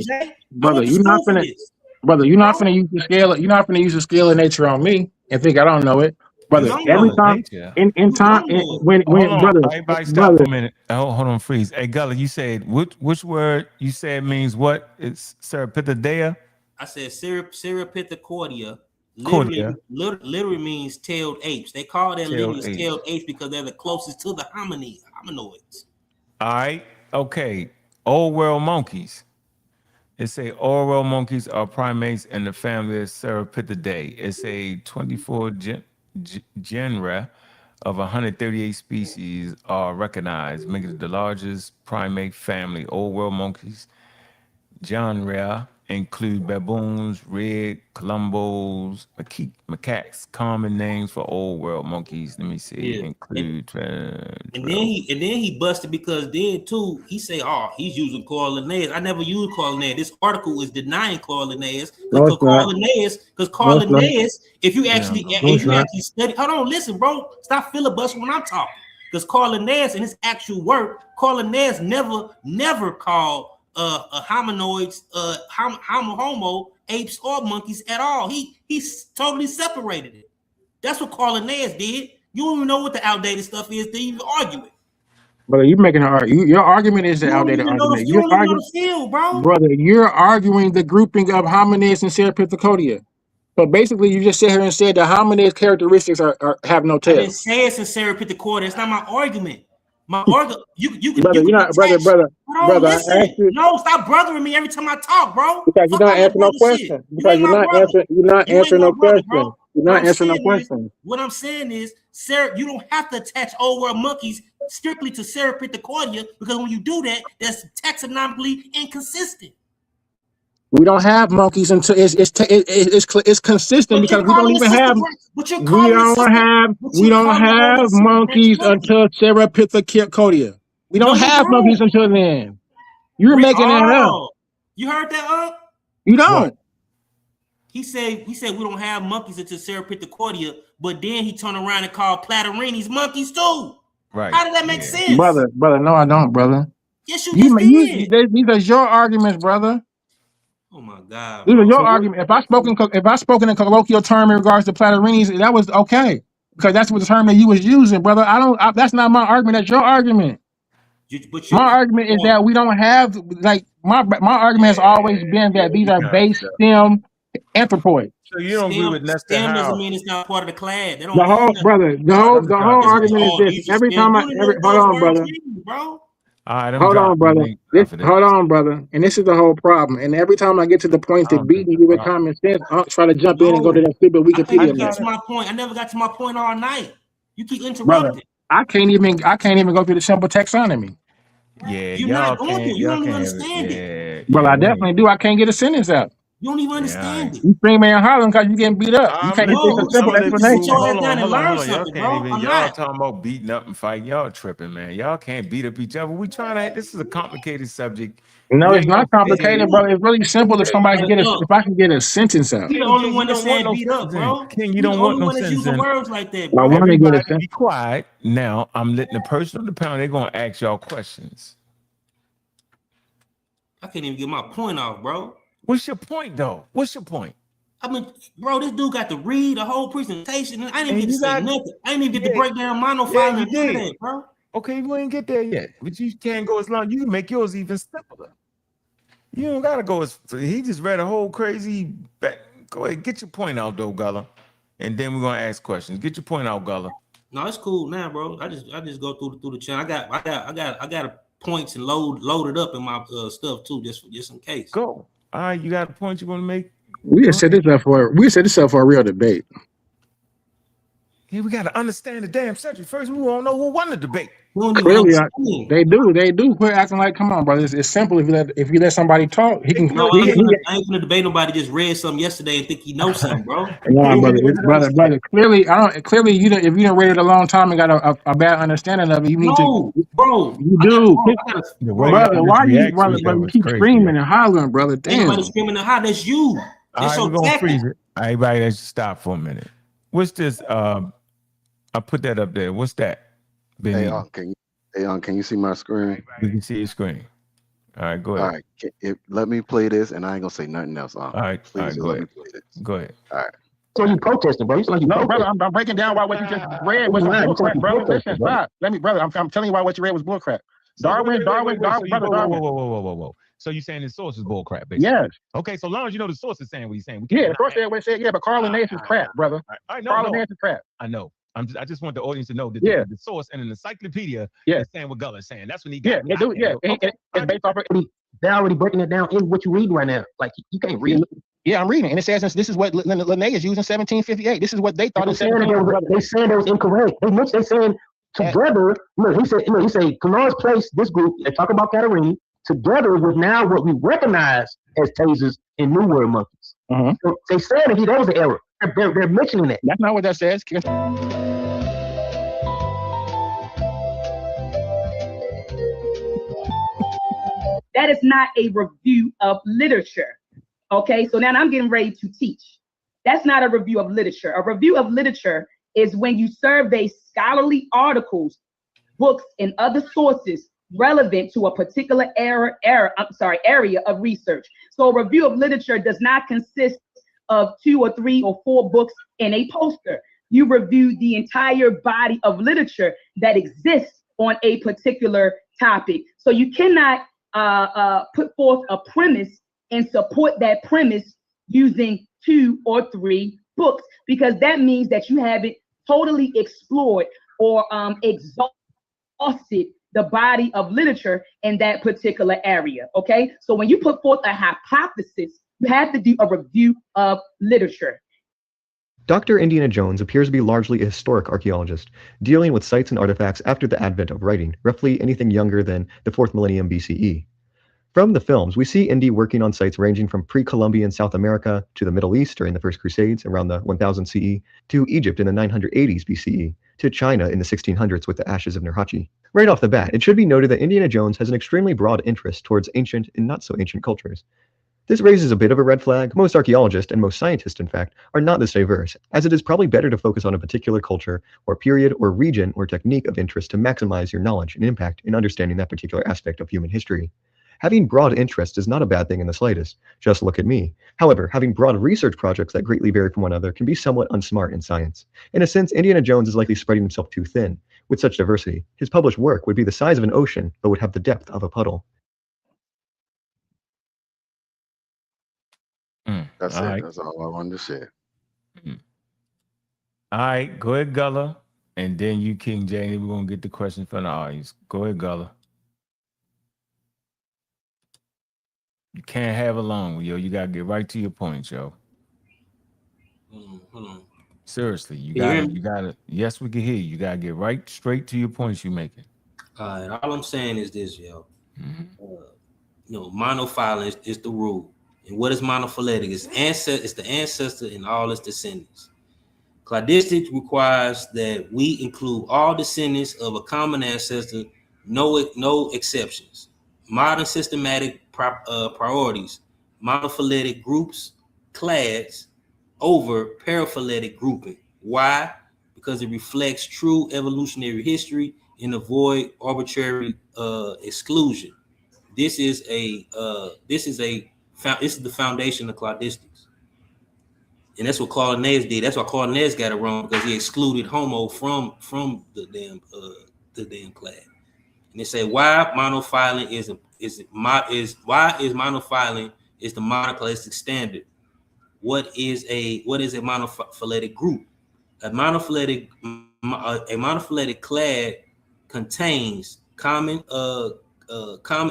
Brother, you're not finna use the scale. You're not finna use the scale of nature on me and think I don't know it, brother. Every time in time when brother, everybody stop for a minute. Hold on, freeze. Hey, Gulluh, you said which word you said means what? It's Cephalopoda. I said Cephalopoda. Literally means tailed apes. They call their lineage tailed apes because they're the closest to the hominoids. All right. Okay. Old world monkeys. It say old world monkeys are primates in the family of Cephalopidae. It's a 24 genera of 138 species are recognized, making it the largest primate family. Old world monkeys genre include baboons, red columbos, macaques. Common names for old world monkeys. Let me see. Include. And then he busted because then too he say, oh, he's using Carl Linnaeus. I never used Carl Linnaeus. This article is denying Carl Linnaeus because Carl Linnaeus, if you actually study, hold on, listen, bro, stop filibustering when I'm talking. Because Carl Linnaeus in his actual work, Carl Linnaeus never called hominoids, homo, apes, or monkeys at all. He's totally separated it. That's what Carl Linnaeus did. You don't even know what the outdated stuff is to even argue it. Brother, you making an argument. Your argument is the You don't outdated even know the argument. you You're don't even know arguing, the field, bro. brother. You're arguing the grouping of hominids and Cephalopoda. So basically, you just sit here and said the hominid characteristics have no I didn't tail. say it's a Serapithecora. It's not my argument. My argument, you Brother, can you're not, brother, attach. brother, Bro, brother. I asked listen. you No, stop brothering me every time I talk, bro. because you're Fuck not all that answering no brother shit. question. You Because ain't you're my not brother. answering. You're not You ain't answering my no brother, question. bro. You're not answering no question. What I'm saying is, Sarah, you don't have to attach old world monkeys strictly to Serapithecora because when you do that, that's taxonomically inconsistent. We don't have monkeys until it's consistent But you're because we don't calling the even sister, have but you're calling the sister, but we you're don't calling all have that sister branch monkeys monkeys. until Cephalopoda. We No, don't you have monkeys don't. until then. You're making that up. Oh, you heard that, Unc? You don't. What? He said we don't have monkeys until Serapithecora, but then he turned around and called Catarrhines monkeys too. Right. How did that make sense? Brother, no, I don't, brother. Yes, you just did. These are your arguments, brother. Oh my God, These are bro. your arguments. If I spoken in colloquial term in regards to Platyrenes, that was okay because that's what the term that you was using, brother. That's not my argument. That's your argument. My argument is that we don't have my argument has always been that these are base stem anthropoids. So you don't agree with Nestor STEM doesn't Howe? mean it's not part of the class. They The don't mean whole nothing. brother, Let me the drop whole this It's just, argument is oh, this. these are Every STEM. time You don't even know what hold those on, words brother. mean, bro. All right, I'm Hold on, dropping brother. link after this. Hold on, brother. And this is the whole problem. And every time I get to the point I to don't think beating the you with problem. common sense, I'll try to jump in and go to No, that stupid I can't Wikipedia even get link. to my point. I never got to my point all night. You keep Brother, interrupting. I can't even go through the simple taxonomy. Yeah, You're not going to. You y'all don't even can't have it. understand it. Well, I We ain't. definitely do. I can't get a sentence out. You don't even Yeah, all right. understand it. You screaming and hollering because you getting beat up. You I'm can't just listening. take a No, simple I'm you listening. sit explanation. your ass Hold down on, and hold on, learn hold on. Y'all something, can't bro. even. I'm Y'all not. talking about beating up and fighting. Y'all tripping, man. Y'all can't beat up each other. We trying to. This is a complicated subject. No, We it's ain't gonna not sit here. complicated, brother. It's really simple if somebody can Hey, look, if I can get a sentence out. you the King, only you one that's don't want saying no beat up, sentencing. bro. King, you You the don't want only no one that's using sentencing. words like that, I bro. want to get a Everybody sentence. be quiet. Now I'm letting the person on the panel, they're gonna ask y'all questions. I can't even get my point off, bro. What's your point though? What's your point? I mean, bro, this dude got to read the whole presentation, and I didn't even And get to you say got nothing. I didn't even get to yeah, break down monofile yeah, and you none of did. that, bro. Okay, we ain't get there yet. But you can't go as long. You can make yours even simpler. You don't gotta go as he just read a whole crazy go ahead, get your point out though, Gullah. And then we're gonna ask questions. Get your point out, Gullah. No, it's cool now, bro. I just go through the channel. I got points and loaded up in my stuff too, just in case. Go. All right, you got a point you want to make? We just set this up for a real debate. Yeah, we gotta understand the damn subject first. We won't know who won the debate. We don't even Clearly, understand. they do. Quit acting like, come on, brother. It's simple. If you let somebody talk, he can. No, I ain't gonna debate nobody. Just read something yesterday and think he knows something, bro. Nah, brother. Clearly, I don't. Clearly, if you didn't read it a long time and got a bad understanding of it, you need to. No, bro. You do, The way Bro, brother. y'all Why just you, react to brother? each Brother, other you is keep crazy. screaming and hollering, brother. ain't Damn. nobody screaming how that's you. All That's right, we're your gonna tactic. freeze it. Everybody, let's stop for a minute. What's this? I put that up there. What's that? Hey, can you see my screen? We can see your screen. All right, go ahead. All right, let me play this, and I ain't gonna say nothing else. All right, please go let ahead. me play this. Go ahead. All right. So you protesting, bro? You like you No, brother, protesting. I'm breaking down why what you just read was bullcrap, brother. Listen, stop. Brother, I'm telling you why what you read was bullcrap. Darwin, Darwin. Whoa. So you saying the source is bullcrap, basically? Yes. Okay, so long as you know the source is saying what he's saying. Yeah, the source said, yeah, but Carl Linnaeus is crap, brother. Carl Linnaeus is crap. I know. I just want the audience to know that the source and an encyclopedia is saying what Gullah is saying. That's when he got they do. Yeah, it's based off of. They're already breaking it down in what you read right now. Like you can't read. Yeah, I'm reading, and it says this is what Linnaeus used in 1758. This is what they thought in 1758. They saying it was incorrect. They saying together. Look, he said Canards placed this group. They talk about Catarrhines together with now what we recognize as tasers and New World monkeys. So they said that that was an error. They're mentioning that. That's not what that says. That is not a review of literature. Okay, so now I'm getting ready to teach. That's not a review of literature. A review of literature is when you survey scholarly articles, books, and other sources relevant to a particular area of research. So a review of literature does not consist of 2 or 3 or 4 books in a poster. You review the entire body of literature that exists on a particular topic. So you cannot put forth a premise and support that premise using 2 or 3 books, because that means that you haven't totally explored or exhausted the body of literature in that particular area. Okay, so when you put forth a hypothesis, you have to do a review of literature. Dr. Indiana Jones appears to be largely a historic archaeologist, dealing with sites and artifacts after the advent of writing, roughly anything younger than the 4th millennium BCE. From the films, we see Indy working on sites ranging from pre-Columbian South America to the Middle East during the First Crusades around the 1000 CE, to Egypt in the 980s BCE, to China in the 1600s with the ashes of Nurhaci. Right off the bat, it should be noted that Indiana Jones has an extremely broad interest towards ancient and not so ancient cultures. This raises a bit of a red flag. Most archaeologists, and most scientists in fact, are not this diverse, as it is probably better to focus on a particular culture or period or region or technique of interest to maximize your knowledge and impact in understanding that particular aspect of human history. Having broad interest is not a bad thing in the slightest. Just look at me. However, having broad research projects that greatly vary from one another can be somewhat unsmart in science. In a sense, Indiana Jones is likely spreading himself too thin. With such diversity, his published work would be the size of an ocean, but would have the depth of a puddle. That's All it. right. That's all I wanted to say. All right, go ahead, Gullah. And then you, King James, we're going to get the question from the audience. Go ahead, Gullah. You can't have a long one, yo. You got to get right to your point, yo. Hold on. Seriously, you Can you hear got me? you got to, yes, we can hear you. You got to get right straight to your points you making. All I'm saying is this, yo. Monophyletic is the rule. And what is monophyletic? It's the ancestor and all its descendants. Cladistic requires that we include all descendants of a common ancestor, no exceptions. Modern systematic priorities, monophyletic groups, clades, over paraphyletic grouping. Why? Because it reflects true evolutionary history and avoid arbitrary exclusion. This is the foundation of cladistics, and that's what Catarrhines did. That's why Catarrhines got it wrong, because he excluded Homo from the damn clade. And they say why monophyletic is the monoclastic standard. What is a monophyletic group? A monophyletic clade contains common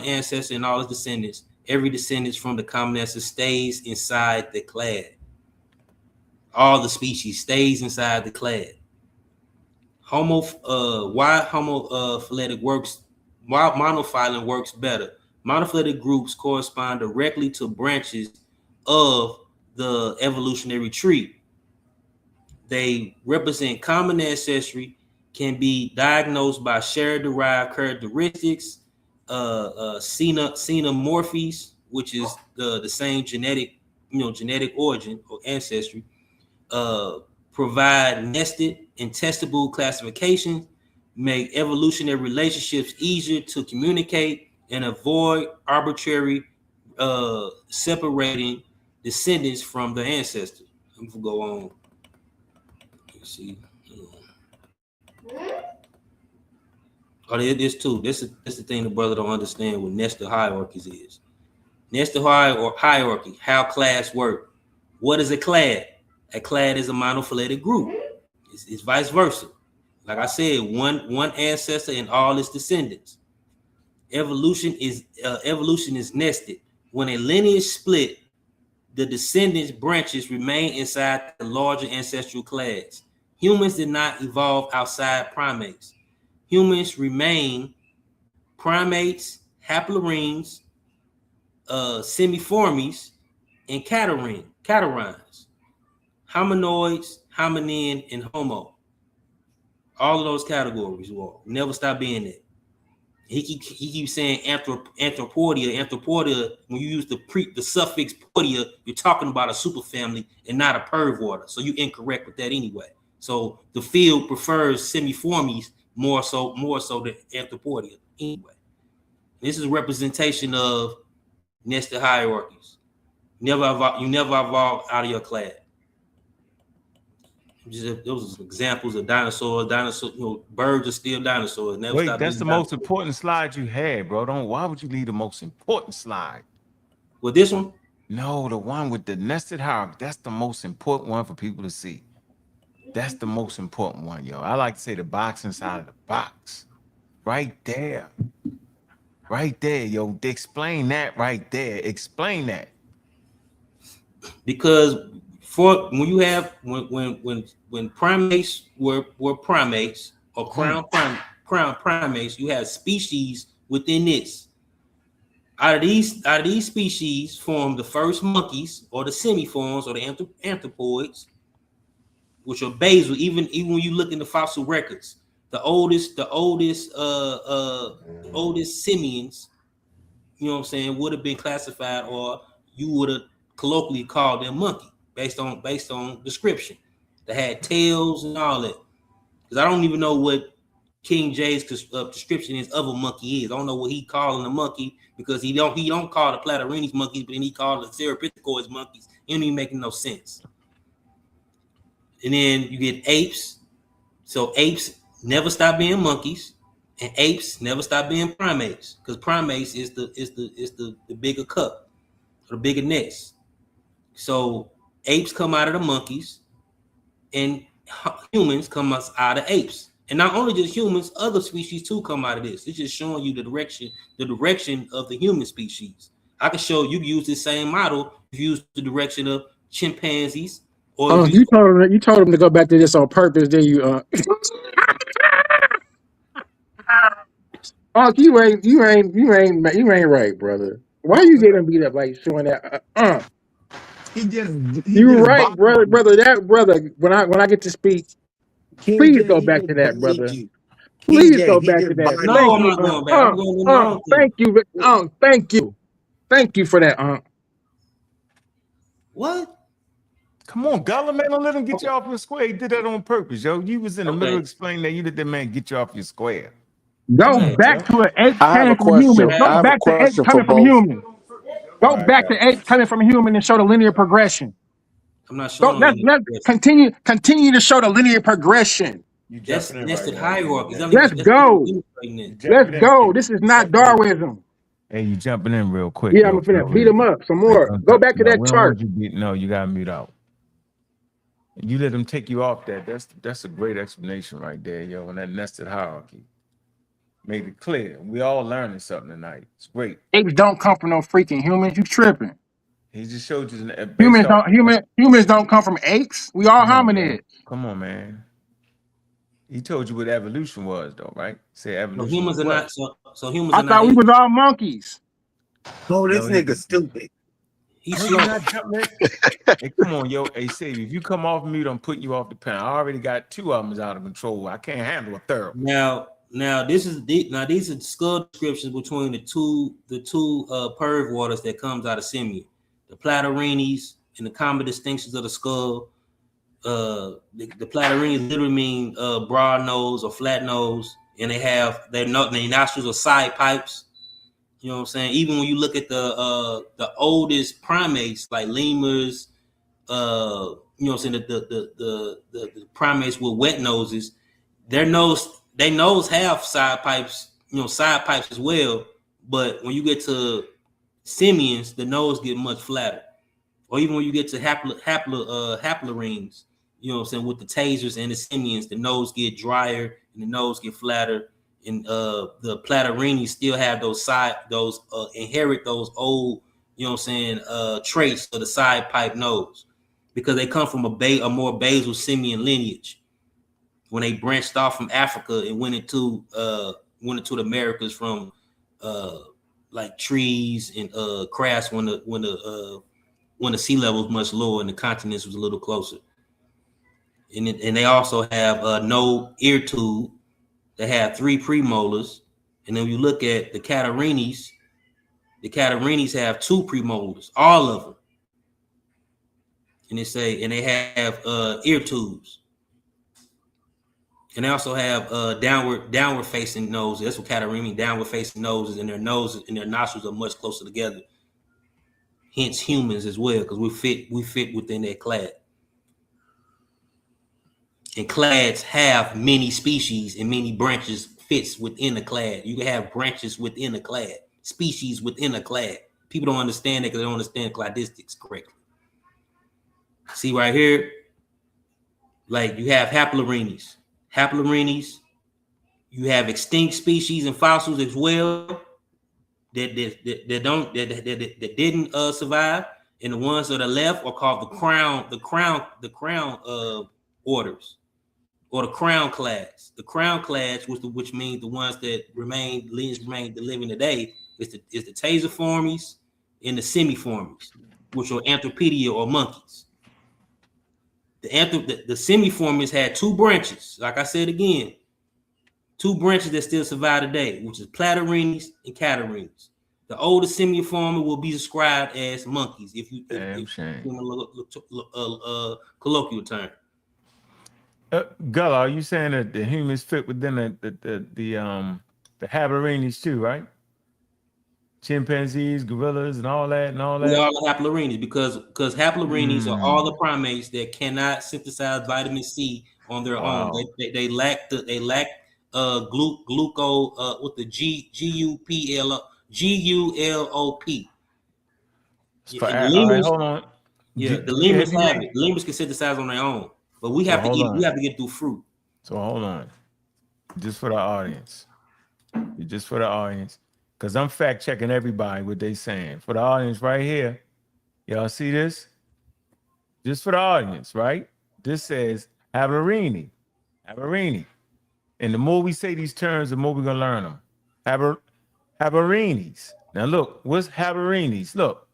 ancestor and all its descendants. Every descendant from the common ancestor stays inside the clade. All the species stays inside the clade. Why monophyletic works better? Monophyletic groups correspond directly to branches of the evolutionary tree. They represent common ancestry, can be diagnosed by shared derived characteristics, xenomorphies, which is the same genetic origin or ancestry, provide nested and testable classification, make evolutionary relationships easier to communicate, and avoid arbitrary separating descendants from the ancestors. I'm gonna go on. Let's see. Oh, it is too. This is the thing the brother don't understand what nested hierarchies is. Nested hierarchy, how class work. What is a clade? A clade is a monophyletic group. It's vice versa. Like I said, one ancestor and all its descendants. Evolution is nested. When a lineage split, the descendants branches remain inside the larger ancestral clades. Humans did not evolve outside primates. Humans remain primates, haplorines, semiformes, and catarrhines, hominoids, hominin, and homo. All of those categories will never stop being that. He keeps saying anthropodia. Anthropodia, when you use the suffix podia, you're talking about a superfamily and not a pervorder. So you're incorrect with that anyway. So the field prefers semiformes more so than anthropodia anyway. This is a representation of nested hierarchies. You never evolve out of your clade. Those are examples of dinosaurs. Birds are still dinosaurs. Never Wait, stop that's being the most dinosaurs. important slide you had, bro. Why would you leave the most important slide? With this one, No, the one with the nested hierarchy. That's the most important one for people to see. That's the most important one, yo. I like to say the box inside of the box. Right there. Right there, yo. Explain that right there. Explain that. because when primates were primates or crown primates, you have species within this. Out of these species form the first monkeys or the semiforms or the anthropoids, which are basal. Even when you look in the fossil records, the oldest simians, you know what I'm saying, would have been classified, or you would have colloquially called them monkey based on description. They had tails and all that. Because I don't even know what King J's description is of a monkey is. I don't know what he calling a monkey, because he don't call the Catarrhines monkeys, but then he called the Ceratopithecus monkeys. It ain't even making no sense. And then you get apes. So apes never stop being monkeys, and apes never stop being primates, because primates is the bigger cup, or the bigger nest. So apes come out of the monkeys, and humans come out of apes. And not only just humans, other species too come out of this. It's just showing you the direction of the human species. I can show you use this same model if you use the direction of chimpanzees. Or You told him to go back to this on purpose. Then you you ain't right, brother. Why you getting beat up like showing that? You right, brother. That brother. When I get to speak, please go back to that, brother. Please go back to that. no, Thank I'm you. not going back. I'm going to my own thing. Thank you. Thank you for that. What? Come on, Gulluh, man, don't let him get you off your square. He did that on purpose, yo. You was in the middle of explaining that. You let that man get you off your square. Go back to an ape I have a coming from question. humans. Go I have a back to apes question for coming from both. humans. Go back to apes coming from human and show the linear progression. I'm not showing Let's continue to show the linear progression. That's nested hierarchies. Let's go. Let's go. This is not Darwinism. Hey, you jumping in real quick. Yeah, I'm gonna beat him up some more. Go back to that chart. No, you gotta mute out. You let them take you off that. That's a great explanation right there, yo. And that nested hierarchy made it clear. We all learning something tonight. It's great. Apes don't come from no freaking humans. You tripping? He just showed you Humans don't come from apes. We all hominids. Come on, man. He told you what evolution was, though, right? Say evolution. So humans are not. So humans. I thought we was all monkeys. Oh, this nigga stupid. He's Hey, come on, yo. Hey, Sadie, if you come off mute, I'm putting you off the panel. I already got 2 of them out of control. I can't handle a third. Now these are skull descriptions between the two perv waters that comes out of simian. The Catarrhines and the common distinctions of the skull. The Catarrhines literally mean broad nose or flat nose, and their nostrils are side pipes. You know what I'm saying? Even when you look at the oldest primates like lemurs, you know what I'm saying, the primates with wet noses, their nose have side pipes, side pipes as well. But when you get to simians, the nose get much flatter. Or even when you get to haplorhines, you know what I'm saying, with the tasers and the simians, the nose get drier and the nose get flatter. And the Catarrhines still have inherit those old, you know what I'm saying, traits of the side pipe nose, because they come from a more basal simian lineage. When they branched off from Africa and went into the Americas from like trees and crafts when the sea level was much lower and the continents was a little closer. And they also have no ear tube. They have 3 premolars, and then when you look at the Catarrhines have 2 premolars, all of them. And they have ear tubes, and they also have downward facing noses. That's what Catarrhine means, downward facing noses, and their nostrils are much closer together. Hence humans as well, because we fit within that class. And clades have many species and many branches fits within a clade. You can have branches within a clade, species within a clade. People don't understand that because they don't understand cladistics correctly. See right here, like you have haplorhines. Haplorhines, you have extinct species and fossils as well that didn't survive, and the ones that are left are called the crown orders, or the crown class. The crown class, which means the ones that remain living today, is the taserformes and the semiformes, which are anthropodia or monkeys. The semiformes had two branches, like I said again, two branches that still survive today, which is Platyrrhines and Catarrhines. The oldest semiform will be described as monkeys, if you colloquial term. Gullah, are you saying that the humans fit within the haplorhines too, right? Chimpanzees, gorillas, and all that, We are haplorhines because haplorhines are all the primates that cannot synthesize vitamin C on their own. They lack glucose with the GULOP. All right, hold on. Yeah, the lemurs have it. The lemurs can synthesize on their own, but we have to eat. We have to get through fruit. So hold on, just for the audience, because I'm fact checking everybody what they saying. For the audience right here, y'all see this? Just for the audience, right? This says haplorhine. And the more we say these terms, the more we're gonna learn them. Haplorhines. Now look, what's haplorhines? Look,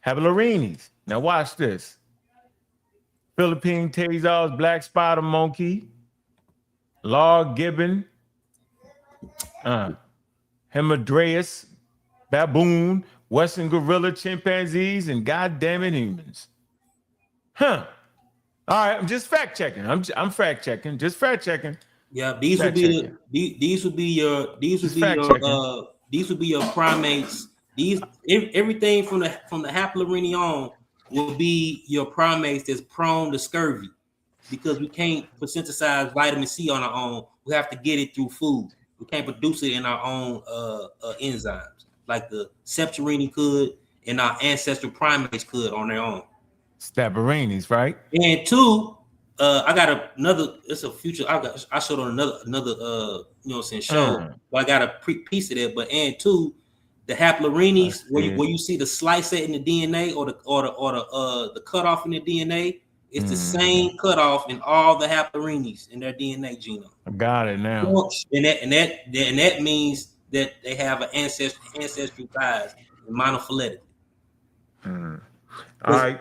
haplorhines. Now watch this. Philippine tazars, black spider monkey, log gibbon, Hamadryas, baboon, western gorilla, chimpanzees, and goddamn it, humans. All right, I'm just fact checking. I'm fact checking. Just fact checking. Yeah, these would be your primates. Everything from the haplorhine on will be your primates that's prone to scurvy, because we can't synthesize vitamin C on our own. We have to get it through food. We can't produce it in our own enzymes, like the septurini could and our ancestral primates could on their own. Stabberinis, right? And two, I got another. It's a future. I showed on another show. But I got a piece of that. But and two, the haplorhines, where you see the slice set in the DNA or the cutoff in the DNA. It's the same cutoff in all the haplorhines in their DNA genome. I got it now. And that means that they have an ancestral ties, monophyletic. All right.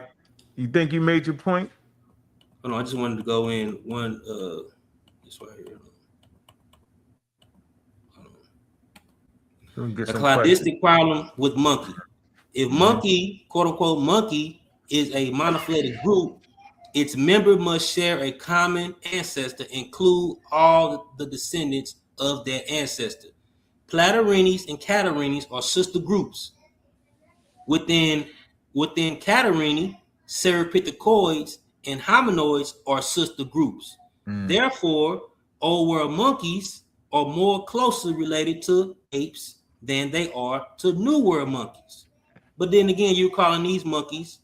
You think you made your point? Oh, no, I just wanted to go in one. This right here. A cladistic problem with monkey. If monkey, quote unquote, monkey is a monophyletic group, its member must share a common ancestor, include all the descendants of their ancestor. Platyrrhines and Catarrhines are sister groups. Within Catarrhine, Cephalopods and hominoids are sister groups. Therefore, old world monkeys are more closely related to apes than they are to new world monkeys. But then again, you're calling these monkeys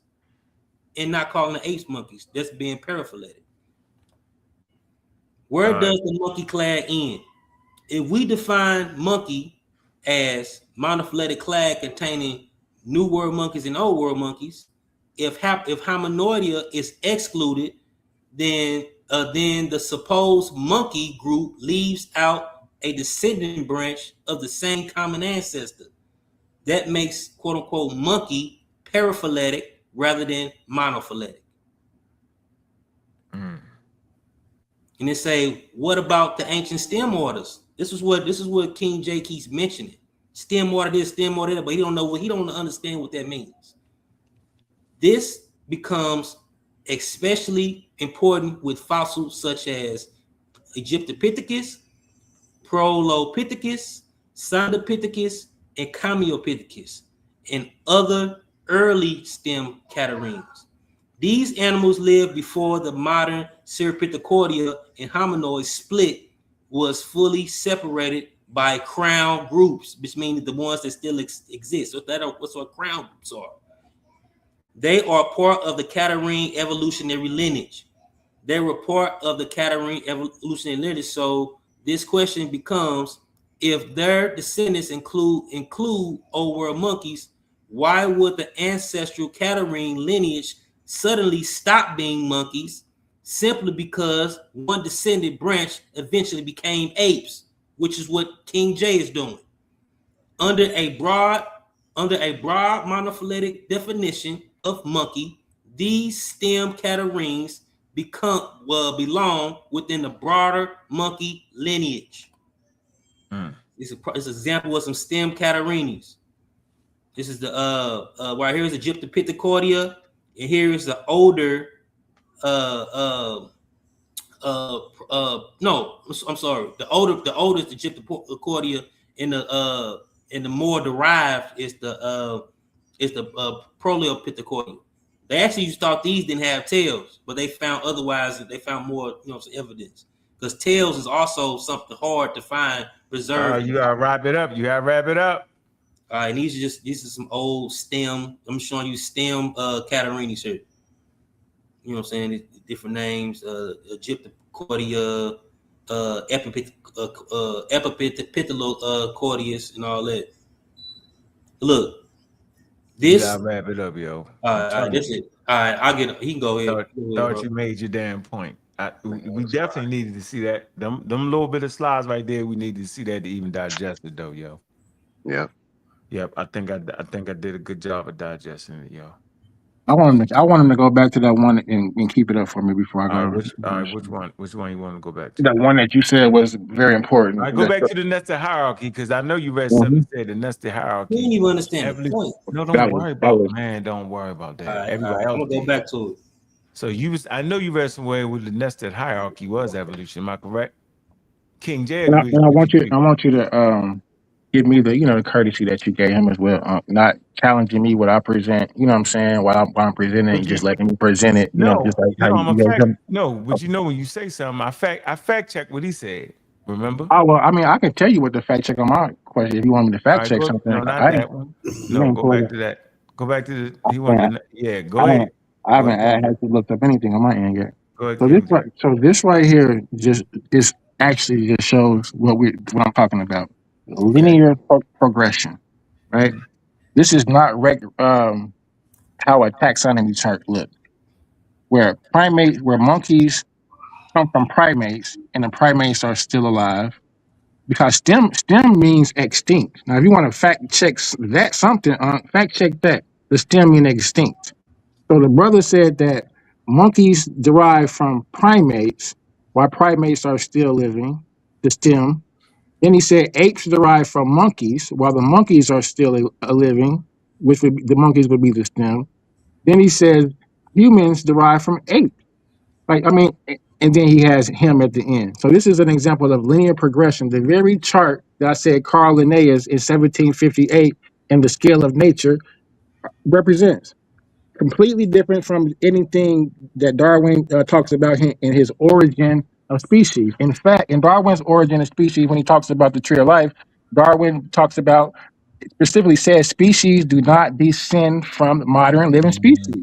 and not calling the apes monkeys. That's being paraphyletic. Where does the monkey clade end? If we define monkey as monophyletic clade containing new world monkeys and old world monkeys, if hominoidea is excluded, then the supposed monkey group leaves out a descendant branch of the same common ancestor. That makes quote unquote monkey paraphyletic rather than monophyletic. And they say, what about the ancient stem orders? This is what King J keeps mentioning. Stem order this, stem order that, but he don't understand what that means. This becomes especially important with fossils such as Egyptopithecus, Prolopithecus, Sondopithecus, and Cambiopithecus, and other early stem Catarrhines. These animals lived before the modern Sauropodocardia and hominoids split was fully separated by crown groups, which means the ones that still exist. So what's what crown groups are. They are part of the Catarrhine evolutionary lineage. They were part of the Catarrhine evolutionary lineage. So this question becomes, if their descendants include old world monkeys, why would the ancestral Catarrhine lineage suddenly stop being monkeys simply because one descendant branch eventually became apes, which is what King J is doing. Under a broad monophyletic definition of monkey, these stem Catarrhines belong within the broader monkey lineage. It's an example of some stem Catarrhines. This is the right here is Egyptopithecordea, and here is the older no, I'm sorry. The oldest Egyptopithecordea, and the more derived is the Proleopithecordea. They actually thought these didn't have tails, but they found otherwise. They found more, some evidence, because tails is also something hard to find preserved. You gotta wrap it up. All right, and these are some old stem. I'm showing you stem Catarrhines here. You know what I'm saying? Different names, Egyptopithecordea, Epipithecordea, and all that. Look, this. You gotta wrap it up, yo. All right, that's it. All right, I'll get it. He can go ahead. Thought you made your damn point. We definitely needed to see that. Them little bit of slides right there. We needed to see that to even digest it, though, yo. Yeah. Yep. I think I did a good job of digesting it, yo. I want him to go back to that one and keep it up for me before I go. Which one you want to go back to? That one that you said was very important. I go back to the nested hierarchy, because I know you read something that said the nested hierarchy. You didn't even understand the point. No, don't worry about that. Right, Everybody else. I'm gonna go back to it. So I know you read somewhere where the nested hierarchy was evolution. Am I correct? King J. And I want you to give me the courtesy that you gave him as well. Not challenging me what I present. You know what I'm saying? While I'm presenting, and just letting me present it. Just like how you guys. No, but when you say something, I fact check what he said. Remember? Oh well, I mean, I can tell you what the fact check on my question if you want me to fact check something. No, not that one. No, go back to that. Go back to the. Go ahead. I haven't actually looked up anything on my end yet. Go ahead. So this right here just actually shows what I'm talking about. Linear progression, right? This is not how a taxonomy chart looks, where monkeys come from primates, and the primates are still alive, because STEM means extinct. Now, if you want to fact check that fact check that. The STEM mean extinct. So the brother said that monkeys derive from primates, while primates are still living. The STEM. Then he said apes derive from monkeys, while the monkeys are still living, which would be, the monkeys would be the STEM. Then he says humans derive from apes. And then he has him at the end. So this is an example of linear progression. The very chart that I said Carl Linnaeus in 1758 in the Scale of Nature represents. Completely different from anything that Darwin talks about in his Origin of Species. In fact, in Darwin's Origin of Species, when he talks about the tree of life, Darwin specifically says species do not descend from modern living species.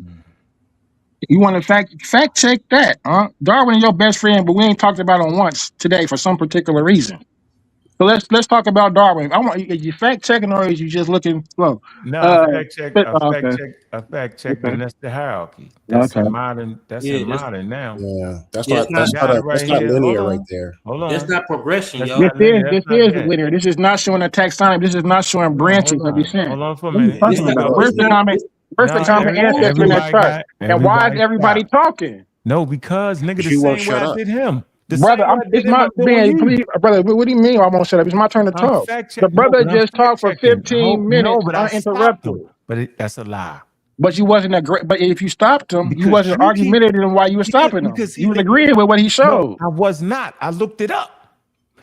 You want to fact check that, huh? Darwin is your best friend, but we ain't talked about him once today for some particular reason. So let's talk about Darwin. Is you fact checking, or is you just looking slow? No, I fact check, and that's the hierarchy. That's in modern. That's in modern now. Yeah, that's not linear right there. Hold on. That's not progression, yo. This is linear. This is not showing a taxonomy. This is not showing branches of descent. Hold on for a minute. Where's the common ancestor in that chart? And why is everybody talking? No, because nigga, the same way I did him. Brother, it's my man. Please, brother. What do you mean? I won't shut up. It's my turn to talk. The brother just talked for 15 minutes uninterrupted. But that's a lie. But you wasn't But if you stopped him, you wasn't argumentative in why you were stopping him. You was agreeing with what he showed. No, I was not. I looked it up.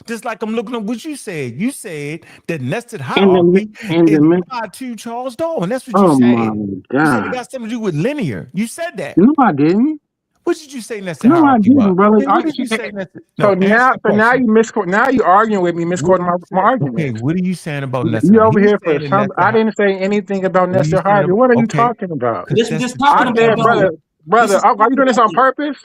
Just like I'm looking at what you said. You said that nested hierarchy is tied to Charles Darwin. That's what you oh said. my You God. said it got something to do with linear. You said that. No, I didn't. What did you say nested No, I hierarchy didn't, was? brother. Okay, what did you say nested? So No, answer the now question. you misquote. Now you arguing with me, misquoting my argument. Okay, what are you saying about nested You hierarchy? over here for some. I didn't say anything about nested hierarchy. What are you talking about? This was just talking I about said, though. brother, are you doing this on purpose?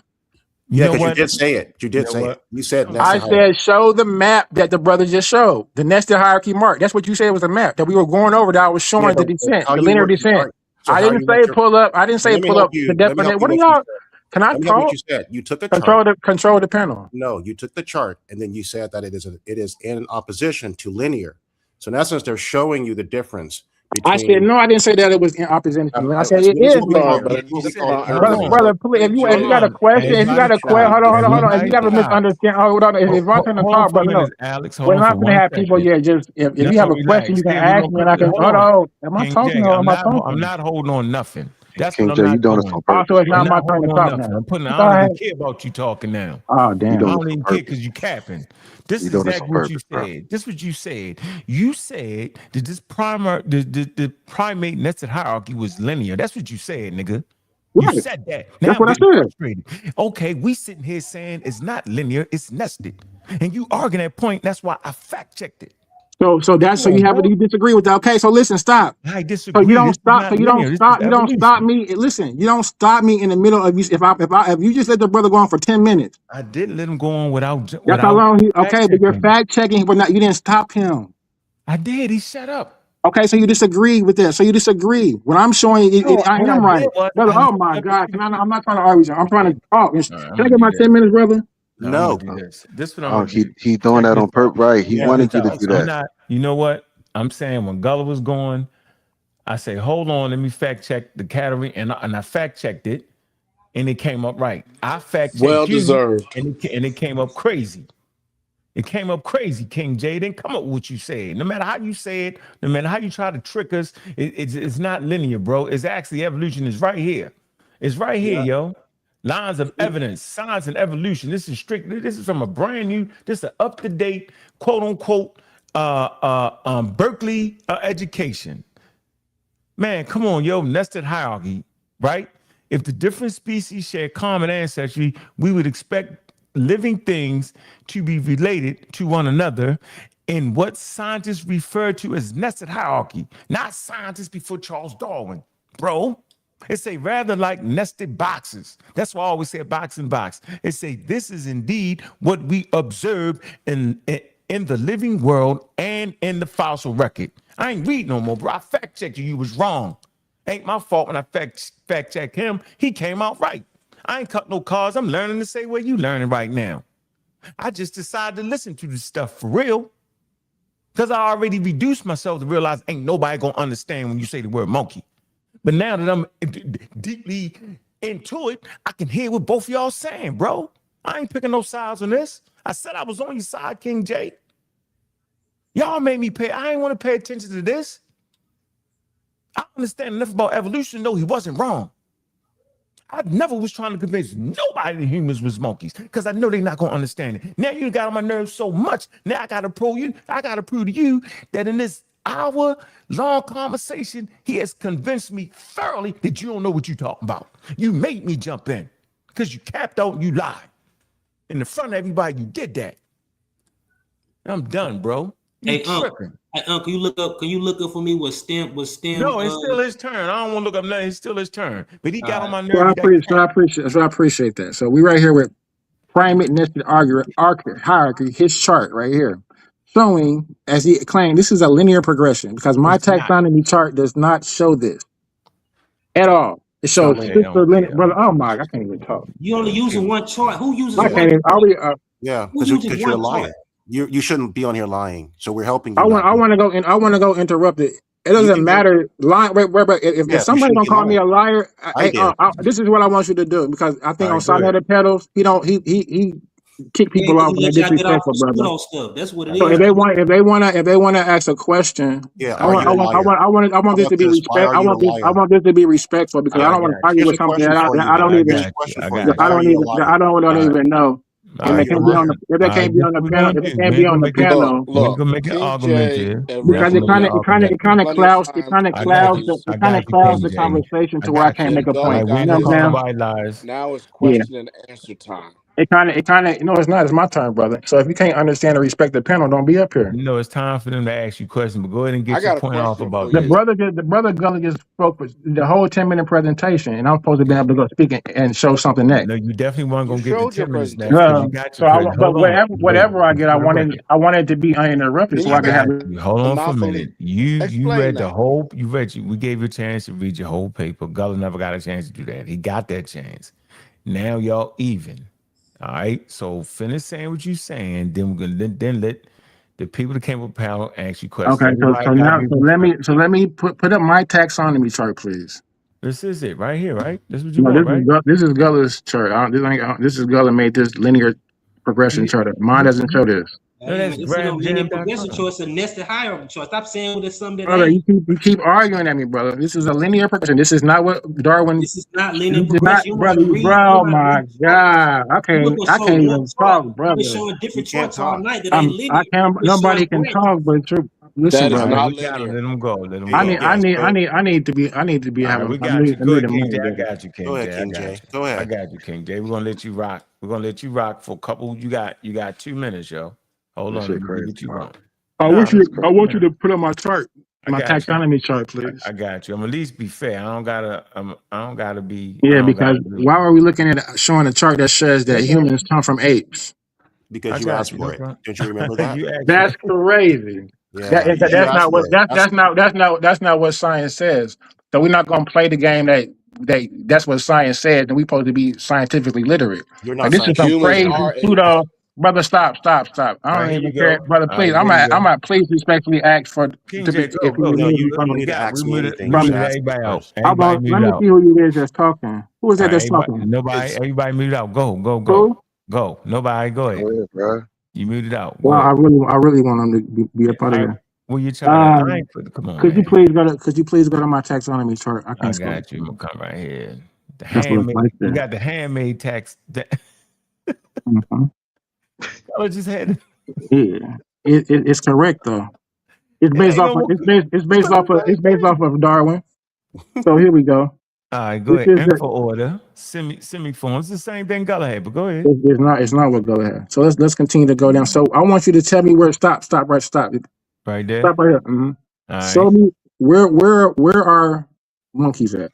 Yeah, because you did say it. You did say it. You said nested I hierarchy. said, show the map that the brother just showed. The nested hierarchy mark. That's what you said was a map that we were going over. That I was showing the descent, the linear descent. I didn't say pull up. I didn't say pull up the definition. What are y'all? Can I talk? What you said. You took the chart. Control the panel. No, you took the chart and then you said that it is in opposition to linear. So in essence, they're showing you the difference. I said no. I didn't say that it was in opposition. I said it is linear. Brother, please, if you got a question, hold on. If you got a misunderstanding, hold on. If I'm trying to talk, brother, no. We're not going to have people. Yeah, just if you have a question, you can ask me, and I can. Hold on. Am I talking or am I talking? I'm not holding on nothing. That's King what J, I'm you not doing doing. this on purpose. Also, it's not my turn to talk now. I don't even care about you talking now. Oh, damn. I don't even care because you capping. This is exactly what you said. This is what you said. You said that this the primate nested hierarchy was linear. That's what you said, nigga. Right. You said that. Now that's what I said. frustrated. Okay, we sitting here saying it's not linear, it's nested. And you arguing that point. That's why I fact checked it. So you disagree with that. Okay, so listen, stop. I disagree. So you don't stop. You don't stop me. Listen, you don't stop me in the middle of you. If you just let the brother go on for 10 minutes. I didn't let him go on without. That's how long he. Okay, but you're fact checking, but not. You didn't stop him. I did. He shut up. Okay, so you disagree with that. So you disagree. When I'm showing you, I am right. Brother, oh my God! I'm not trying to argue. I'm trying to talk. Can I get my 10 minutes, brother? No. This what I'm he doing that on purpose, right? He wanted you to do that. You know what? I'm saying when Gulluh was going, I say, hold on, let me fact check the Catarrhines, and I fact checked it, and it came up right. I fact checked well deserved, and it came up crazy. It came up crazy, King J. It didn't come up with what you said. No matter how you say it, no matter how you try to trick us, it's not linear, bro. It's actually evolution is right here. It's right here, yo. Lines of evidence, science and evolution. This is strictly, this is from a brand new, this is an up-to-date, quote unquote, Berkeley education. Man, come on, yo, nested hierarchy, right? If the different species share common ancestry, we would expect living things to be related to one another in what scientists refer to as nested hierarchy, not scientists before Charles Darwin, bro. It's a rather like nested boxes. That's why I always say a box in box. It say this is indeed what we observe in the living world and in the fossil record. I ain't read no more, bro. I fact checked you. You was wrong. Ain't my fault when I fact checked him. He came out right. I ain't cut no cards. I'm learning the same way you learning right now. I just decided to listen to this stuff for real because I already reduced myself to realize ain't nobody gonna understand when you say the word monkey. But now that I'm deeply into it, I can hear what both of y'all saying, bro. I ain't picking no sides on this. I said I was on your side, King J. Y'all made me pay. I ain't want to pay attention to this. I understand enough about evolution to know he wasn't wrong. I never was trying to convince nobody that humans was monkeys because I know they're not going to understand it. Now you got on my nerves so much. Now I got to prove to you that in this hour-long conversation, he has convinced me thoroughly that you don't know what you're talking about. You made me jump in because you capped out, you lied. In the front of everybody, you did that. I'm done, bro. Hey, Uncle, can you look up for me what stem? No, it's still his turn. I don't want to look up nothing. It's still his turn. But he got on my nerves. So I appreciate that. So we right here with primate nested hierarchy, his chart right here, showing, as he claimed, this is a linear progression because my taxonomy chart does not show this at all. It shows linear. Brother, oh my, I can't even talk. You only using one chart. Who uses one chart? Yeah, because you're lying. You shouldn't be on here lying. So we're helping you. I want to go interrupt it. It doesn't matter. Lying. If somebody's gonna call me a liar, this is what I want you to do because I think on sa.neter pedals, he kick people off and they're disrespectful, brother. That's what it so is. If they want to ask a question, I want this to be respect. I want this to be respectful because I don't want to argue with something that I don't even know. If they can't be on the, if they can't be on the panel, if they can't be on the panel, we ain't gonna make an argument here. because it kind of clouds, it kind of clouds the conversation to where I can't make a point. We You ain't know gonna what call I'm saying? nobody lies. Now it's Yeah. question and answer time. It kind of, no, it's not. It's my turn, brother. So if you can't understand and respect the panel, don't be up here. You know, it's time for them to ask you questions, but go ahead and I get got your a point off question about for The this. brother Gulluh just spoke for the whole 10-minute presentation, and I'm supposed to be able to go speak and show something next. No, you definitely weren't You gonna get the showed your 10 minutes next because you got So your present. but Hold on. whatever I get, I For the record. wanted to be uninterrupted, Then so you I could have. got You hold on for a monopoly. minute. You Explain read the that. whole. We gave you a chance to read your whole paper. Gullah never got a chance to do that. He got that chance. Now y'all even. All right. So finish saying what you saying. Then we're gonna then let the people that came up panel ask you questions. Okay, so Everybody gotta now be let me put up my taxonomy chart, please. This is it right here, right? This is what you No, want, right? this is Gullah's chart. This is Gullah made this linear progression chart. Mine doesn't show this. No, that's It's no linear grabjam.com. progression choice, a nested hierarchy choice. Stop saying what it's something that Brother, ain't. you keep arguing at me, brother. This is a linear progression. This is not what Darwin. This is not linear You did not, progression. You brother. want to read, Bro, you want to my read charts. God, I You can't look at show one even chart. talk, You've brother. been showing different You can't charts all talk. night that ain't linear. I can't. You've been Nobody showing can branches. talk, but listen, That is brother. not We got him. linear. Let him go. Let him Here go. you go. I need to be All right, having. we I got you. Go need ahead, a King J. moment, I brother. got you, King Go ahead, J. King I got J. you. Go I ahead. got you, King J. We're gonna let you rock. We're gonna let you rock for a couple. You got 2 minutes, yo. Hold That on, shit let me crazy. get you going. I No, want you. that's I cool, want you man. to put on my chart, I my got you. taxonomy chart, please. I got you. I'm at least be fair. I don't gotta be. Yeah, because why are we looking at showing a chart that says that humans come from apes? Because I you got asked you. for No it. problem. Don't you remember that? You asked That's for crazy. Yeah, you That's asked not what for it. that's not what science says. So we're not gonna play the game that's what science says, and we're supposed to be scientifically literate. You're Like not this is some scientifically Humans crazy literate. are apes. pseudo brother. Stop. I All don't right, here even you care, go. brother. All Please, right, there you go. I'm at please respectfully ask for King to be J, go, if you go. No, remove you me don't from need to We ask me muted, anything. You should ask me everybody out. first. let Everybody me muted out. see who it is that's talking. Who is All that right, that's talking? nobody, everybody muted out. Go. Who? Go. Nobody, go ahead. Go ahead, bro. You muted out. Go Well, ahead. I really want them to be a part All of right, that. well, you trying to, I ain't put, come on, Could you man. please go to my taxonomy chart? I I can't scroll. got you. I'm gonna come right here. The That's what it's handmade, like we there. got the handmade tax. Mhm. I just had, Yeah, it's correct though. It's it based ain't off no of more. it's based off of Darwin. So here we go. All right, go This ahead. is Info order, semiform. It's the same thing Gullah had, but go ahead. it's not what Gullah had. So let's continue to go down. So I want you to tell me where stop Right stop there. right here. Mhm. All Show right. me where are monkeys at?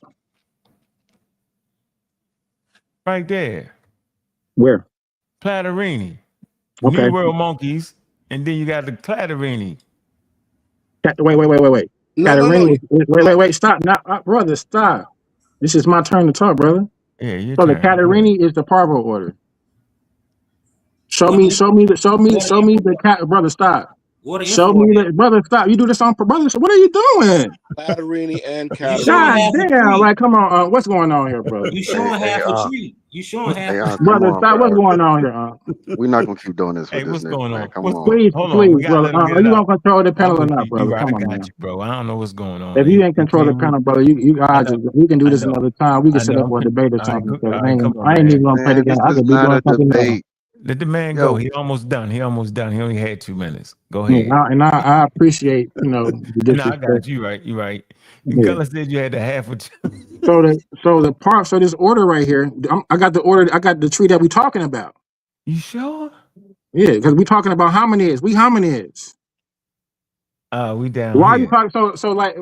Right there. Where? Platterini. Okay. New World monkeys, and then you got the Platterini. Wait. No. Wait. Stop. Now, brother, stop. This is my turn to talk, brother. Yeah, your So the turn. Go ahead. Catarrhini is the parvo order. Show What me info? the cat, brother. Stop. What an Show info me order? the brother. Stop. You do this on brother. So what are you doing? Catarrhini and You showing God Catarrhini. half a damn! tree. Like, come on. What's going on here, brother? You Hey, showing hey, half a tree. You showing half hey, a tree. come Brother, on, stop. What's bro. going on here? We're not gonna keep doing this Hey, with this what's nigga, going man. on? Come What's on. hold on? Please, We gotta brother. let him get Are it you gonna out. control the panel or I'm with not, you. You brother? right. Come I on, got man. you, bro. I don't know what's going on. If you ain't control the Came panel, brother, you I guys, know. we can do I this know. another time. We can I set up know. a debate or All right, something. Because all right, come on, I ain't man. even gonna play the Man, game. this I is could be not doing a something else. debate. Let the man go. Yo, He almost done. He only had 2 minutes. Go Yeah, ahead. I appreciate the No, I disrespect. got you right. You right. Yeah. Gullah said you had the half of. So this order right here, I got the order. I got the tree that we talking about. You sure? Yeah, because we talking about hominids. We hominids. We down Why are you here. talking so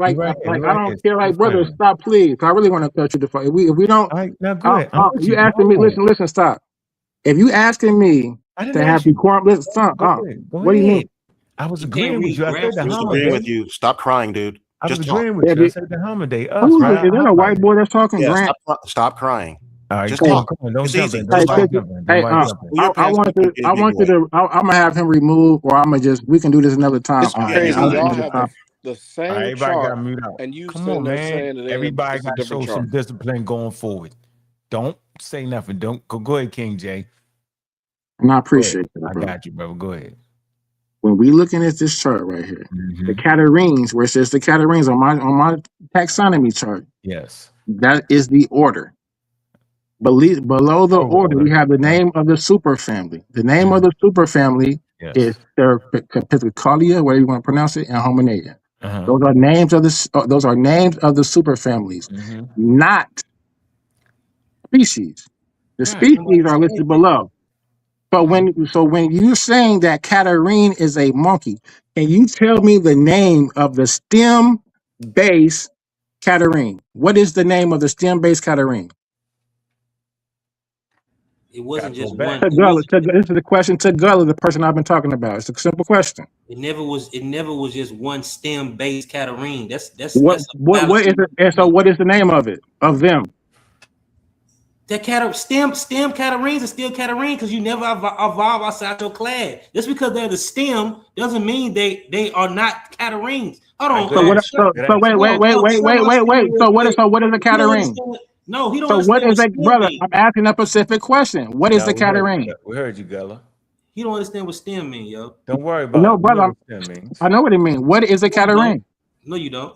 You right here. Look I right don't here. care, like, brother, Disclaimer. stop, please. I really want to cut you the fuck. If we don't, All right, now go ahead. I'm with you you. asking me. Hold on. Listen, stop. If you asking me I didn't to have ask you. decorum, listen, stop. Go ahead. Go What do you mean? ahead. I was You can't agreeing with read you. I said graphs the and He was Hummer agreeing numbers. with Day. you. Stop crying, dude. I was Just talk. agreeing with If you. I it, said the Hummer Day. Us, who is right? it? Is that a white boy that's talking? Yeah, Grant. stop crying. All right, Just come Hey, on, talk. come on. Don't It's jump easy. in. Just hey, Nobody talk. jump in. hey, Nobody jump in. Pull your I pants want up and I get want you going. to. I'm gonna have him removed, or I'm gonna just. We can do this another time. It's Yeah, he's crazy. not Another Y'all letting you have time. go. the All right, same everybody got chart, mute out. and you Come sitting on, there man. saying Everybody it's a got to different show chart. some discipline going forward. Don't say nothing. Don't go ahead, King J. And I Go ahead. appreciate that, I bro. got you, brother. Go ahead. When we looking at this chart right here, the Mm-hmm. Catarrhines, where it says the Catarrhines on my taxonomy chart, Yes. that is the order. Below the order, we have the name of the superfamily. The name of the superfamily is Serpicolia, whatever you want to pronounce it, and Hominida. Those are names of the superfamilies, not species. The species are listed below. But when you're saying that Catarrhine is a monkey, can you tell me the name of the stem base Catarrhine? What is the name of the stem base Catarrhine? It wasn't just back. one. This is the question to Gulluh, the person I've been talking about. It's a simple question. It never was just one stem based Catarrhine. That's What is it? And so what is the name of it? Of them? That stem Catarrhines are still Catarrhine because you never evolve outside your class. Just because they're the stem doesn't mean they are not Catarrhines. Hold on. Wait. So what is a Catarrhine? No, he don't. So what is a brother? Means. I'm asking a specific question. What is the Catarrhine? We heard you, Gulluh. He don't understand what stem means, yo. Don't worry about no, brother. I know what it means. What is a Catarrhine? No, you don't.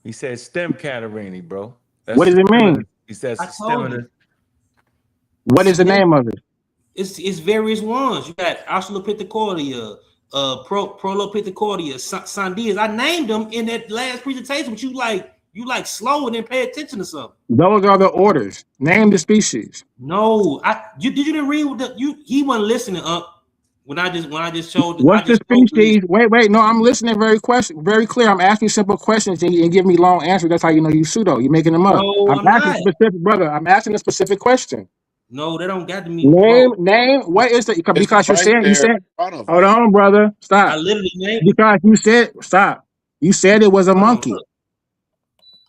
He said stem Catarrhine, bro. What does it mean? He says stem. What is the name of it? It's various ones. You got Australopithecordea, Prolopithecordea, Sandias. I named them in that last presentation, but you like slow and then pay attention to something. Those are the orders. Name the species. No, you didn't read he wasn't listening up when I just showed. What's the species? Wait. No, I'm listening very clear. I'm asking simple questions and give me long answers. That's how you know you pseudo. You're making them up. No, I'm asking specific, brother. I'm asking a specific question. No, they don't got to me. Name. What is the? Because you said. Hold on, brother. Stop. I literally named because you said stop. You said it was a monkey.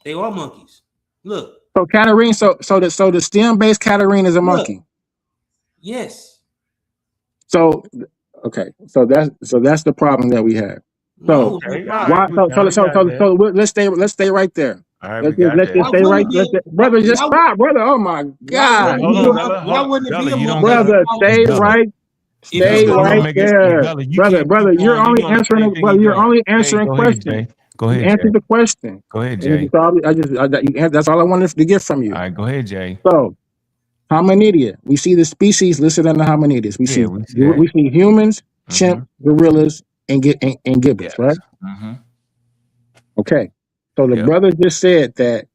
They are monkeys. Look. So Catarrhine. So the stem-based Catarrhine is a monkey. Yes. So okay. So that's the problem that we have. So let's stay right there. All right, let's just stay right there. Brother, just stop, brother. Oh my God. Brother, stay right. Stay right there. Brother, you're only answering questions. Go ahead. Answer the question. Go ahead, Jay. That's all I wanted to get from you. All right, go ahead, Jay. So, Hominida. We see the species listed under Hominids. We see humans, chimp, gorillas, and gibbets, right? Okay. So the brother just said that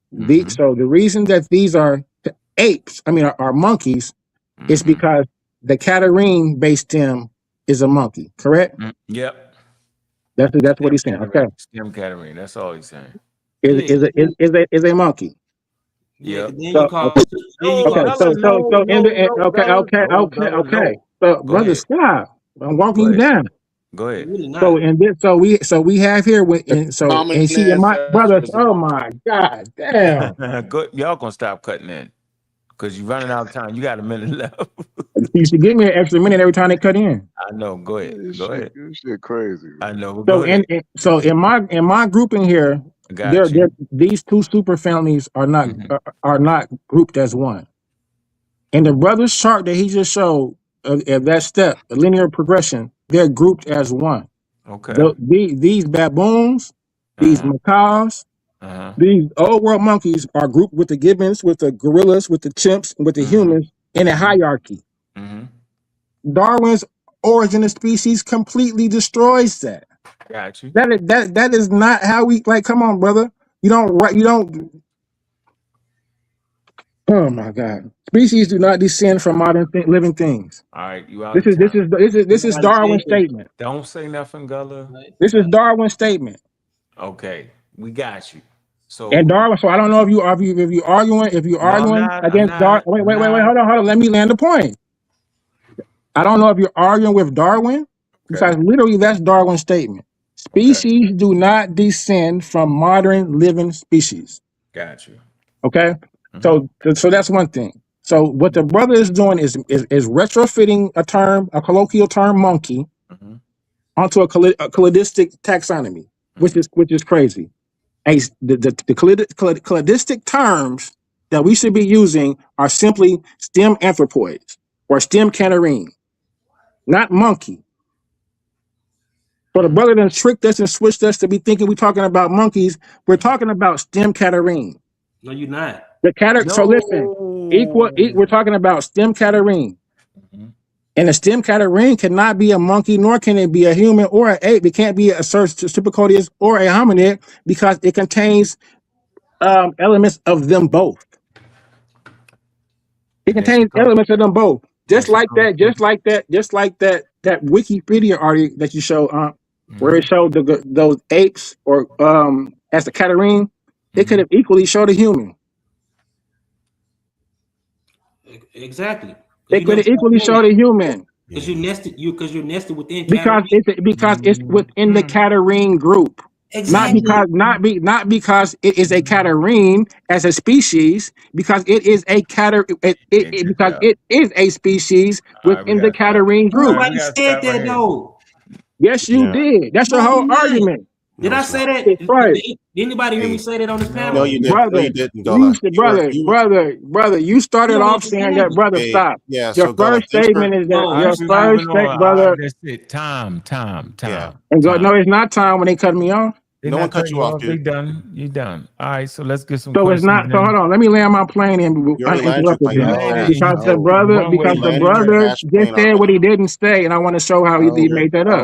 so the reason that these are apes, are monkeys, is because the Catarrhine based stem is a monkey, correct? Yep. That's what he's saying. Okay. Stem Catarrhine. That's all he's saying. Is a monkey. Yeah. Okay. So brother, stop. I'm walking you down. Go ahead. So we have here and see my brother. Oh my God, damn! Y'all gonna stop cutting in because you're running out of time. You got a minute left. You should give me an extra minute every time they cut in. I know. Go ahead. Go ahead. This shit crazy. I know. So in my grouping here, these two super families are not grouped as one. In the brother's chart that he just showed, that step, a linear progression, they're grouped as one. Okay. These baboons, these macaws, these old world monkeys are grouped with the gibbons, with the gorillas, with the chimps, with the humans in a hierarchy. Darwin's Origin of Species completely destroys that. Got you. That is not how we come on, brother. You don't. Oh my God! Species do not descend from modern living things. All right, you out. This is Darwin's statement. Don't say nothing, Gulluh. This is Darwin's statement. Okay, we got you. So and Darwin. So I don't know if you arguing against Darwin. Wait, hold on. Let me land the point. I don't know if you're arguing with Darwin, because literally that's Darwin's statement. Species do not descend from modern living species. Got you. Okay. So that's one thing. So what the brother is doing is retrofitting a colloquial term, monkey, onto a cladistic taxonomy, which is crazy. The cladistic terms that we should be using are simply stem anthropoids or stem Catarrhine, not monkey. So the brother then tricked us and switched us to be thinking we're talking about monkeys. We're talking about stem Catarrhine. No, you're not. So listen. We're talking about stem Catarrhine. And a stem Catarrhine cannot be a monkey, nor can it be a human or an ape. It can't be a Supercodius or a hominid because it contains elements of them both. It contains elements of them both. Just like that Wikipedia article that you showed, where it showed those apes or as a Catarrhine, it could have equally showed a human. Exactly. It could have equally showed a human. Because you're nested within because it's within the Catarrhine group. Exactly. Not because it is a Catarrhine as a species, because it is a it is a species within the Catarrhine group. Nobody said that though. Yes, you did. That's your whole argument. Did I say that? Right. Did anybody hear me say that on this panel? No, you didn't. Brother, no, you didn't, Gulluh. brother, you started off saying that, brother, stop. Yeah, your first statement is that your first statement, brother. That's it. Time. Yeah. And go, no, it's not time when they cut me off. No one cut you off, dude. You done. All right, so let's get some So questions. it's not. So hold on. Let me land my plane in. Because the brother just said what he didn't say, and I want to show how he made that up.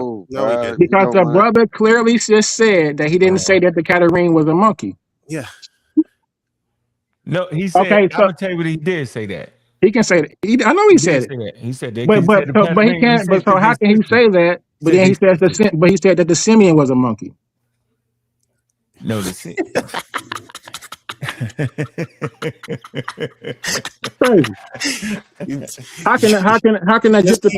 Because the brother clearly just said that he didn't say that the Catarrhine was a monkey. Yeah. No, he said. Okay, so, I'm gonna tell you what he did say that. He can say that. I know he said it. He said that. But he can't. But so how can he say that? But then he says but he said that the simian was a monkey. No, How can that just be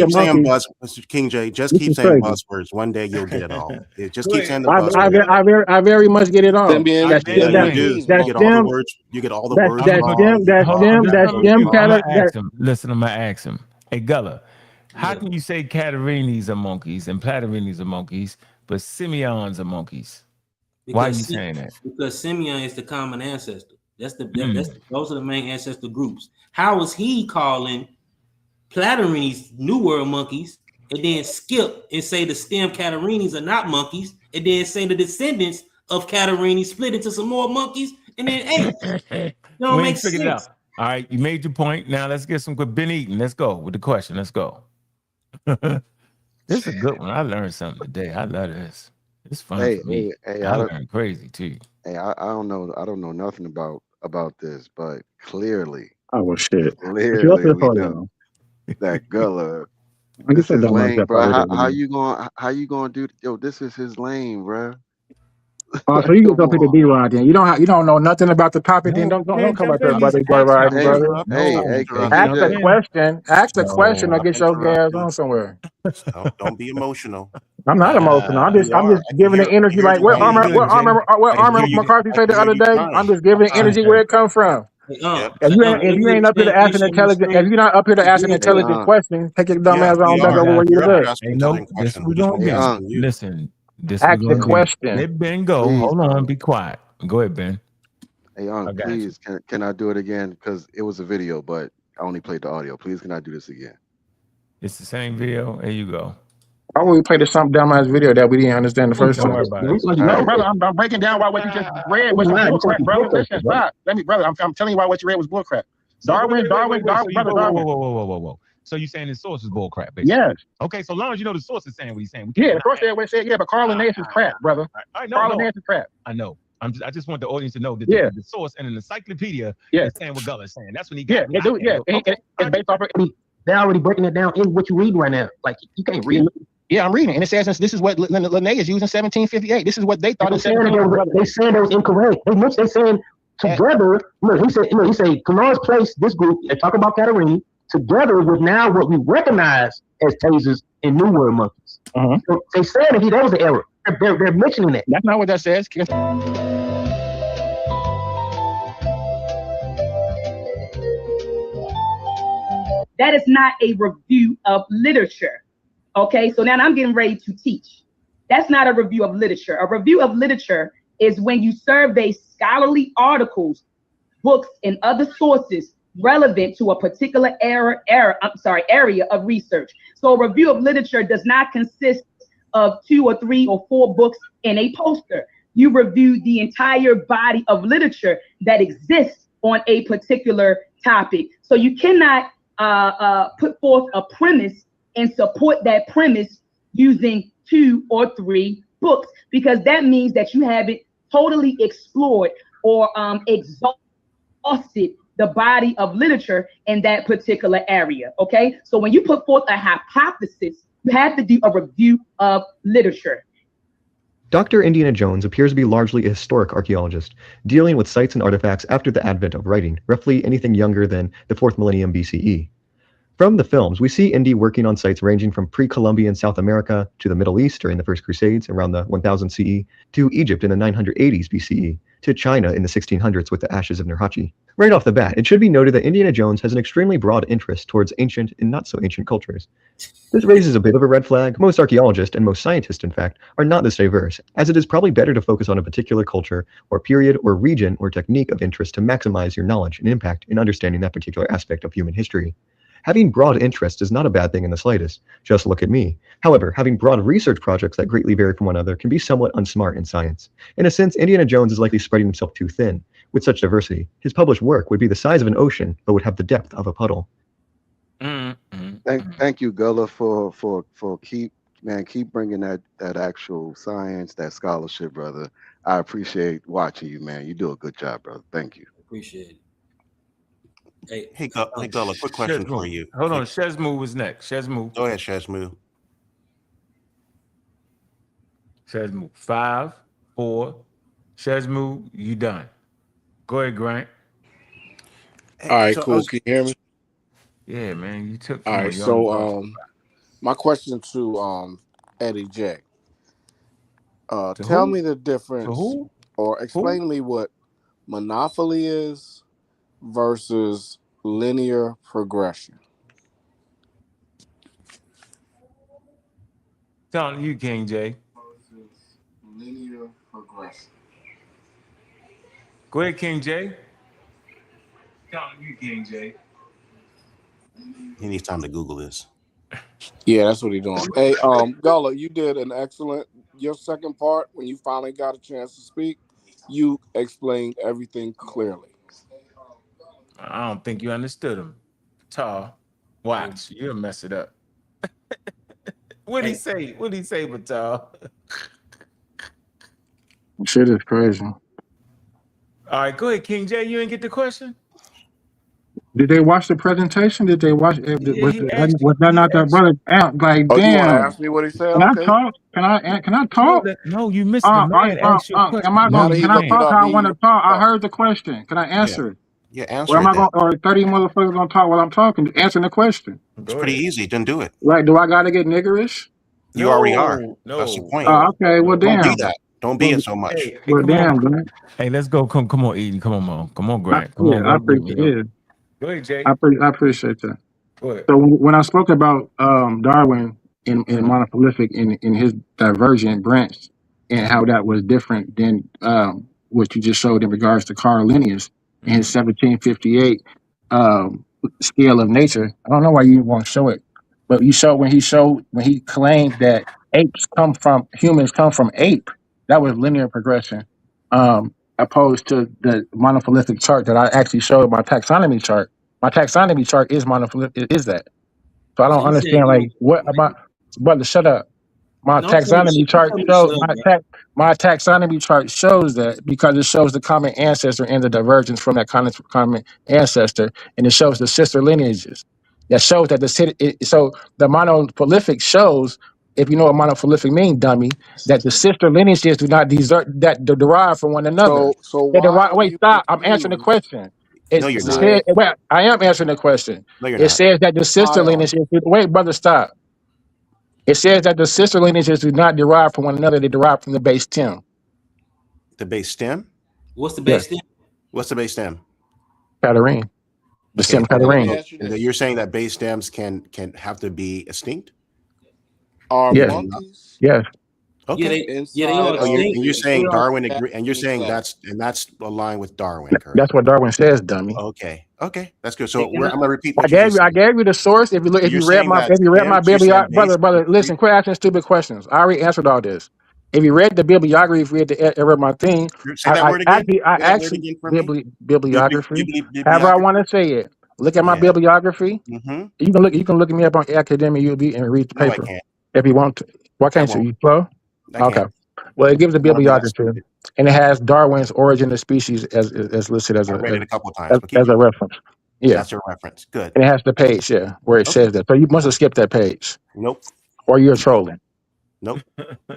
a monkey? Mr. King J, just keep saying buzzwords. One day you'll get it all. It just keep saying the buzzwords. I very much get it all. You get all the words. Listen, I'm gonna ask him. Hey, Gulluh, how can you say Catarrhines are monkeys and Platyrrhines are monkeys, but simians are monkeys? Why are you saying that? Because simian is the common ancestor. Those are the main ancestor groups. How is he calling Platyrrhines New World monkeys and then skip and say the stem Catarrhines are not monkeys and then say the descendants of Catarrhines split into some more monkeys and then apes? Don't make sense. All right, you made your point. Now let's get some good Ben Eaton. Let's go with the question. Let's go. This is a good one. I learned something today. I love this. It's fun for me. I learned crazy too. Hey, I don't know nothing about this, but clearly. Oh well, shit. Clearly, we know that Gulluh. This is lame, bro. How you gonna do? Yo, this is his lane, bro. Oh, so you go pick a D-Rod then. You don't know nothing about the topic, then don't come out there, brother. Hey, ask the question or get your gas on somewhere. Don't be emotional. I'm not emotional. I'm just giving the energy like what Armor McCarthy said the other day. I'm just giving the energy where it comes from. If you ain't up here to ask an intelligent, if you're not up here to ask an intelligent question, take your dumb ass on back over where you live. Hey, no, this we don't get. Listen. Ask the question. Let Ben go. Please, hold on. Be quiet. Go ahead, Ben. Hey, please, can I do it again? Because it was a video, but I only played the audio. Please, can I do this again? It's the same video. There you go. I already played this some dumbass video that we didn't understand the first time. No, brother, I'm breaking down why what you just read was bullcrap, brother. Listen, stop. Let me, brother. I'm telling you why what you read was bullcrap. Darwin. Whoa. So you saying the source is bull crap, basically? Yes. Okay, so long as you know the source is saying what he's saying. Yeah, of course they said, yeah, but Carl Linnaeus is crap, brother. Carl Linnaeus is crap. I know. I just want the audience to know that the source and an encyclopedia is saying what Gulluh is saying. That's when he got it's based off of they're already breaking it down in what you read right now. Like you can't read it. Yeah, I'm reading, and it says this is what Linnaeus used in 1758. This is what they thought. They said that was incorrect. They saying together. Look, he said Canard's place this group. They talk about Catarrhine together with now what we recognize as tasers and New World monkeys. So they said that that was an error. They're mentioning that. That's not what that says. That is not a review of literature. Okay, so now I'm getting ready to teach. That's not a review of literature. A review of literature is when you survey scholarly articles, books, and other sources relevant to a particular area of research. So a review of literature does not consist of 2 or 3 or 4 books and a poster. You review the entire body of literature that exists on a particular topic. So you cannot put forth a premise and support that premise using 2 or 3 books, because that means that you haven't totally explored or exhausted the body of literature in that particular area. Okay, so when you put forth a hypothesis, you have to do a review of literature. Dr. Indiana Jones appears to be largely a historic archaeologist, dealing with sites and artifacts after the advent of writing, roughly anything younger than the 4th millennium BCE. From the films, we see Indy working on sites ranging from pre-Columbian South America to the Middle East during the First Crusades around the 1000 CE, to Egypt in the 980s BCE, to China in the 1600s with the ashes of Nurhaci. Right off the bat, it should be noted that Indiana Jones has an extremely broad interest towards ancient and not so ancient cultures. This raises a bit of a red flag. Most archaeologists, and most scientists in fact, are not this diverse, as it is probably better to focus on a particular culture or period or region or technique of interest to maximize your knowledge and impact in understanding that particular aspect of human history. Having broad interests is not a bad thing in the slightest. Just look at me. However, having broad research projects that greatly vary from one another can be somewhat unsmart in science. In a sense, Indiana Jones is likely spreading himself too thin. With such diversity, his published work would be the size of an ocean, but would have the depth of a puddle. Thank you, Gulluh, for keep bringing that actual science, that scholarship, brother. I appreciate watching you, man. You do a good job, brother. Thank you. Appreciate it. Hey, Gulluh, quick question for you. Hold on, Shezmu was next. Shezmu. Go ahead, Shezmu. Shezmu. 5, 4. Shezmu, you done. Go ahead, Grant. All right, cool. Can you hear me? Yeah, man. You took. All right. So, my question to Eddie J. Tell me the difference, or explain to me what monopoly is versus linear progression. Telling you, King J. Versus linear progression. Go ahead, King J. Telling you, King J. He needs time to Google this. Yeah, that's what he's doing. Hey, Gulluh, you did an excellent. Your second part, when you finally got a chance to speak, you explained everything clearly. I don't think you understood him. Batar, watch, you'll mess it up. What'd he say? What'd he say, Batar? Shit is crazy. All right, go ahead, King J. You didn't get the question? Did they watch the presentation? Did they watch? Was that not that brother out? Like, oh, damn. You want to ask me what he said? Can I talk? Can I talk? No, you missed the man. Ask your question. Am I going? Can I talk? How I want to talk. I heard the question. Can I answer it? Yeah, answer or am it. I going? Or 30 motherfuckers gonna talk while I'm talking? Answering the question. It's pretty easy. Then do it. Like, do I gotta get niggerish? You already are. No. That's the point. Okay. Well, damn. Don't be that. Don't be it so much. Hey, well, damn, Grant. Hey, let's go. Come on, Eden. Come on, Mom. Come on, Grant. Come on. I appreciate it. Go ahead, Jay. I appreciate that. Go ahead. So when I spoke about Darwin in monoprolific in his divergent branch and how that was different than what you just showed in regards to Carl Linnaeus in his 1758 scale of nature, I don't know why you want to show it, but you showed when he claimed that humans come from ape, that was linear progression. Opposed to the monoprolific chart that I actually showed, my taxonomy chart. My taxonomy chart is monoprolific. Is that? So I don't understand. Like, what about? Brother, shut up. My taxonomy chart shows my taxonomy chart shows that because it shows the common ancestor and the divergence from that common ancestor, and it shows the sister lineages. That shows that so the monoprolific shows. If you know what monoprolific means, dummy, that the sister lineages do not derive from one another. So wait, stop. I'm answering the question. No, you're not. Well, I am answering the question. No, you're not. Says that the sister lineages. Wait, brother, stop. It says that the sister lineages do not derive from one another. They derive from the base stem. The base stem? What's the base stem? What's the base stem? Catarrhine. The stem Catarrhine. You're saying that base stems can have to be extinct? Yes. Yes. Okay. They are extinct. And you're saying Darwin agree, and you're saying that's aligned with Darwin. Correct? That's what Darwin says, dummy. Okay. That's good. So I'm gonna repeat. I gave you the source. If you read my bibliography, brother, listen. Quit asking stupid questions. I already answered all this. If you read the bibliography, if you read ever my thing, Say that word again. Say that word actually again for me. bibliography. However I Bibliography. want to say it. Look at my Yeah. bibliography. Mm-hmm. You can look me up on Academic UB and read the No, I paper can't. if you want to. Why can't you? won't. You slow? I Okay. can't. Well, it gives a I want to be that bibliography, stupid. and it has Darwin's Origin of Species as listed as I read it a couple of times, but keep as a going. reference. Yeah, That's your reference. Good. and it has the page where it Okay. says that. So you must have skipped that page, Nope. or you're trolling. Nope.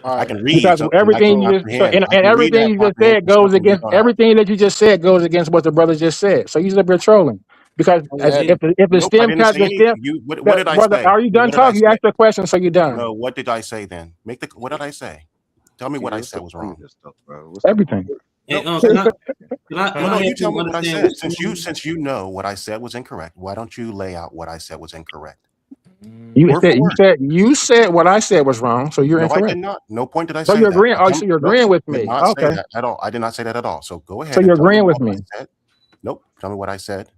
All I right. can read Because something. I everything can you just comprehend. and I can read everything that you just comprehend said some stuff, goes but we against don't have. everything that you just said goes against what the brother just said. So you just up here trolling because Hey, if the Nope. I STEM didn't say the any. STEM What did I brother, say? are you done What did I talking? You say? asked the question, so you're done. No. What did I say then? What did I say? Tell me what I What's said the was point wrong. of this stuff, bro? What's the Everything. point? Hey, Nope. can I No, you help tell you me what I understand said. what Since you know what I said was incorrect, why don't you lay out what I said was incorrect? You Word for word. said what I said was wrong, so you're No, I did incorrect. not. No point did I So say you're that. agreeing. Oh, so you're Nope. agreeing with Did me. not say Okay. that at all. I did not say that at all. So go ahead So and you're tell me agreeing what with I me. said. Nope. Tell me what I said.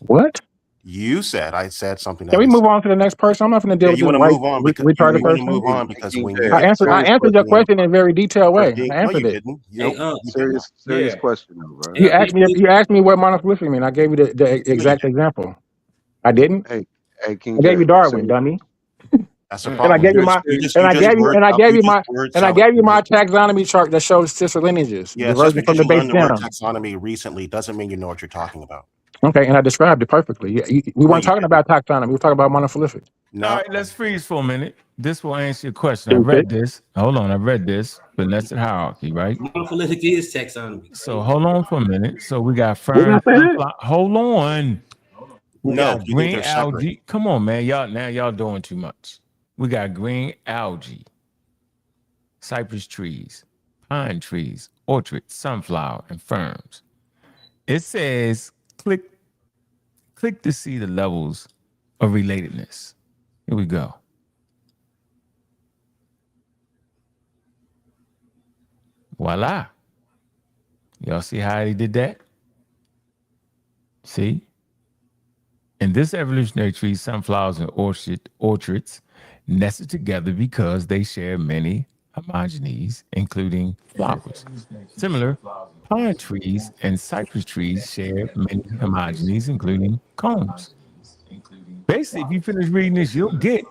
What? You said I said something that Can we I move said. on to the next person? I'm not going to deal Yeah, with you this want to white move on because retarded you want to person. move on Hey, because King when J, you I get answered serious your question. question in a very detailed way. I no, you answered it. didn't. Hey, You did Serious, not. serious Yeah. question, though, bro. You asked me what monolithic mean. I gave you the No, you exact didn't. example. I didn't. Hey, King I gave you J, Darwin, serious, dummy. That's the And I problem. gave you my serious. and I gave you my taxonomy chart that shows sister lineages, Yeah, just diverging from because the you base learned the word down. taxonomy recently doesn't mean you know what you're talking about. Okay, and I described it perfectly. We No, weren't you talking didn't. about taxonomy. We were talking about monophyletic. All No. right, let's freeze for a minute. This will answer your question. I Stupid. read this. Hold on, I read this. The nested hierarchy, right? monophyletic is taxonomy. So hold on for a minute. So we got Didn't I fern, say that? sunflower. Hold on. We No, got you think green they're separate. algae. Come on, man. Y'all doing too much. We got green algae, cypress trees, pine trees, orchids, sunflower, and ferns. It says click to see the levels of relatedness. Here we go. Voila. Y'all see how he did that? See? In this evolutionary tree, sunflowers and orchids nested together because they share many homogenies, including flowers. Similar, pine trees and cypress trees share many homogenies, including cones. Basically, if you finish reading this, you'll get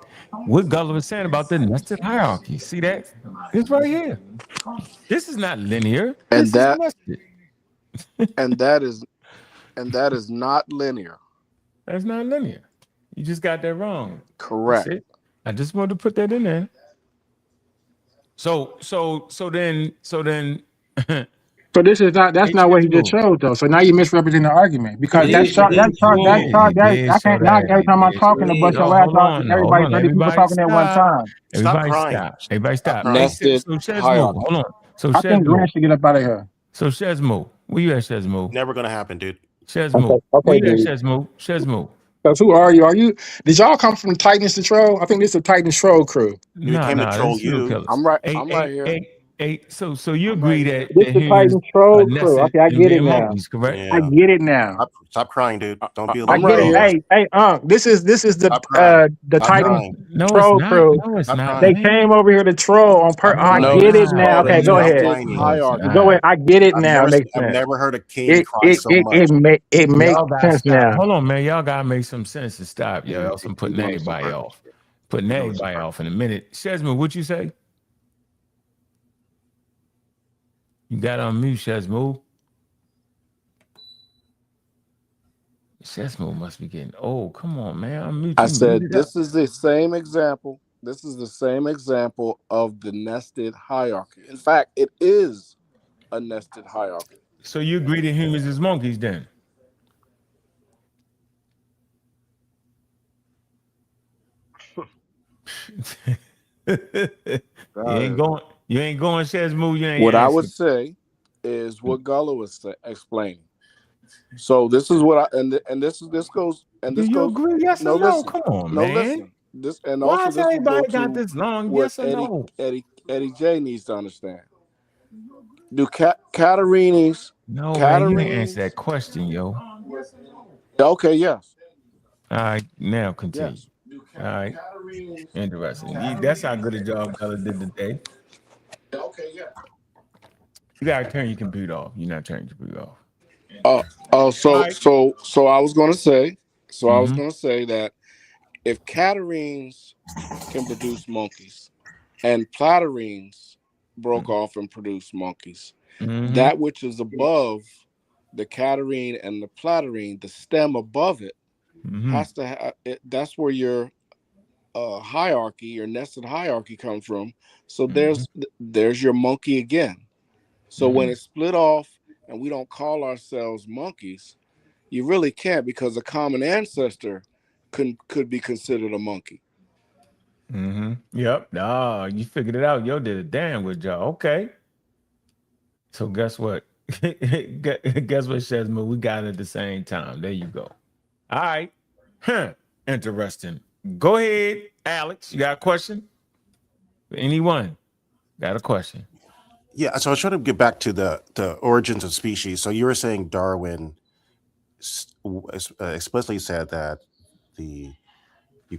what Gulluh was saying about the nested hierarchy. See that? It's right here. This is not linear. and This is that nested. and that is not linear. That's not linear. You just got that wrong. Correct. That's it. I just wanted to put that in there. So then So this is not. That's not what he just showed though. So now you misrepresenting the argument because It is You did I show can't. Now that. every You time I'm did show talking, that. a bunch So of last hold everybody on. 30 people talking at one time. Stop Everybody crying. stop. Everybody stop. crying. Nested So Shezmo, hierarchy. hold on. So I think Shezmo. Grant should get up out of here. So Shezmo, where you at, Shezmo? Never gonna happen, dude. Shezmo, where you at, Shezmo? Shezmo. Because who are you? Did y'all come from Titans to Troll? I think this is the Titans Troll crew. We came to troll This serial you. killers. I'm right here. So you I'm agree right here. that This the humans Titans are Troll crew. nested Okay, I in get it being now. monkeys, correct? I Yeah. get it now. Stop crying, dude. Don't be a I I'm little get right it. here. Hey, this is Stop crying. the Stop Titans crying. No, it's Troll not. crew. No, it's Stop not, They crying. man. came over here to troll on No, I it's No, get this it is not. now. called a Okay, go Stop ahead. nested whining. No, it's hierarchy. Go ahead. not. I get it now. It makes I've sense. never heard a king cry so much. It makes Y'all gotta sense stop. now. Hold on, man. Y'all gotta make some sense to stop. Yo, else I'm You putting know it's a everybody purpose. off. Putting You know it's a everybody purpose. off in a minute. Shezmo, what you say? You got on mute, Shezmo. Shezmo must be getting old. Come on, man. I'm mute. I You said muted up. this is the same example. This is the same example of the nested hierarchy. In fact, it is a nested hierarchy. So you agree that humans is monkeys then? You ain't going, Shezmo. You ain't What I would answering. say is what Gullah was explaining. So this is what this goes. Do you agree? Yes or no? Listen. Come on, No, man. listen. This and Why also has this will go everybody got to this long? what Yes or no? Eddie J needs to understand. Do Catarrhines? No, man. You didn't answer that question, yo. Okay, yes. All right, now continue. Yes. All right. Interesting. That's how good a job Gullah did today. You gotta turn your computer off. You're not turning your computer off. So I was gonna say, Mm-hmm. that if Catarrhines can produce monkeys, and Platyrrhines broke off and produced monkeys, Mm-hmm. that which is above the Catarrhine and the Platyrrhine, the stem above it, Mm-hmm. has to have it. That's where your hierarchy, your nested hierarchy, comes from. So there's your monkey again. So when it's split off and we don't call ourselves monkeys, you really can't, because a common ancestor could be considered a monkey. Mm-hmm. Yep. Ah, you figured it out. Yo did a damn good job. Okay. So guess what? Guess what, Shesma? We got it at the same time. There you go. All right. Huh. Interesting. Go ahead, Alex. You got a question? Anyone? Got a question? Yeah, so I was trying to get back to the origins of species. So you were saying Darwin explicitly said that you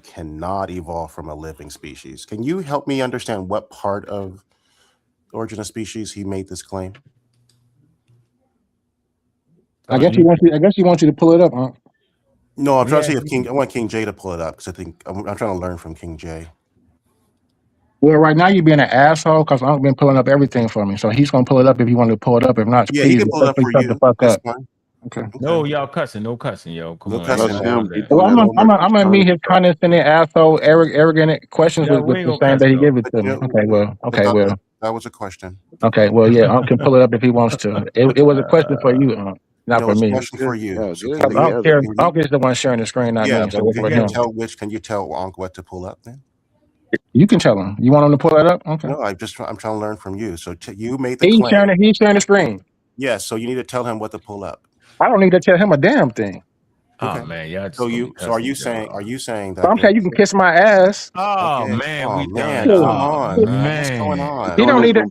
cannot evolve from a living species. Can you help me understand what part of Origin of Species he made this claim? I guess he wants you to pull it up, huh? No, I'm trying to see if I want King J to pull it up, because I think I'm trying to learn from King J. Well, right now you're being an asshole because I've been pulling up everything for me. So he's gonna pull it up if you want to pull it up. If not, Yeah, please, he can pull it up for shut the you. fuck That's up. fine. Okay. No, y'all cussing. No cussing, yo. Come No on. cussing. Well, I'm gonna meet his condescending asshole, arrogant questions Yeah, with we ain't the gonna same cuss that he though. give it to me. Okay, well. That was a question. Okay, well, yeah, Unc can pull it up if he wants to. It was a question for you, not for It's a me. question for you. So Unc is the one sharing the screen, not me. So it's for him. Can you tell Unc what to pull up then? You can tell him. You want him to pull that up? Okay. No, I'm trying to learn from you. So you made the claim. He's sharing the screen. Yes, so you need to tell him what to pull up. I don't need to tell him a damn thing. Okay. Oh man, y'all just are you saying that? So I'm saying you can kiss my ass. Oh okay. man, we done. come Oh, on, man. what's going on? He don't need to.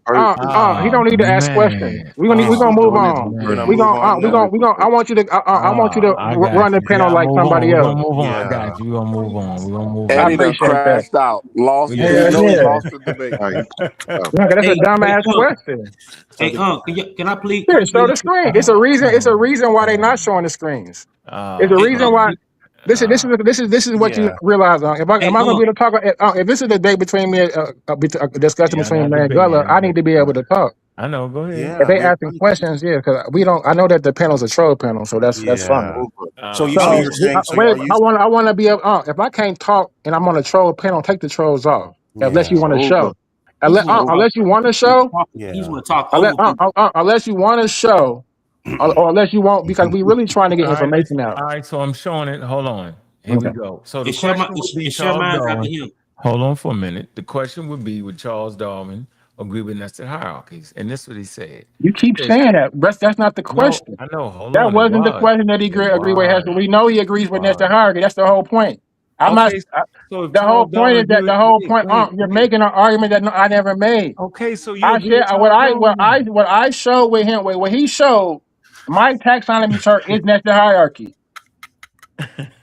He don't need to ask questions. We're gonna move on. We're gonna. I want you to. I want you to run the panel like somebody else. We're gonna move on. I got you. We're gonna move on. We're gonna move on. And he done crashed out. Lost the debate. That's a dumbass question. Hey, can I please? Here, show the screen. It's a reason. It's a reason why they're not showing the screens. It's a reason why. This is what you realize. Am I gonna be able to talk? If this is the debate between me, a discussion between me and Gulluh, I need to be able to talk. I know. Go ahead. If they asking questions, because we don't. I know that the panel's a troll panel, so that's fine. So you're saying? I want to be able. If I can't talk and I'm on a troll panel, take the trolls off. Unless you want to show. Unless you want to show. He's gonna talk. Unless you want to show. Or unless you won't, because we really trying to get information out. All right, so I'm showing it. Hold on. Here we go. So the share question would be Charles Darwin. Hold on for a minute. The question would be, would Charles Darwin agree with nested hierarchies? And this is what he said. You keep saying that. That's not the question. No, I know. Hold on. That wasn't the question that he agreed with. We know he agrees with nested hierarchy. That's the whole point. The whole point is that you're making an argument that I never made. Okay, so what I showed with him, what he showed, my taxonomy chart is nested hierarchy.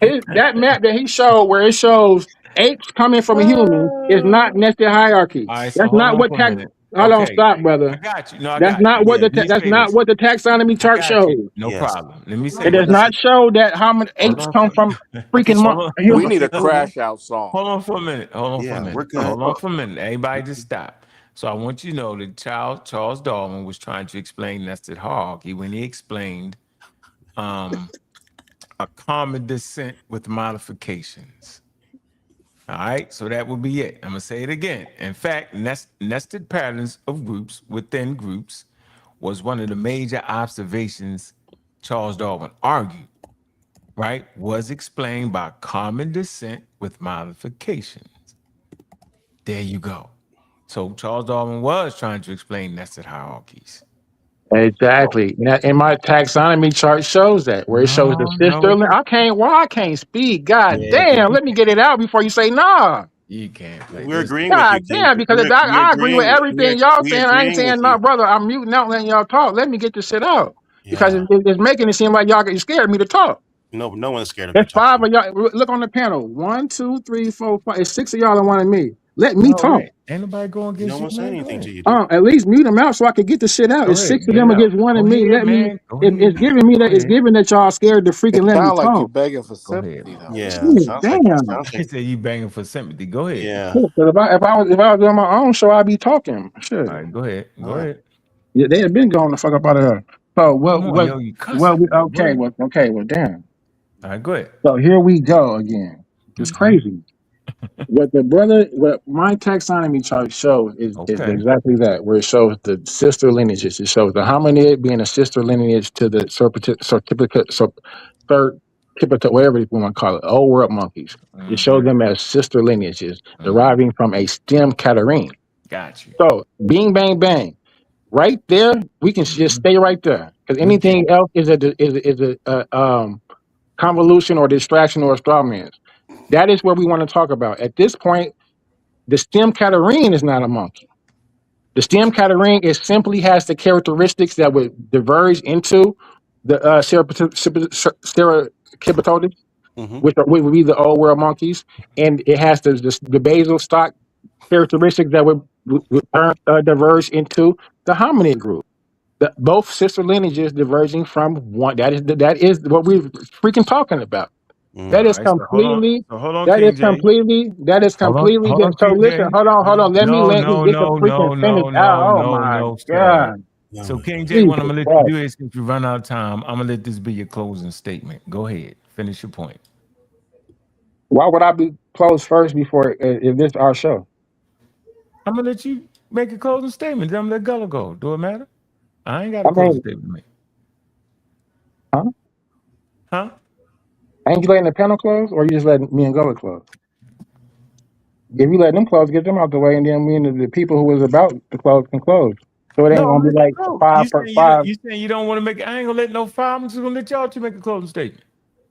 That map that he showed, where it shows apes coming from a human, is not nested hierarchy. All right, that's not what Hold on, stop, brother. I got you. No, that's not what that's not what the taxonomy chart shows. No problem. Let me say it does not show that how many apes come from freaking humans. We need a crash out song. Hold on for a minute. We're good. Hold on for a minute. Everybody just stop. So I want you to know that Charles Darwin was trying to explain nested hierarchy when he explained a common descent with modifications. All right, so that would be it. I'm gonna say it again. In fact, nested patterns of groups within groups was one of the major observations Charles Darwin argued, right? Was explained by common descent with modifications. There you go. So Charles Darwin was trying to explain nested hierarchies. Exactly. And my taxonomy chart shows that, where it shows the sister. I can't speak. God damn, let me get it out before you say nah. You can't. We're agreeing God with you. damn, because I agree with everything y'all saying. I ain't saying no, brother. I'm muting out, letting y'all talk. Let me get this shit out. Because it's making it seem like y'all get scared of me to talk. No one's scared of There's 5 of y'all. Look on the panel. 1, 2, 3, 4, 5. It's 6 of y'all and 1 of me. Let me talk. Ain't nobody going No against one you, said man. anything to you, dude. At least mute them out so I can get the shit out. Go It's ahead, 6 of get them it out. against one Go of me. ahead, Let me. man. Go ahead. It's giving me Go that. It's ahead. giving that y'all scared to It freaking let me sounds like you're talk. begging for Go ahead. sympathy, though. Yeah, Shit, sounds damn. like He said you banging for sympathy. Go ahead. yeah. Because if I was doing my own show, I'd be talking. Shit. All right, go ahead. Go All right. ahead. Yeah, they had been going the fuck up out of here. So Come on, yo, you cussing. well, damn. All right, go ahead. So here we go again. It's crazy. What my taxonomy chart shows is Okay. exactly that, where it shows the sister lineages. It shows the hominid being a sister lineage to the whatever you want to call it, old world monkeys. It shows them as sister lineages deriving from a stem Catarrhine. Got you. So, bing, bang, bang. Right there, we can just stay right there because We can. anything else is a convolution or distraction or a straw man. That is what we want to talk about. At this point, the stem Catarrhine is not a monkey. The stem Catarrhine simply has the characteristics that would diverge into the Ceracipitodes, which would be the old world monkeys, and it has the basal stock characteristics that would diverge into the hominid group. Both sister lineages diverging from one. That is what we're freaking talking about. That is All right, so completely. hold on, That is King J. completely. That is completely. Hold on, So King listen. J. Hold on. Let me No, get the freaking finish out. Oh my sir. god. So King J, Jesus what I'm gonna let Christ. you do is, since we run out of time, I'm gonna let this be your closing statement. Go ahead, finish your point. Why would I be closed first before if this our show? I'm gonna let you make a closing statement. Then I'm gonna let Gullah go. Do it matter? I ain't got I a closing mean, statement to make. huh? Huh? Ain't you letting the panel close, or you just letting me and Gullah close? If you let them close, get them out the way, and then me and the people who was about to close can close. So it ain't No, I'm gonna be gonna let like you go. five You per saying five. you saying you don't want to make it? I ain't gonna let no five. I'm just gonna let y'all two make a closing statement.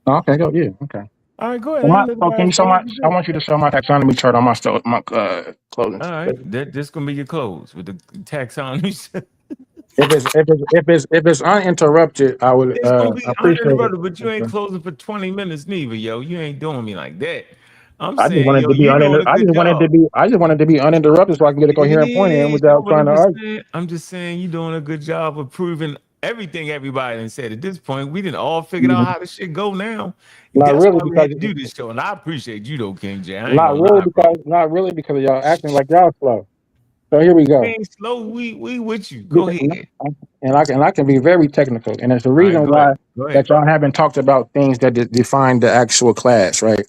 Oh, okay, go yeah, okay. All right, go So ahead. Let can you show go. I want you to show my taxonomy chart on my closing. All right, this gonna be your close with the taxonomy. If it's uninterrupted, I would It's gonna be appreciate it. uninterrupted, but you ain't closing for 20 minutes neither, yo. You ain't doing me like that. I'm I just saying, wanted yo, to be you doing a good job. I just wanted to be uninterrupted so I can get a It coherent point in is, yo, without but trying to argue. I'm just saying you doing a good job of proving everything everybody done said. At this point, we didn't all figured out how this shit go now. And Not that's really why we because had to do this show. And I appreciate you though, King J. I ain't not gonna really lie, bro. because not really because y'all acting like y'all slow. So here we We go. ain't slow. We with you. Go ahead. And I can be very technical, and it's the All right, reason go ahead. why Go ahead. that y'all haven't talked about things that define the actual class, right?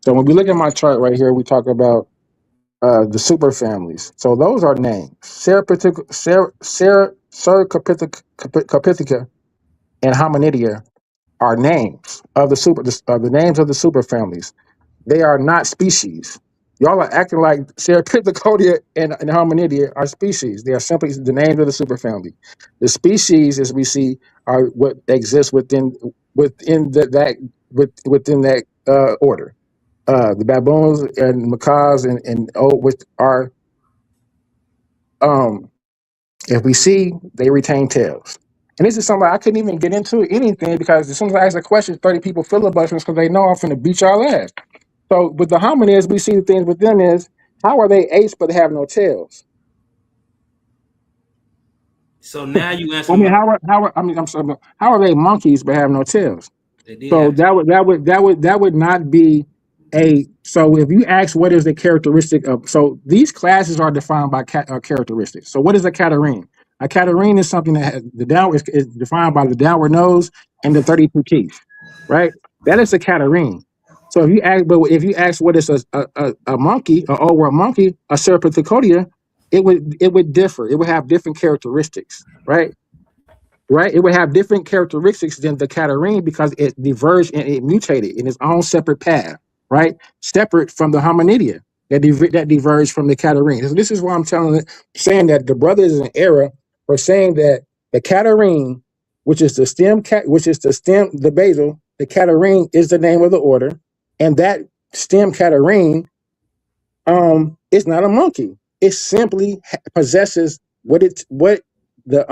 So when we look at my chart right here, we talk about the super families. So those are names. Sericopithecus and Hominidia are names of the names of the super families. They are not species. Y'all are acting like Serapithicodia and Hominidia are species. They are simply the names of the superfamily. The species, as we see, are what exists within that order. The baboons and macaws which are if we see, they retain tails. And this is something I couldn't even get into anything because as soon as I ask a question, 30 people filibustering because they know I'm finna beat y'all ass. So with the hominids, we see the things with them is how are they apes but have no tails? So now you I answer mean, my. I'm sorry, how are they monkeys but have no tails? They did So answer. that would not be a. So if you ask what is the characteristic of, so these classes are defined by characteristics. So what is a Catarrhine? A Catarrhine is something that has the downward is defined by the downward nose and the 32 teeth, right? That is a Catarrhine. So if you ask what is a monkey, an old world monkey, a Serpenticodia, it would differ. It would have different characteristics, right? Right? It would have different characteristics than the Catarrhine because it diverged and it mutated in its own separate path, right? Separate from the Hominidia that diverged from the Catarrhine. So this is why I'm saying that the brothers in error for saying that the Catarrhine, which is the basal, the Catarrhine is the name of the order, and that stem Catarrhine it's not a monkey. It simply possesses what the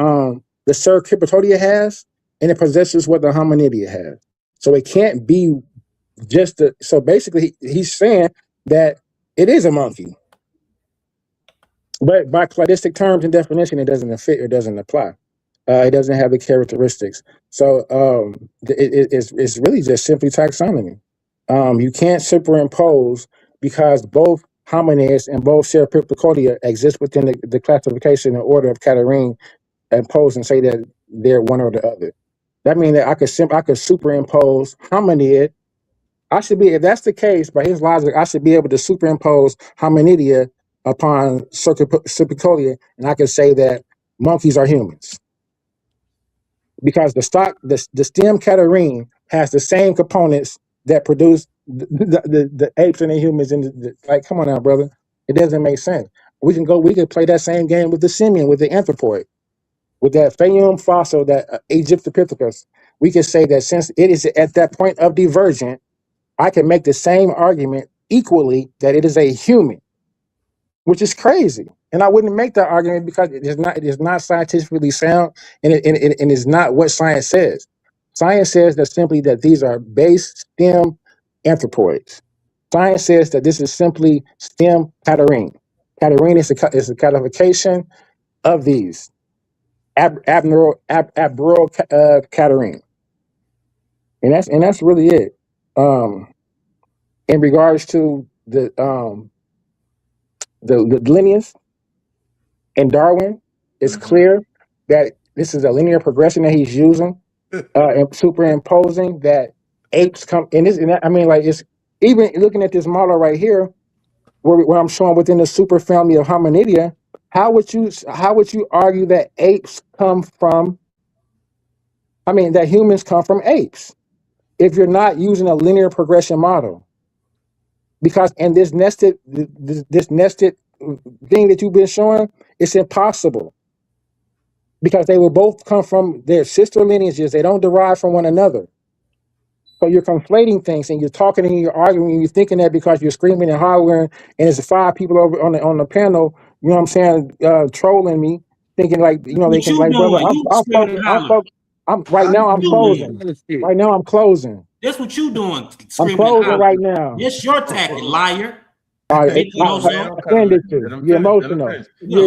Cercipitodia has, and it possesses what the Hominidia has. So it can't be so basically he's saying that it is a monkey. But by cladistic terms and definition, it doesn't fit. It doesn't apply. It doesn't have the characteristics. So it's really just simply taxonomy. You can't superimpose because both hominids and both Ceratophractia exist within the classification and order of Catarrhine, and pose and say that they're one or the other. That means that I could superimpose hominid. I should be, if that's the case, by his logic, I should be able to superimpose hominidia upon Cercopodia, and I could say that monkeys are humans because the stem Catarrhine has the same components that produce the apes and the humans. Like, come on now, brother, it doesn't make sense. We could play that same game with the simian, with the anthropoid, with that Phaeum fossil, that Egyptopithecus. We could say that since it is at that point of divergent, I can make the same argument equally that it is a human, which is crazy. And I wouldn't make that argument because it is not scientifically sound, and it is not what science says. Science says that simply that these are base stem anthropoids. Science says that this is simply stem Catarrhine. Catarrhine is a classification of these abnormal Catarrhine, and that's really it. In regards to the lineage in Darwin, it's clear that this is a linear progression that he's using, and superimposing that apes come in this. And I mean, like, it's even looking at this model right here, where I'm showing within the superfamily of Hominidia. How would you argue that apes come from? I mean, that humans come from apes if you're not using a linear progression model? Because in this nested thing that you've been showing, it's impossible. Because they will both come from their sister lineages. They don't derive from one another. So you're conflating things, and you're talking and you're arguing and you're thinking that because you're screaming and hollering and there's 5 people over on the panel, you know what I'm saying, trolling me, thinking like, you know, they can, like, brother, I'm right now I'm closing. Right now I'm closing. That's what you doing. I'm closing right now. It's your tactic, liar. All right, you're emotional. You're emotional. You're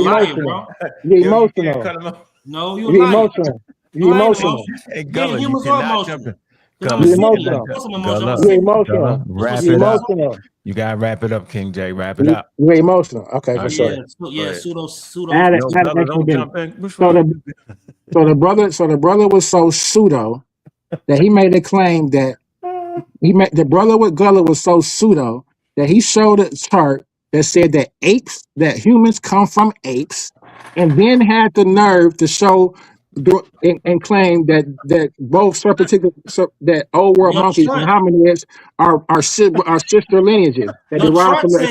emotional. No, you're emotional. You're emotional. Hey, Gulluh, you humans cannot are jump in. You're emotional. You're emotional. Wrap You're it up. emotional. You gotta wrap it up, King J. Wrap it up. You're emotional. Okay, for sure. Pseudo. So the brother was so pseudo that he made a claim that the brother with Gulluh was so pseudo that he showed a chart that said that humans come from apes, and then had the nerve to show and claim that both that old world monkeys and hominids are sister lineages that derive from the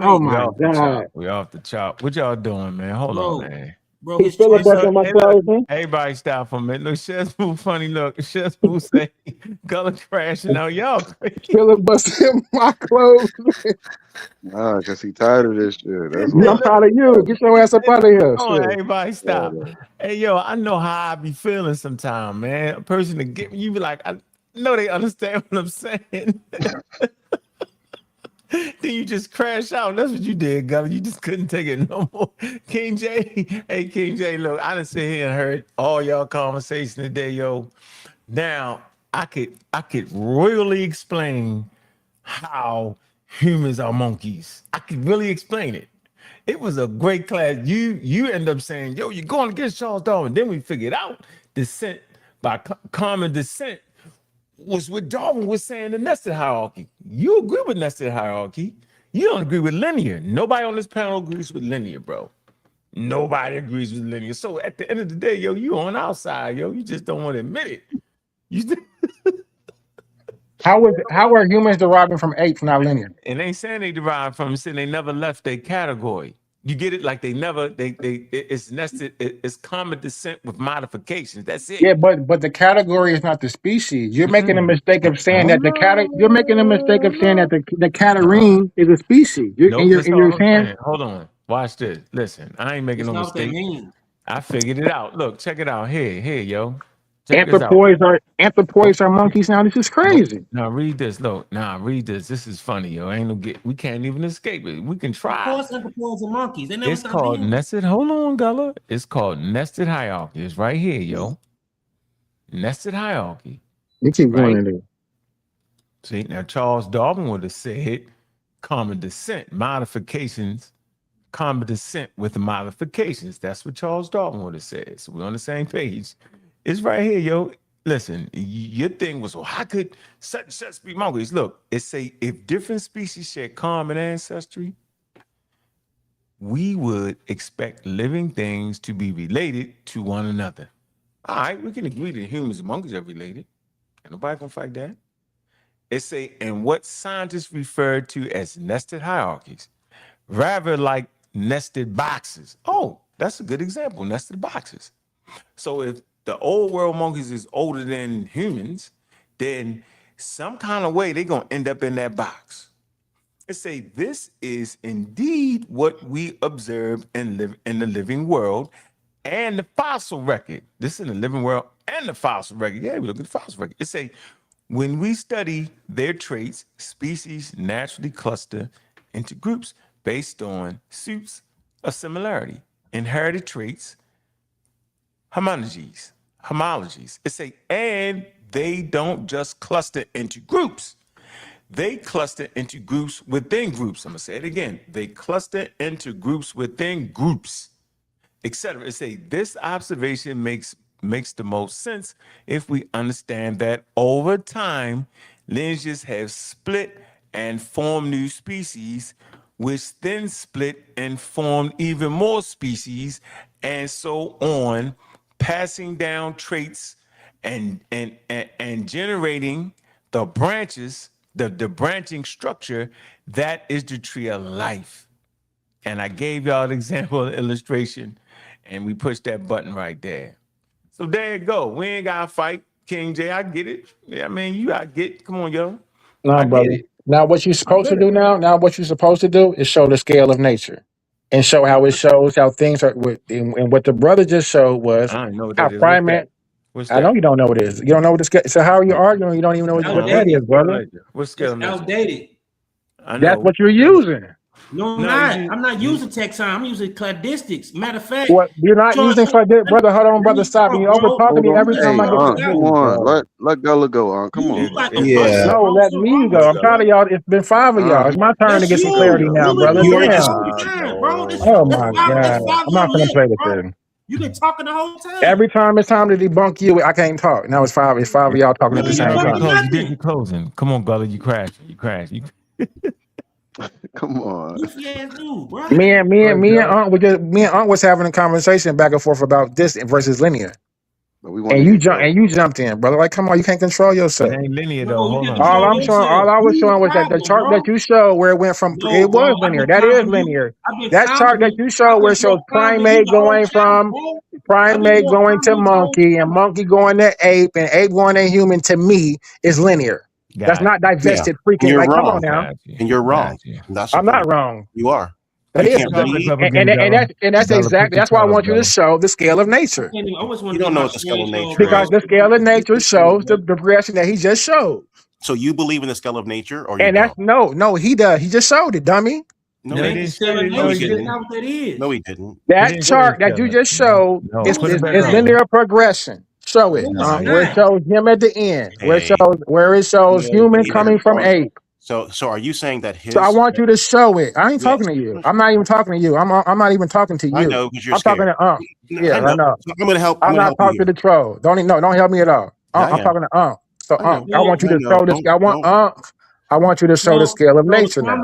oh my god. We off the chart. What y'all doing, man? Hold on, man. Bro, he's filibustering my closing. Everybody stop for a minute. Look, Shezboo, funny look. Shezboo say Gulluh crashing out. Y'all filibustering my closing. Nah, because he tired of this shit. That's I'm tired of you. Get your ass up out of here. Oh, everybody stop. Hey, yo, I know how I be feeling sometimes, man. A person to get me, you be like, I know they understand what I'm saying. Then you just crash out. That's what you did, Gulluh. You just couldn't take it no more. King J, hey, King J, look, I done sit here and heard all y'all conversation today, yo. Now, I could really explain how humans are monkeys. I could really explain it. It was a great class. You end up saying, yo, you're going against Charles Darwin. Then we figured out descent by common descent was what Darwin was saying, the nested hierarchy. You agree with nested hierarchy. You don't agree with linear. Nobody on this panel agrees with linear, bro. Nobody agrees with linear. So at the end of the day, yo, you on our side, yo. You just don't want to admit it. How are humans deriving from apes, not linear? And they saying they derive from, saying they never left their category. You get it? Like it's nested, it's common descent with modifications. That's it. Yeah, but the category is not the species. You're making a mistake of saying that the Catarrhine is a species. You're saying, hold on, watch this. Listen, I ain't making no mistake. I figured it out. Look, check it out. Here, yo. Check this out. Anthropoids are monkeys now. This is crazy. Now read this. Look, read this. This is funny, yo. Ain't no we can't even escape it. We can try. Of course, anthropoids are monkeys. They never It's stop called being. nested. Hold on, Gullah. It's called nested hierarchy. It's right here, yo. Nested hierarchy. You keep going in there. See, now Charles Darwin would have said common descent, modifications, common descent with modifications. That's what Charles Darwin would have said. So we're on the same page. It's right here, yo. Listen, your thing was, well, how could such and such be monkeys? Look, it say if different species share common ancestry, we would expect living things to be related to one another. All right, we can agree that humans and monkeys are related. Ain't nobody gonna fight that. It say, and what scientists refer to as nested hierarchies, rather like nested boxes. Oh, that's a good example, nested boxes. So if the old world monkeys is older than humans, then some kind of way they're gonna end up in that box. It say this is indeed what we observe in the living world and the fossil record. This is in the living world and the fossil record. Yeah, we look at the fossil record. It say when we study their traits, species naturally cluster into groups based on suits of similarity, inherited traits, homologies. It say, and they don't just cluster into groups. They cluster into groups within groups. I'm gonna say it again. They cluster into groups within groups, etc. It say this observation makes the most sense if we understand that over time, lineages have split and formed new species, which then split and formed even more species, and so on, passing down traits and generating the branches, the branching structure that is the tree of life. And I gave y'all an example of illustration, and we pushed that button right there. So there you go. We ain't gotta fight, King J. I get it. Yeah, I mean, you gotta get. Come on, yo. No, brother. Now, what you're supposed to do now, what you're supposed to do is show the scale of nature, and show how it shows how things are. And what the brother just showed was I don't know what how that is. primate. What's I that? know you don't know what it is. You don't know what the scale. So how are you arguing? You don't even know what that is, brother. What scale? It's outdated. I know. That's what you're using. No, I'm not. I'm not using taxon. I'm using cladistics. Matter of fact, What you're not using cladistic, brother? Hold on, brother. Stop. You over talking me every time I get to Come on, let Gullah go on. Come on. No, let me go. I'm tired of y'all. It's been 5 of y'all. It's my turn to get some clarity now, brother. Damn. Oh my god. I'm not gonna play with this. You've been talking the whole time. Every time it's time to debunk you, I can't talk. Now it's 5 of y'all talking at the same time. You did your closing. Come on, Gullah. You crashed. Come on. Me and Aunt was having a conversation back and forth about this versus linear. And you jumped in, brother. Like, come on, you can't control yourself. It ain't linear though. Hold on. All I was showing was that the chart that you showed where it went from it was linear. That is linear. That chart that you showed where it shows primate going from primate going to monkey and monkey going to ape and ape going to human, to me is linear. That's not divested freaking. Like, come on now. And you're wrong. I'm not wrong. You are. That is, and that's exactly. That's why I want you to show the scale of nature. You don't know what the scale of nature is. Because the scale of nature shows the progression that he just showed. So you believe in the scale of nature, or and that's no, he does. He just showed it, dummy. No, he didn't. No, he didn't. That chart that you just showed is linear progression. Show it. Where it shows him at the end. Where it shows human coming from ape. So are you saying that his? So I want you to show it. I ain't talking to you. I'm not even talking to you. I'm not even talking to you. I know, because you're I'm talking to Yeah, I know. So I'm gonna help. I'm not talking to the troll. Don't help me at all. I'm talking to So I want you to show this. I want you to show the scale of nature now.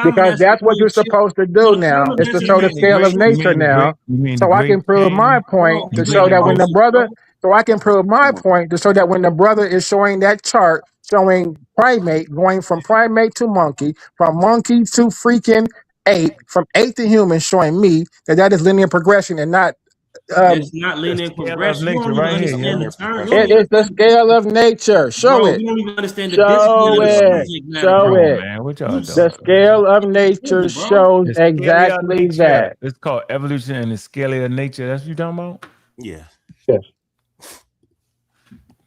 Because that's what you're supposed to do now, is to show the scale of nature now. So I can prove my point to show that when the brother. So I can prove my point to show that when the brother is showing that chart, showing primate going from primate to monkey, from monkey to freaking ape, from ape to human, showing me that is linear progression and not. It's not linear progression. It is the scale of nature. Show it. You don't even understand the Show it. Man, what y'all doing? The scale of nature shows exactly that. It's called evolution and the scale of nature. That's what you're talking about? Yeah. Yes.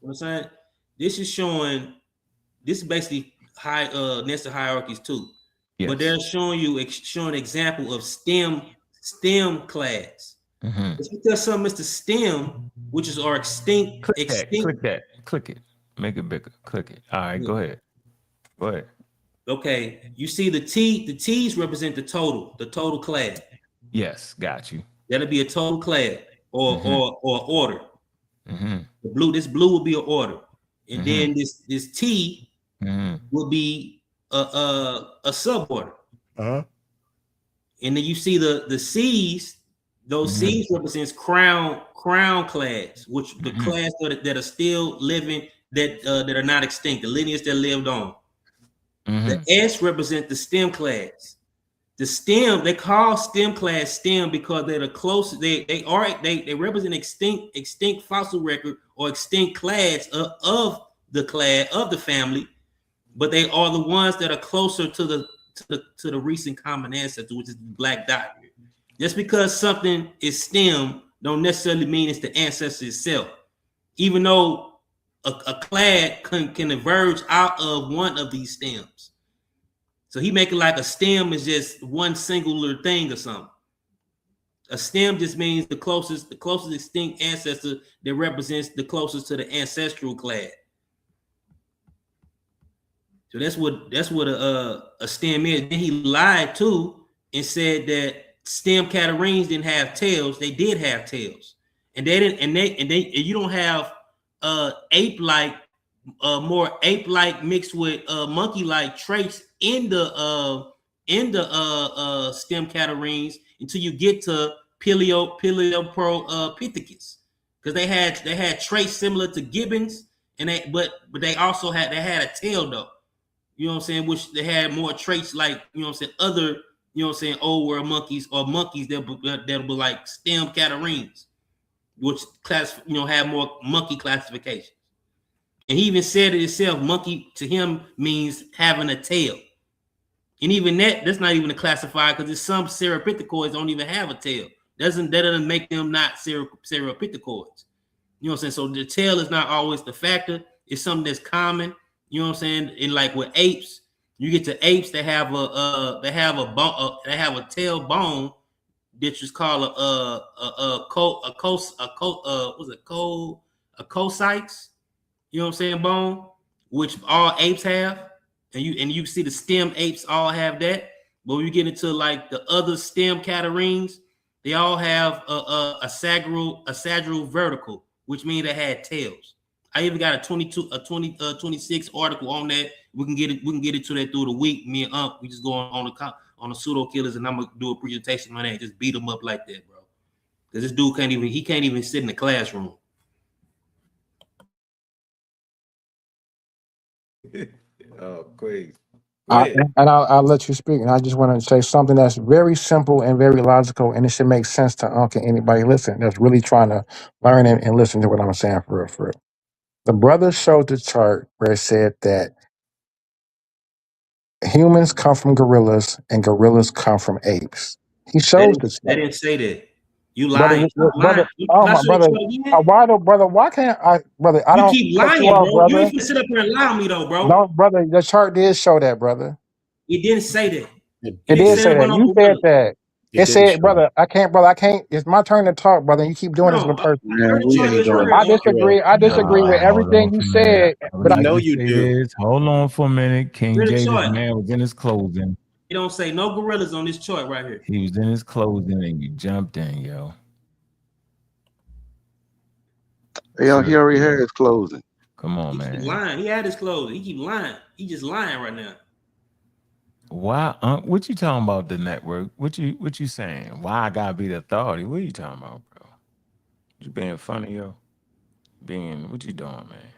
You know what I'm saying? This is showing, this is basically nested hierarchies too. Yes. But they're showing you, showing an example of STEM class. It's because something is the STEM, which is our extinct. Click it. Make it bigger. Click it. All right, go ahead. Okay, you see the T's represent the total class. Yes, got you. That'll be a total class or order. This blue will be an order, and then this T will be a suborder. And then you see the C's. Those C's represents crown class, which the class that are still living, that are not extinct, the lineage that lived on. The S represent the stem class. The stem, they call stem class stem because they're the closest. They represent extinct fossil record or extinct class of the family, but they are the ones that are closer to the recent common ancestor, which is the black dot. Just because something is stem don't necessarily mean it's the ancestor itself. Even though a clade can emerge out of one of these stems. So he make it like a stem is just one singular thing or something. A stem just means the closest extinct ancestor that represents the closest to the ancestral clade. So that's what a stem is. Then he lied too and said that stem Catarrhines didn't have tails. They did have tails, and they didn't. And you don't have ape-like, more ape-like mixed with monkey-like traits in the stem Catarrhines until you get to Paleopithecus, because they had traits similar to gibbons, and but they also had a tail though. You know what I'm saying? Which they had more traits like, you know what I'm saying, other, you know what I'm saying, old world monkeys or monkeys that'll be like stem Catarrhines, which have more monkey classifications. And he even said it himself, monkey to him means having a tail. And even that's not even a classifier, because there's some Sauropithecoids don't even have a tail. That doesn't make them not Sauropithecoids. You know what I'm saying? So the tail is not always the factor. It's something that's common. You know what I'm saying? And like with apes, you get to apes that have a tail bone, which is called a cocytes. You know what I'm saying? Bone, which all apes have, and you see the stem apes all have that. But when you get into like the other stem Catarrhines, they all have a sagittal vertical, which means they had tails. I even got a 26 article on that. We can get it to that through the week. Me and we just go on the pseudo killers, and I'm gonna do a presentation on that. Just beat them up like that, bro. Because this dude can't even sit in the classroom. Oh, crazy. I'll let you speak. And I just want to say something that's very simple and very logical, and it should make sense to Unc and anybody listening that's really trying to learn and listen to what I'm saying for real. The brother showed the chart where it said that humans come from gorillas and gorillas come from apes. He shows the chart. They didn't say that. You lying. Brother, oh my brother. Brother, why can't I, brother? I don't keep lying, off, bro. Brother. You ain't sit up here and lie on me though, bro. No, brother, the chart did show that, brother. It didn't say that. It did say that. You said that. It said, brother, I can't. It's my turn to talk, brother. You keep doing this to the person. I disagree with everything you said. But I know you do. Hold on for a minute. King Jada's man was in his closing. He don't say no gorillas on this chart right here. He was in his closing and you jumped in, yo. He already had his closing. Come on, man. He's lying. He had his closing. He keep lying. He just lying right now. Why? What you talking about the network? What you saying? Why I gotta be the authority? What are you talking about, bro? You being funny, yo? What you doing, man?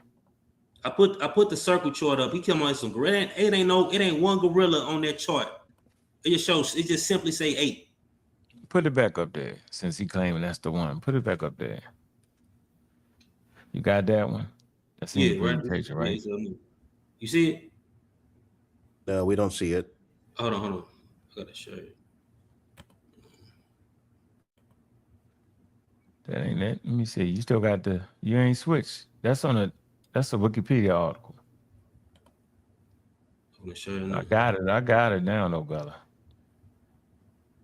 I put the circle chart up. He come on some gorilla. It ain't one gorilla on that chart. It just shows. It just simply say 8. Put it back up there. Since he claiming that's the one, put it back up there. You got that one? That's in your presentation, right? You see it? No, we don't see it. Hold on. I gotta show you. That ain't it. Let me see. You still got you ain't switched. That's a Wikipedia article. I'm gonna show you. I got it now, no Gulluh.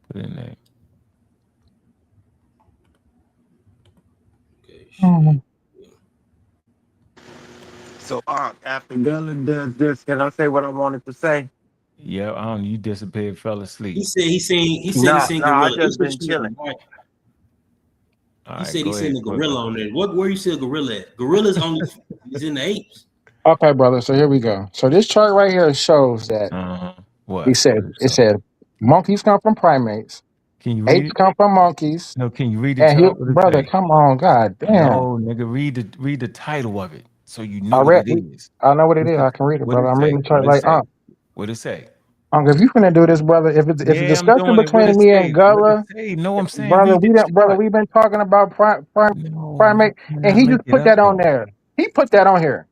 Put it in there. Okay. So after Gulluh does this, can I say what I wanted to say? Yeah, you disappeared, fell asleep. He said he seen gorilla. I just been chilling. He said he seen the gorilla on there. Where you see a gorilla at? Gorilla's only is in the apes. Okay, brother. So here we go. So this chart right here shows that what he said. It said monkeys come from primates. Can you read apes come from monkeys? No, can you read the chart? Brother, come on, god damn. No, nigga, read the title of it so you know what it is. I know what it is. I can read it, brother. I'm reading the chart like What it say? If you finna do this, brother, if it's a Yeah, I'm discussion doing it. What between it me say? and What it Gullah, say? No, I'm saying brother, read the chart. we've been talking about No, primate, you and cannot he make just it put up that on though. there. He put that on here.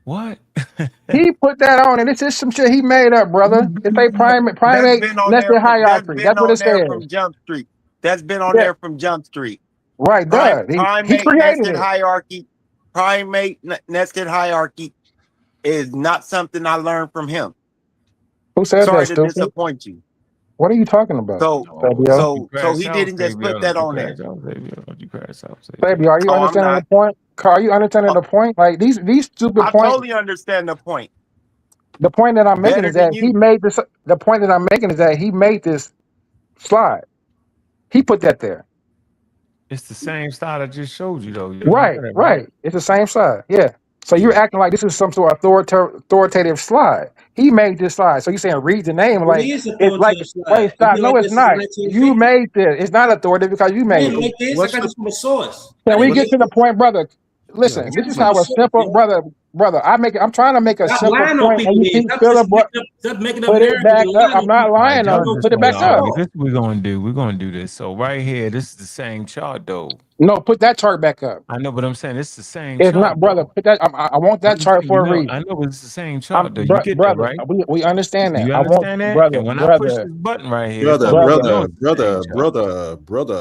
What? He put that on, and it's just some shit he made up, brother. It's a That's primate been on there nested from hierarchy. That's what it says. Jump Street. That's been on Yeah, there from Jump Street. right, duh. He Primate created nested it. hierarchy. Nested hierarchy is not something I learned from him. Who said Sorry that, to stupid? disappoint you. What are you talking about? Fabio? So he didn't just put that on there. Don't you crash out, Fabio, are you Oh, I'm understanding the not. point? Are you understanding the point? Like these stupid I points. totally understand the point. The point that I'm making Better is than that he you. made this. The point that I'm making is that he made this slide. He put that there. It's the same style I just showed you though. Right. It's the same slide. Yeah. So you're acting like this is some sort of authoritative slide. He made this slide. So you're saying read the name Well, like it is a it's like authoritative slide. wait, It's stop. been No, like it's this since not. You 1950. made this. It's not authoritative because you I made didn't it. make this. I got this from a source. Can we get to the point, brother? Listen, this is how a simple brother. I'm trying to make a Stop simple lying on point, and people you then. keep Stop making up put it narratives back and up. lying I'm on not people. lying on Y'all you. go Put to it the back up. source. This is what we're gonna do. We're gonna do this. So right here, this is the same chart though. No, put that chart back up. I know, but I'm saying it's the same It's chart. not, brother. Though. Put that. I want that chart for a reason. I know, but it's the same chart though. You get that Brother. right? We understand that. You I want, understand that? brother. And when I push this button right here, it's gonna let you know it's the same chart.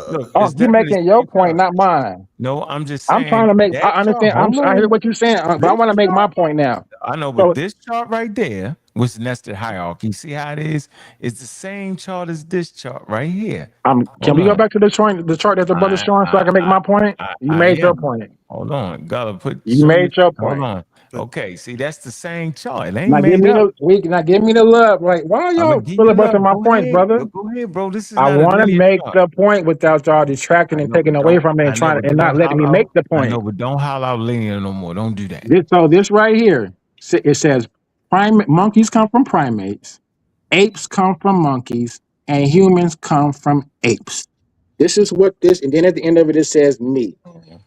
Look, Oh, it's you definitely making the your same point, chart. not mine. No, I'm just I'm trying saying to make. I that chart. understand. Hold I hear on. what you're saying, but I want to make my point now. I know, So but this chart right there was nested hierarchy. See how it is? It's the same chart as this chart right here. can we go back to the chart that the brother's showing so I can make my point? You made your point. Hold on. Gotta You made your hold point. on. Okay, see, that's the same chart. It ain't Now give made me up. the love. Like, why are I'm gonna y'all give you filibustering love. my Go points, ahead. brother? Go ahead, bro. This is I not a want to linear make chart. the point without y'all distracting and taking away from it and not letting me make the point. I know, but don't holler out linear no more. Don't do that. This right here, it says monkeys come from primates, apes come from monkeys, and humans come from apes. This is what this, and then at the end of it, it says me,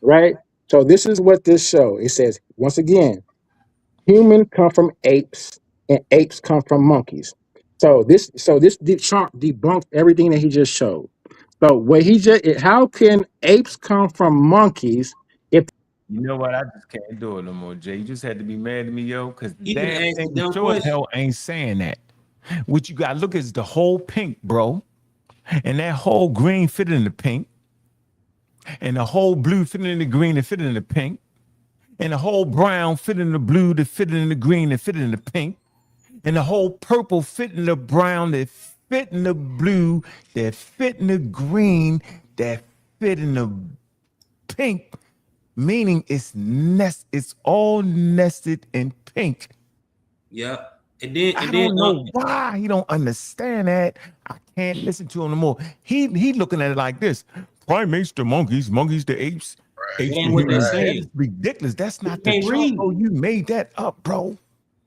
right? So this is what this shows. It says, once again, humans come from apes, and apes come from monkeys. So this chart debunks everything that he just showed. So how can apes come from monkeys if You know what? I just can't do it no more, Jay. You just had to be mad at me, yo, because He didn't damn ask thing the dumb sure as question. hell ain't saying that. What you got to look is the whole pink, bro. And that whole green fitted in the pink. And the whole blue fitted in the green and fitted in the pink. And the whole brown fitted in the blue that fitted in the green and fitted in the pink. And the whole purple fit in the brown that fit in the blue that fit in the green that fit in the pink. Meaning it's all nested in pink. Yeah. And then I don't know why he don't understand that. I can't listen to him no more. He looking at it like this: primates to monkeys, monkeys to apes, apes to ain't what they humans. saying. That is ridiculous. That's not the can't chart, read. bro. You made that up, bro.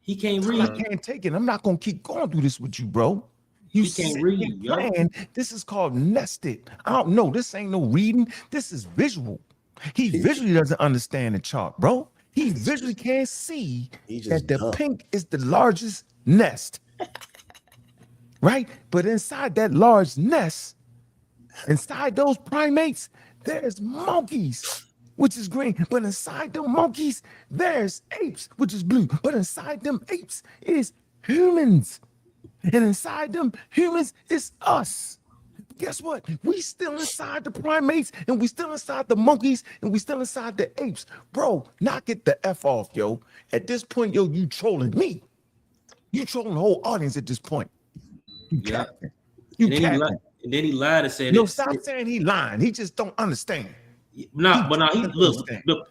He can't I read. can't take it. I'm not gonna keep going through this with you, bro. You can't read, yo. playing. This is called nested. I don't know. This ain't no reading. This is visual. He visually doesn't understand the chart, bro. He visually can't see that the pink is the largest nest, right? But inside that large nest, inside those primates, there's monkeys, which is green. But inside them monkeys, there's apes, which is blue. But inside them apes is humans. And inside them humans is us. Guess what? We still inside the primates, and we still inside the monkeys, and we still inside the apes. Bro, knock it the F off, yo. At this point, yo, you trolling me. You trolling the whole audience at this point. Yeah. You and then he lied and said, no, stop saying he lying. He just don't understand. No, but now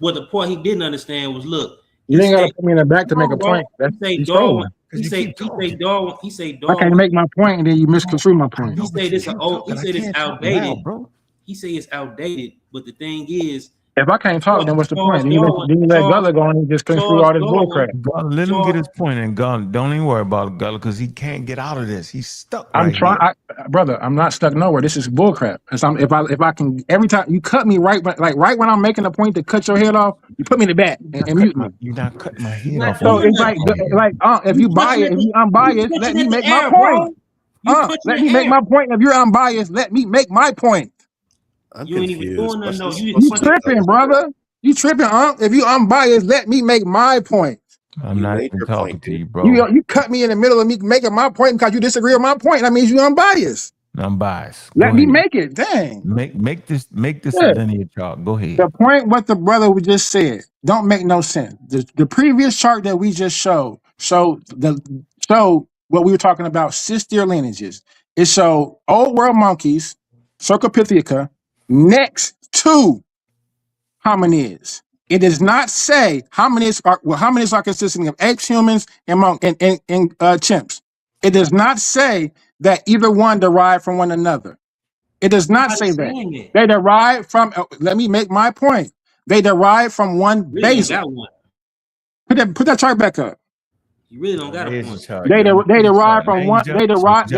what the part he didn't understand was you ain't gotta put me in the back to make a point. He say Darwin. He say Darwin. I can't make my point and then you misconstrue my point. He say this outdated, bro. He say it's outdated, but the thing is, If I can't talk, then what's the point? Charles Then you let Gullah go and just construe all this bullcrap. Gullah, let him get his point in. Gullah, don't even worry about Gullah because he can't get out of this. He's stuck I'm right trying, here. brother. I'm not stuck nowhere. This is bullcrap. If I can, every time you cut me right when I'm making a point to cut your head off, you put me in the back and mute me. You're not cutting my head off. So it's like if you biased, if you unbiased, let me make my point. Let me make my point. If you're unbiased, let me make my point. I'm You ain't even confused. doing nothing though. You tripping, brother. You tripping, If you unbiased, let me make my point. I'm not even talking to you, bro. You cut me in the middle of me making my point because you disagree with my point. That means you're unbiased. I'm biased. Let me make it. Dang. Make this a linear chart. Go ahead. The point what the brother just said don't make no sense. The previous chart that we just showed what we were talking about, cysteal lineages. It showed old world monkeys, Cercopithecus, next to hominids. It does not say hominids are consisting of apes, humans, and chimps. It does not say that either one derived from one another. It does not say that. They derive from. Let me make my point. They derive from one basal. Put that chart back up. You really don't got a point. They derive from one. They derive,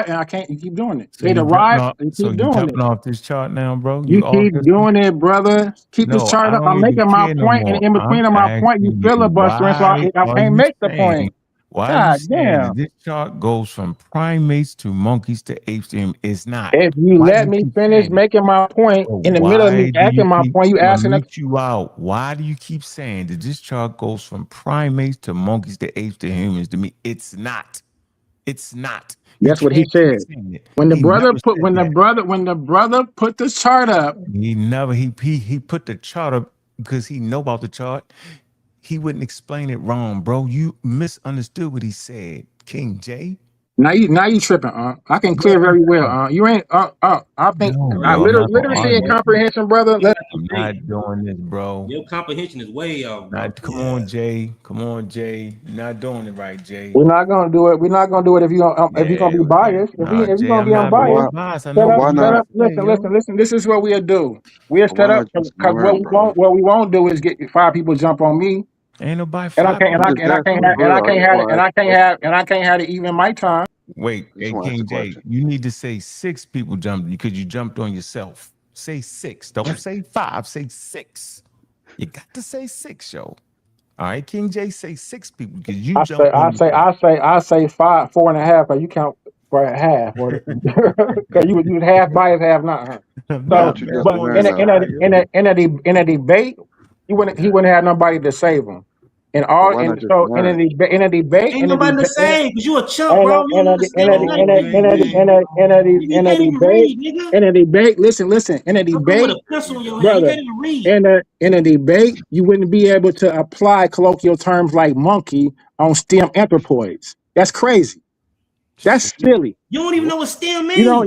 and I can't. You keep doing it. They derive. So you jumping off this chart now, bro? You keep doing it, brother. Keep this chart up. I'm making my point, and in between of my point, you filibustering, so I can't make the point. Why are you saying that this chart goes from primates to monkeys to apes to him? It's not. If you let me finish making my point in the middle of me asking my point, you asking you out. Why do you keep saying that this chart goes from primates to monkeys to apes to humans to me? It's not. It's not. That's what he said. When the brother put the chart up, he put the chart up because he know about the chart. He wouldn't explain it wrong, bro. You misunderstood what he said, King J. Now you tripping, I can clear very well, You ain't, I think literacy and comprehension, brother. I'm not doing this, bro. Your comprehension is way off. Come on, Jay. You're not doing it right, Jay. We're not gonna do it. We're not gonna do it if you're gonna be biased. If you're gonna be unbiased, listen. This is what we'll do. We'll set up because what we won't do is get 5 people jump on me. Ain't nobody. And I can't have it even my time. Wait, hey, King J, you need to say 6 people jumped because you jumped on yourself. Say 6. Don't say 5. Say 6. You got to say 6, yo. All right, King J, say 6 people because you jumped on yourself. I say 5, 4.5, but you count for half. Because you was half biased, half not. So, but in a debate, he wouldn't have nobody to save him. In a debate, ain't nobody to save because you a chump, bro. In a debate, listen. In a debate, brother, in a debate, you wouldn't be able to apply colloquial terms like monkey on STEM anthropoids. That's crazy. That's silly. You don't even know what STEM means. You don't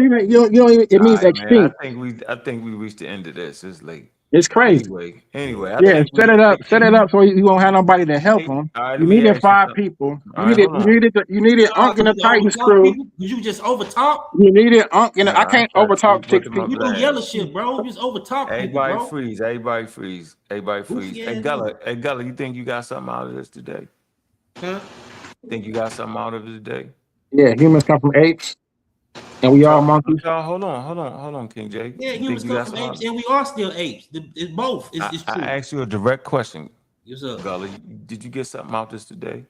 even. It means extinct. I think we reached the end of this. It's late. It's crazy. Anyway. Set it up so you won't have nobody to help them. You needed 5 people. You needed Unk in the Titan crew. You just overtalk. You needed Unk in. I can't overtalk 6 people. You do yellow shit, bro. You just overtalk people, bro. Everybody freeze. Hey, Gullah, you think you got something out of this today? Huh? Think you got something out of it today? Yeah, humans come from apes. And we all monkeys. Hold on, King J. Yeah, humans come from apes, and we are still apes. It's both. It's true. I asked you a direct question. Yes, sir. Gullah, did you get something out of this today?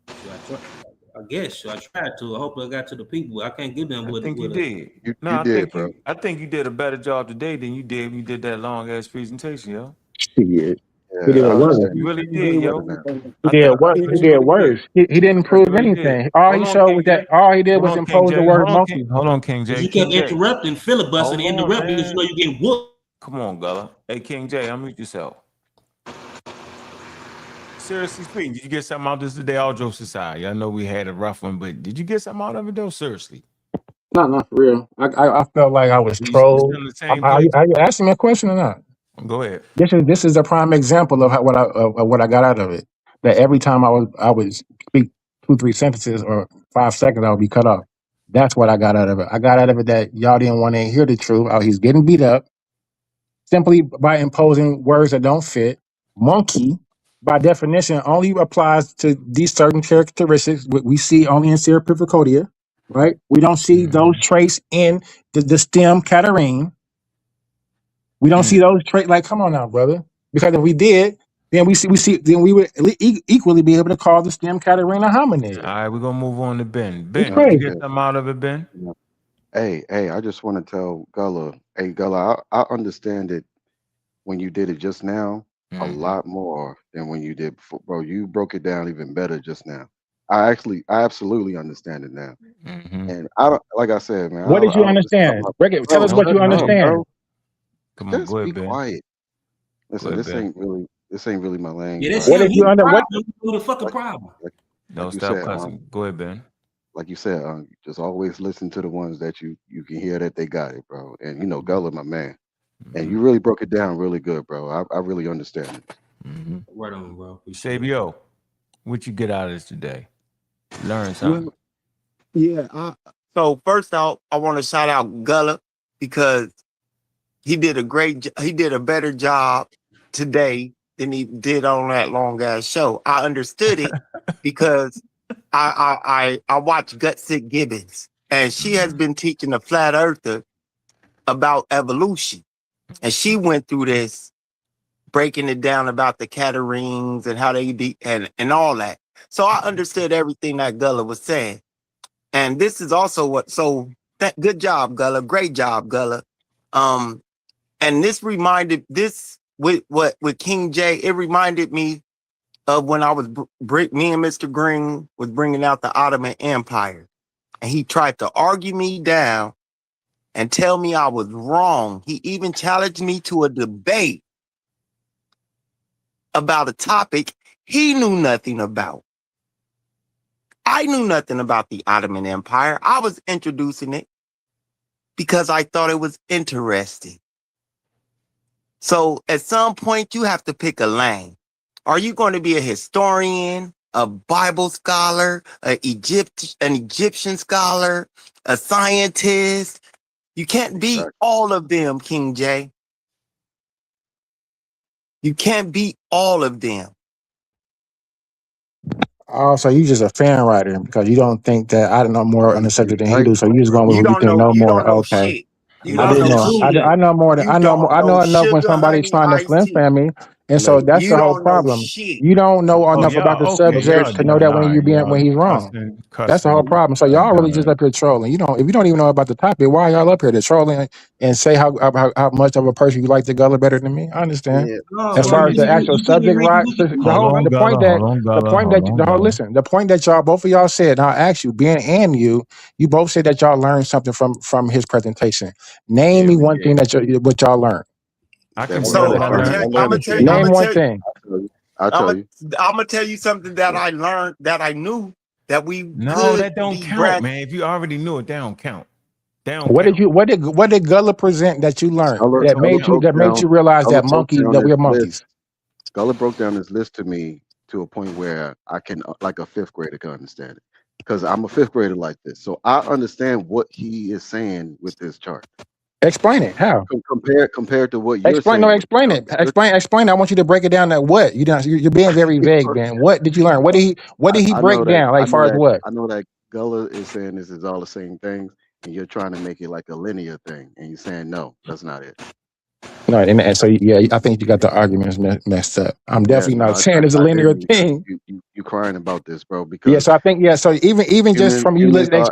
I guess I tried to. I hope I got to the people. I can't give them what I think you did. You did, bro. I think you did a better job today than you did when you did that long ass presentation, yo. Shit. He did worse. You really did, yo. He did worse. He didn't prove anything. All he showed was that all he did was impose the word monkey. Hold on, King J. He kept interrupting, filibustering, interrupting. You know you getting whooped. Come on, Gullah. Hey, King J, unmute yourself. Seriously speaking, did you get something out of this today? All jokes aside, I know we had a rough one, but did you get something out of it though? Seriously. Not for real. I felt like I was trolled. Are you asking me a question or not? Go ahead. This is a prime example of what I got out of it. That every time I would speak 2-3 sentences or 5 seconds, I would be cut off. That's what I got out of it. I got out of it that y'all didn't want to hear the truth. He's getting beat up. simply by imposing words that don't fit. Monkey, by definition, only applies to these certain characteristics we see only in Ceropificodia, right? We don't see those traits in the stem Catarrhine. We don't see those traits. Like, come on now, brother. Because if we did, then then we would equally be able to call the stem Catarrhine a hominid. All right, we're gonna move on to Ben. It's Ben, did you crazy. get something out of it, Ben? Hey, I just want to tell Gullah, hey Gullah, I understand it when you did it just now a lot more than when you did before, bro. You broke it down even better just now. I absolutely understand it now. And I don't, like I said, man. What did you understand? Tell us what you understand. Bro. Come on, Just go ahead, be Ben. quiet. Listen, ahead, this Ben. ain't really my language. Yeah, that's What did you the what? fucking problem. No, stop cussing. Go ahead, Ben. Like you said, just always listen to the ones that you can hear that they got it, bro. And you know, Gullah, my man. And you really broke it down really good, bro. I really understand it. Right on, bro. Sabio, what you get out of this today? Learn something. So first off, I want to shout out Gullah because he did a better job today than he did on that long ass show. I understood it because I watched Gutsick Gibbons, and she has been teaching a flat earther about evolution, and she went through this, breaking it down about the Catarrhines and how they and all that. So I understood everything that Gullah was saying, and this is also good job, Gullah. Great job, Gullah. And this reminded with King J. It reminded me of when I was me and Mr. Green was bringing out the Ottoman Empire, and he tried to argue me down and tell me I was wrong. He even challenged me to a debate about a topic he knew nothing about. I knew nothing about the Ottoman Empire. I was introducing it because I thought it was interesting. So at some point, you have to pick a lane. Are you going to be a historian, a Bible scholar, an Egyptian scholar, a scientist? You can't be all of them, King J. You can't be all of them. Oh, so you just a fan writer because you don't think that I don't know more on the subject than he do. So you just going with You what you don't think know. know You more. don't know Okay. shit. You I don't didn't know know. shit. I know more than You I know. don't I know enough when sugar, somebody's honey, trying to iced flim tea. flam me, and so that's You the whole don't know problem. shit. You don't know enough y'all, about the okay, y'all subject to know done. that when All you right, when he's wrong. That's the whole cussing. problem. So y'all really just up here trolling. If you don't even know about the topic, why y'all up here to trolling and say how much of a person you like the Gullah better than me? I understand. As far as the actual subject, right? So the point that the point that y'all both of y'all said, and I'll ask you, Ben and you both said that y'all learned something from his presentation. Name me one thing that what y'all learned. I can So what I I'm learned. Name one thing. I'll tell you. I'm gonna tell you something that I learned that I knew that we No, could that don't be count, man. If you already knew it, that don't count. What did Gullah present that you learned Gullah made you realize that we're monkeys? Gullah broke down this list to me to a point where I can, like a fifth grader, can understand it. Because I'm a fifth grader like this, so I understand what he is saying with this chart. Explain it. How? Compared to what you're Explain. saying. No, explain it. Explain. I want you to break it down. That what you're being very vague, man. What did you learn? What did he break down? Like far as what? I know that Gullah is saying this is all the same things, and you're trying to make it like a linear thing, and you're saying no, that's not it. No, and so yeah, I think you got the arguments messed up. I'm definitely not saying it's a linear thing. You crying about this, bro? Because so I think So even just from you listening,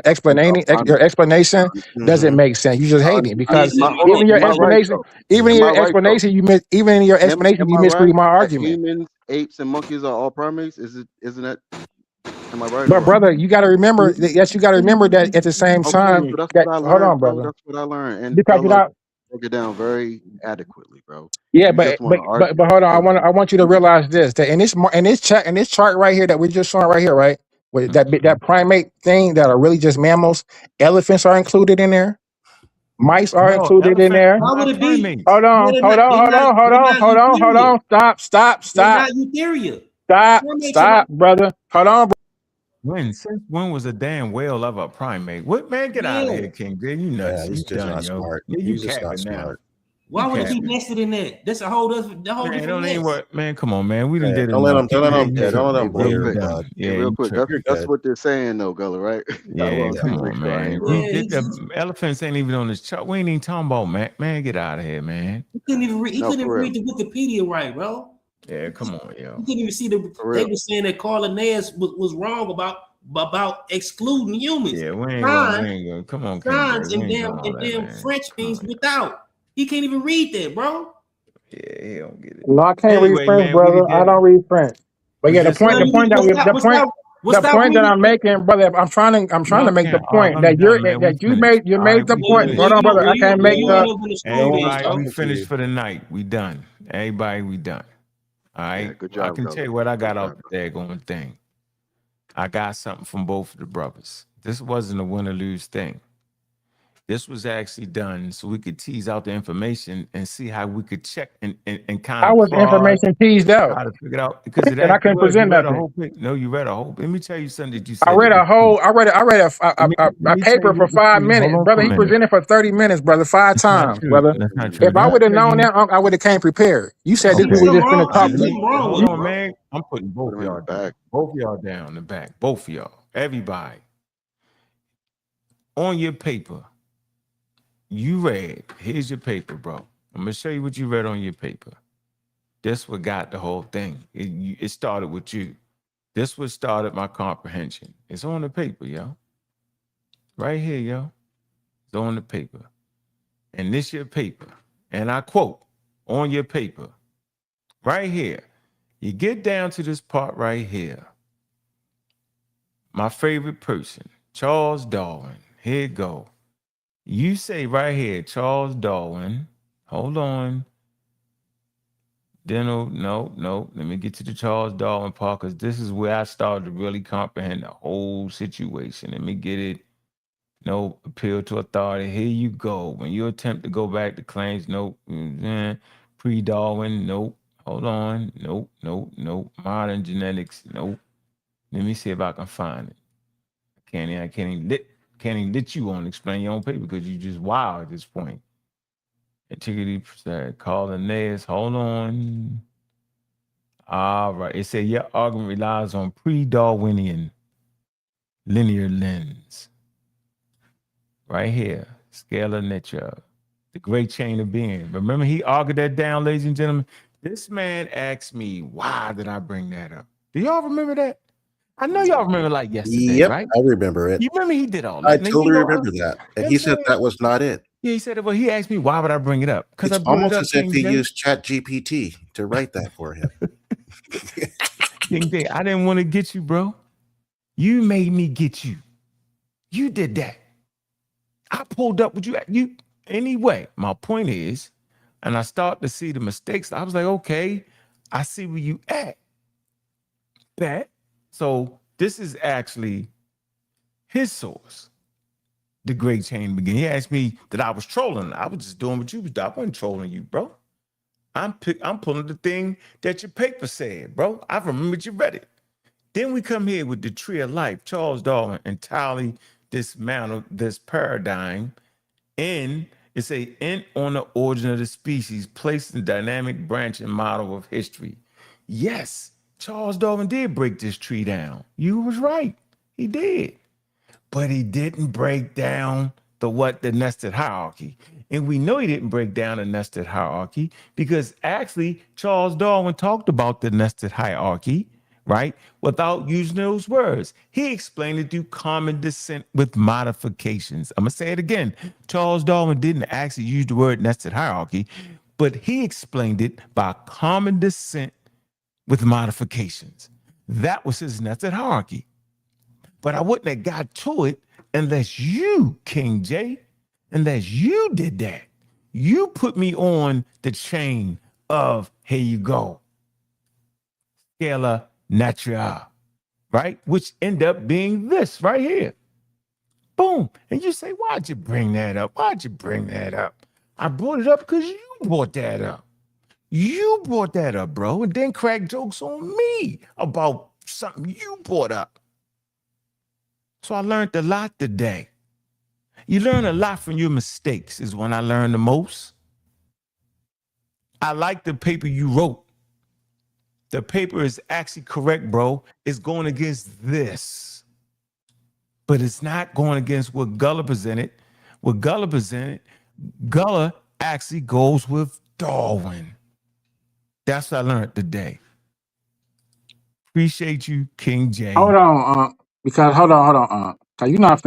explaining your explanation doesn't make sense. You just hating because even your explanation, even in your explanation, you misread my argument. Humans, apes, and monkeys are all primates. Isn't that? Am I right? But brother, you got to remember. Yes, you got to remember that at the same time. So that's That, what I hold learned, on, bro. brother. That's what I learned, and Because Gullah broke it down very adequately, bro. Yeah, but hold on. I want you to realize this: that in this chart right here that we're just showing right here, right, with that primate thing that are really just mammals. Elephants are included in there. Mice are included in there. Why would it be? Hold on. Stop. They're not eutheria. Stop, brother. Hold on, bro. Since when was a damn whale of a primate? What, man? Get out of here, King J. You nuts. Yeah, he's You just done, not yo. smart. Yeah, you He's just not capping now. smart. Why would it be nested in that? That's a whole other, the whole Man, different don't ain't mess. what, man. Come on, man. We done did Don't let enough. them. Don't let them. You Don't let them tripping. bully You you, quick. done. bud. Yeah, Real you quick. tripping. That's what they're saying though, Gullah, right? I Yeah, want to come make on, sure I man. ain't We wrong. Yeah, did the elephants ain't even on this chart. We ain't even talking about man. Get out of here, man. He couldn't even read. He No, couldn't for even read the Wikipedia right, bro. Yeah, come on, He yo. couldn't even see the. For They real. were saying that Carl Linnaeus was wrong about excluding humans. Yeah, we ain't gonna. Come on, King Bird. Signs We and ain't doing all that, damn man. French Come means on, yo. without. He can't even read that, bro. Yeah, he don't get it. No, I can't read Anyway, French, man, we brother. I did. don't read French. But Was yeah, the this point, Well, the a? point that we, the stop point that reading. I'm making, brother. I'm trying to Y'all make the can't. Oh, point I'm that done, man. We you finished. you All made right, the we point. finished. Hold on, brother. I can't Well, make you the. ain't up in the school days, Everybody, bro. we finished for the night. We done. Everybody, we done. All Yeah, right. good I job, can tell Gullah. you what I Good got job. out the daggone thing. I got something from both of the brothers. This wasn't a win or lose thing. This was actually done so we could tease out the information and see how we could check and kind How of was prod, information teased out? try to figure it out. Because it And I actually couldn't was. You present read a nothing. whole page. No, you read a whole. Let me tell you something that you I said read that was a true. whole. I read Let a me tell you paper for what was 5 true. Hold minutes, on brother. for a He minute. presented for 30 minutes, brother. 5 That's not times, true. brother. That's not true. If I Let me would have tell known you. that, I would have came prepared. You said this See, we Okay. were something just gonna wrong. All talk. right. See something wrong with Hold it, on, bro. man. I'm putting both Put of him in the y'all down. back. Both of y'all down in the back. Both of y'all. Everybody. On your paper, you read. Here's your paper, bro. I'm gonna show you what you read on your paper. This what got the whole thing. It started with you. This what started my comprehension. It's on the paper, yo. Right here, yo. It's on the paper. And this your paper. And I quote on your paper, right here. You get down to this part right here. My favorite person, Charles Darwin. Here it go. You say right here, Charles Darwin. Hold on. Then no. Let me get to the Charles Darwin part because this is where I started to really comprehend the whole situation. Let me get it. No appeal to authority. Here you go. When you attempt to go back to claims, nope. Pre-Darwin, nope. Hold on. Nope. Modern genetics, nope. Let me see if I can find it. I can't even let you on explain your own paper because you just wild at this point. Antiquity, call Linnaeus. Hold on. All right. It said your argument relies on pre-Darwinian linear lens. Right here. Scale of nature. The great chain of being. Remember, he argued that down, ladies and gentlemen. This man asked me, why did I bring that up? Do y'all remember that? I know y'all remember like yesterday, Yep, right? I remember it. You remember he did all I that. Now, totally remember that. And he said that was not it. Yeah, he said, well, he asked me, why would I bring it up? Because I It's brought it almost up, as if King he J. used Chat GPT to write that for him. King J, I didn't want to get you, bro. You made me get you. You did that. I pulled up with you. Anyway, my point is, and I start to see the mistakes. I was like, okay, I see where you at. That. So this is actually his source. The great chain began. He asked me that I was trolling. I was just doing what you was doing. I wasn't trolling you, bro. I'm pulling the thing that your paper said, bro. I remembered you read it. Then we come here with the tree of life. Charles Darwin entirely dismantled this paradigm in it's a in on the origin of the species, placed in the dynamic branching model of history. Yes, Charles Darwin did break this tree down. You was right. He did. But he didn't break down the nested hierarchy. And we know he didn't break down the nested hierarchy because actually Charles Darwin talked about the nested hierarchy, right? Without using those words. He explained it through common descent with modifications. I'm gonna say it again. Charles Darwin didn't actually use the word nested hierarchy, but he explained it by common descent with modifications. That was his nested hierarchy. But I wouldn't have got to it unless you, King J, unless you did that. You put me on the chain of, here you go, Scala Natura, right? Which end up being this right here. Boom. And you say, why'd you bring that up? Why'd you bring that up? I brought it up because you brought that up. You brought that up, bro, and then crack jokes on me about something you brought up. So I learned a lot today. You learn a lot from your mistakes is when I learned the most. I like the paper you wrote. The paper is actually correct, bro. It's going against this. But it's not going against what Gulluh presented. What Gulluh presented, Gulluh actually goes with Darwin. That's what I learned today. Appreciate you, King J. Hold on, because hold on. Cause you're not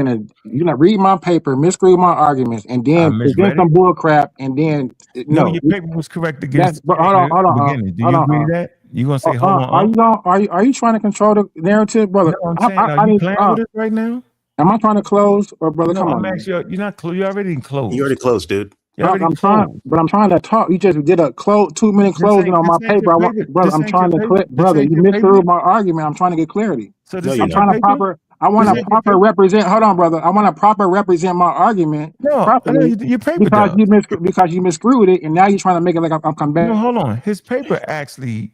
read my paper, misread my arguments, and then present some bull crap, and then No, your paper was correct against but hold on, beginning. Do you agree to that? You gonna say hold on? Are you trying to control the narrative, brother? No, I'm saying, are you playing with it right now? Am I trying to close, or brother? No, come I'm on. actually, you're not close. You already closed. You already closed, dude. I'm trying to talk. You just did a 2-minute closing on my paper. Brother, I'm trying to brother. You misread my argument. I'm trying to get clarity. So I'm trying to proper. I want to proper represent. Hold on, brother. I want to proper represent my argument properly. Your paper because you miscrewed it, and now you're trying to make it like I'm coming back. No, hold on. His paper actually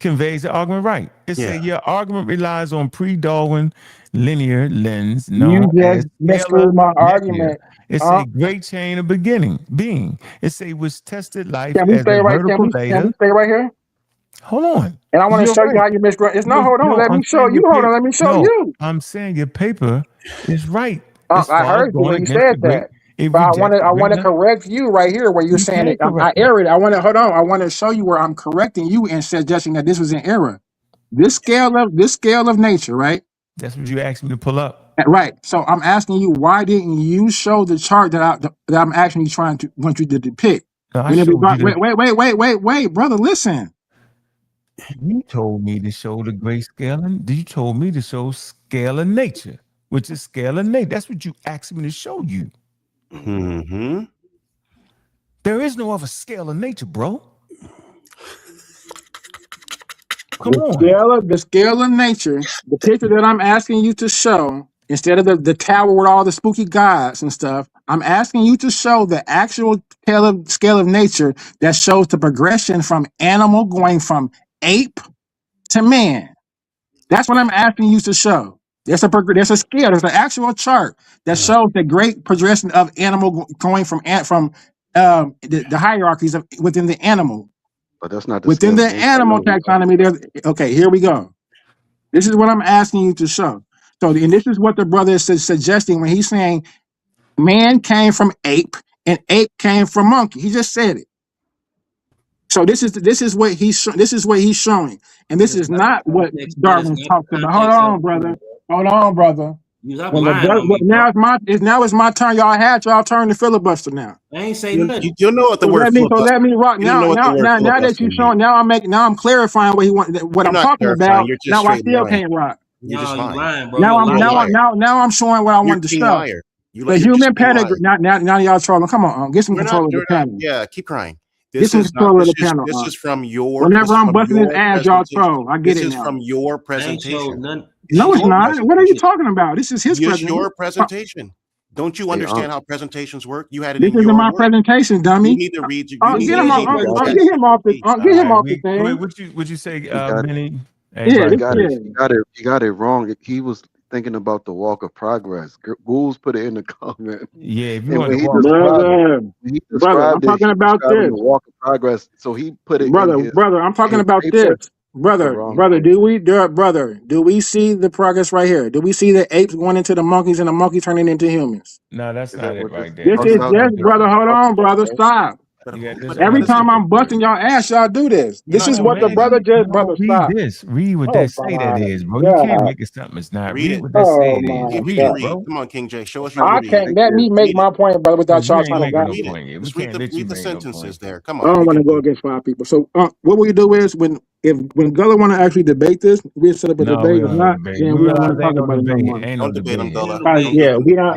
conveys the argument right. It says your argument relies on pre-Darwin linear lens known as miscrewed my argument. It's a great chain of being. It's a which tested life as a vertical data. Can we stay right here? Hold on. And I want to show you how you misread. It's not. Hold on. Let me show you. Hold on. Let me show you. I'm saying your paper is right. I heard you when you said that. But I want to correct you right here where you're saying it. I erred. I want to hold on. I want to show you where I'm correcting you and suggesting that this was an error. This scale of nature, right? That's what you asked me to pull up. Right. So I'm asking you, why didn't you show the chart that I'm actually want you to depict? No, Wait, brother, listen. You told me to show the great scale, and you told me to show scale of nature, which is scale of nature. That's what you asked me to show you. Mm-hmm. There is no other scale of nature, bro. Come on. The scale of nature, the picture that I'm asking you to show, instead of the tower with all the spooky gods and stuff, I'm asking you to show the actual scale of nature that shows the progression from animal going from ape to man. That's what I'm asking you to show. There's a scale. There's an actual chart that shows the great progression of animal going from the hierarchies within the animal. But that's not the within the animal taxonomy. Okay, here we go. This is what I'm asking you to show. So, and this is what the brother is suggesting when he's saying man came from ape and ape came from monkey. He just said it. So this is what he's showing, and this is not what Darwin talked about. Hold on, brother. Now it's my turn. Y'all had y'all turn to filibuster now. I ain't saying nothing. You know what the word filibuster. Let me rock. Now that you're showing, now I'm clarifying what I'm talking about. Now I still can't rock. You're just lying, bro. Now I'm showing what I wanted to show. The human pedigree. Now y'all trolling. Come on, get some control of the panel. Yeah, keep crying. This is from your. Whenever I'm busting his ass, y'all troll. I get it now. This is from your presentation. No, it's not. What are you talking about? This is his presentation. Your presentation. Don't you understand how presentations work? You had it. This isn't my presentation, dummy. You need to read. Get him off the thing. Would you say, Benny? You got it wrong. He was thinking about the walk of progress. Ghouls put it in the comment. Yeah, if you want to brother, I'm talking about this. The walk of progress. So he put it. Brother, I'm talking about this. Brother, do we see the progress right here? Do we see the apes going into the monkeys and the monkey turning into humans? No, that's not it right there. This is brother. Hold on, brother. Stop. Every time I'm busting y'all ass, y'all do this. This is what the brother just stop. Read what they say that is, bro. You can't make it something it's not. Read what they say it is. Read it, bro. Come on, King J, show us. I can't let me make my point, brother, without y'all trying to just read the sentences there. Come on. I don't want to go against 5 people. So what we do is when Gulluh want to actually debate this, we set up a debate. If not, then we don't want to talk about it no more. Don't debate them, Gulluh. Yeah, we don't.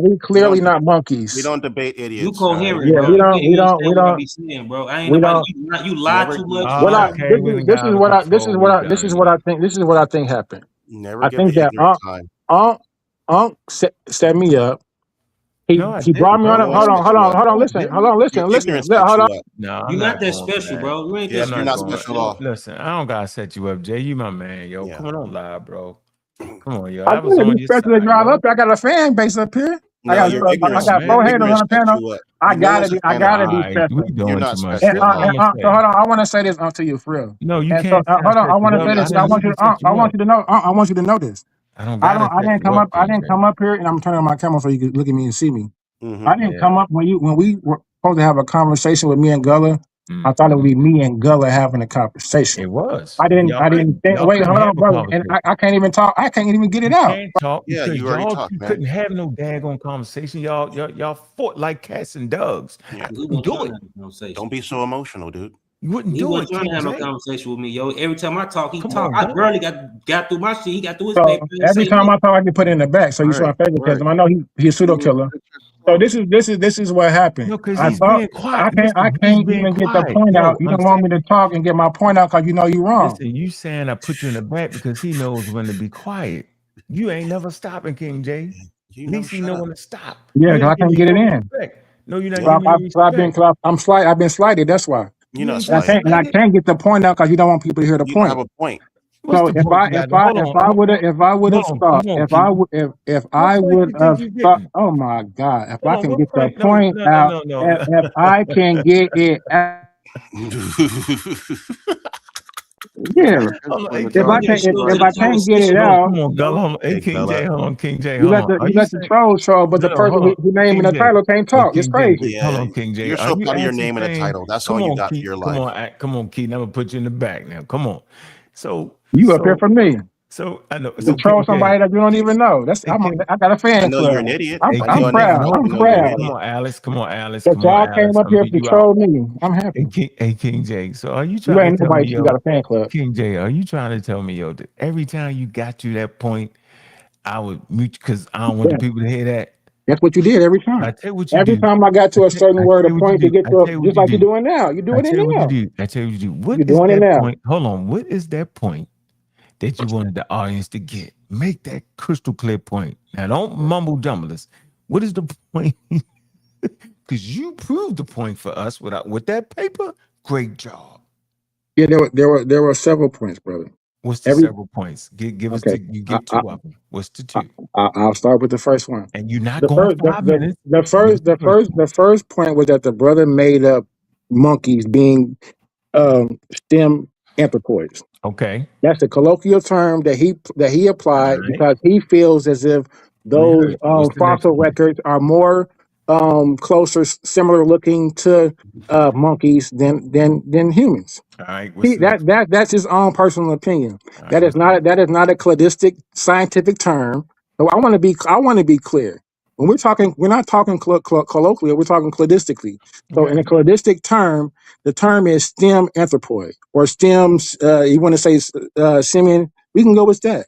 We clearly not monkeys. We don't debate idiots. You coherent, yeah, bro. We don't. Be saying, bro. I ain't nobody. You lie too much. This is what I think happened. Never I think that Unc set me up. He brought me on. Hold on. Listen. Hold on. No, you're not that special, bro. You ain't that special. You're not special at all. Listen, I don't gotta set you up, Jay. You my man, yo. Come on, live, bro. Come on, yo. I was on your side, I got a fan base up here. No, got your ignorance, I got your 4 haters ignorance on the sets panel. you up. I You know as a panel, gotta be All right, special. we doing not too much. special. Here's what I'm gonna So say. hold on, I want to say this to you for real. No, you And so can't say hold on, I set want you to up. say I this. I didn't want need to set you up. you to know. I want you to know this. I don't gotta I set didn't you come up, up. I didn't KJ. come up here, and I'm turning on my camera so you can look at me and see me. Mm-hmm. I didn't come up when we were supposed to have a conversation with me and Gullah. I thought it would be me and Gullah having a conversation. It was. I didn't think. Y'all Wait, couldn't hold on, have a brother. And conversation. I can't even talk. I can't even get it You out. can't talk Yeah, because you already y'all talked, man. couldn't have no daggone conversation. Y'all fought like cats and dogs. Yeah. You wouldn't do it. Don't be so emotional, dude. You wouldn't He do wasn't it. trying to have no KJ. conversation with me, yo. Every time I talk, he Come talk. on, I dog. barely got through my shit. He got through his So paper. He every say time nothing. I talk, I can put it in the back. So you saw my favoritism. I know he's a pseudo killer. So this is what happened. No, because I he's thought being quiet. I Listen, he's can't being even get the quiet. point No, out. You I'm don't want saying, me to talk and get my point out because you know you're wrong. listen, you saying I put you in the back because he knows when to be quiet. You ain't never stopping, King J. You At least he know when to stop. Yeah, You because I ain't can't giving get me it no in. respect. No, you're not So giving me no respect. I've been slighted. That's why. You're not You ain't slighted. And I can't get the point out because you don't want people to hear the You don't point. have a point. What's So the point? You got to hold on. if I would have thought, if I What point would you have think you thought, getting? oh my God, if Hold I on. can What get the point? point out, if I can get it out, yeah. Hold on. Hey, If I King J. can't get it No, out, come on, Gullah. Hold on. Hey, Hey, King J. Gullah. Hold on, King J. you Hold on. Are you let the saying? troll, but the No, person hold on. who name in King the J. title can't Hey, talk. It's King J. crazy. Hold on, King J. You're Are so you proud of your actually name and a saying? title. That's Come all you on, got for Keith. your Come life. on, Keith. I'm gonna put you in the back now. Come on. So You up here for me. I know. You So troll King J. somebody that you don't even know. Hey, King. I got a I fan know you're club. an idiot. I'm Hey, I know King J. enough. proud. I I'm know you're an proud. Come idiot. on, Alice. Come on, Alice. But Come on, y'all came Alice. up I'm here beat to you out. troll me. I'm happy. Hey, King J. So are you You trying to ain't tell me, nobody. You got a fan club. King J, are you trying to tell me, that every time you got to that point, I would mute because I don't want the Yeah, people to hear that? that's what you did every I time. tell you what you Every do. time I got to a certain I word tell or you what you point to do. get I to, tell you what just you like you're do. doing now. You're I doing it tell you what you now. do. I tell you what you do. What You're is doing it that now. point? Hold on. What is that point that you wanted the audience to get? Make that crystal clear point. Now, don't mumble jumble us. What is the point? Because you proved the point for us with that paper. Great job. Yeah, there were several points, brother. What's the several points? Give us Okay. you give two of them. What's the two? I'll start with the first one. And you're not The going first, 5 minutes. the first point was that the brother made up monkeys being stem anthropoids. Okay. That's the colloquial term that he applied All right. because he feels as if We those heard you. What's the next fossil point? records are more closer, similar looking to monkeys than humans. All right. What's the next? That's his own personal opinion. All right, That is not a cladistic scientific term. So I want to be clear. When we're not talking colloquially, we're talking cladistically. So in a cladistic term, the term is stem anthropoid or stems. You want to say simian? We can go with that.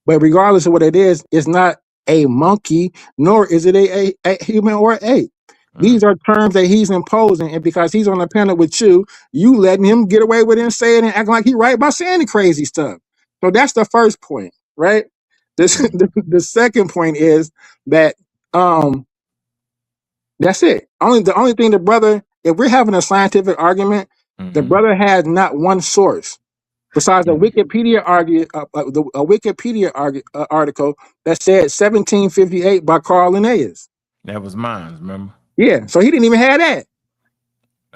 But regardless of what it is, it's not a monkey, nor is it a human or ape. These are terms that he's imposing, and because he's on the panel with you, you letting him get away with it and say it and acting like he right by saying the crazy stuff. So that's the first point, right? The second point is that that's it. The only thing the brother, if we're having a scientific argument, the brother has not one source besides a Wikipedia article that said 1758 by Carl Linnaeus. That was mine, remember? Yeah, so he didn't even have that.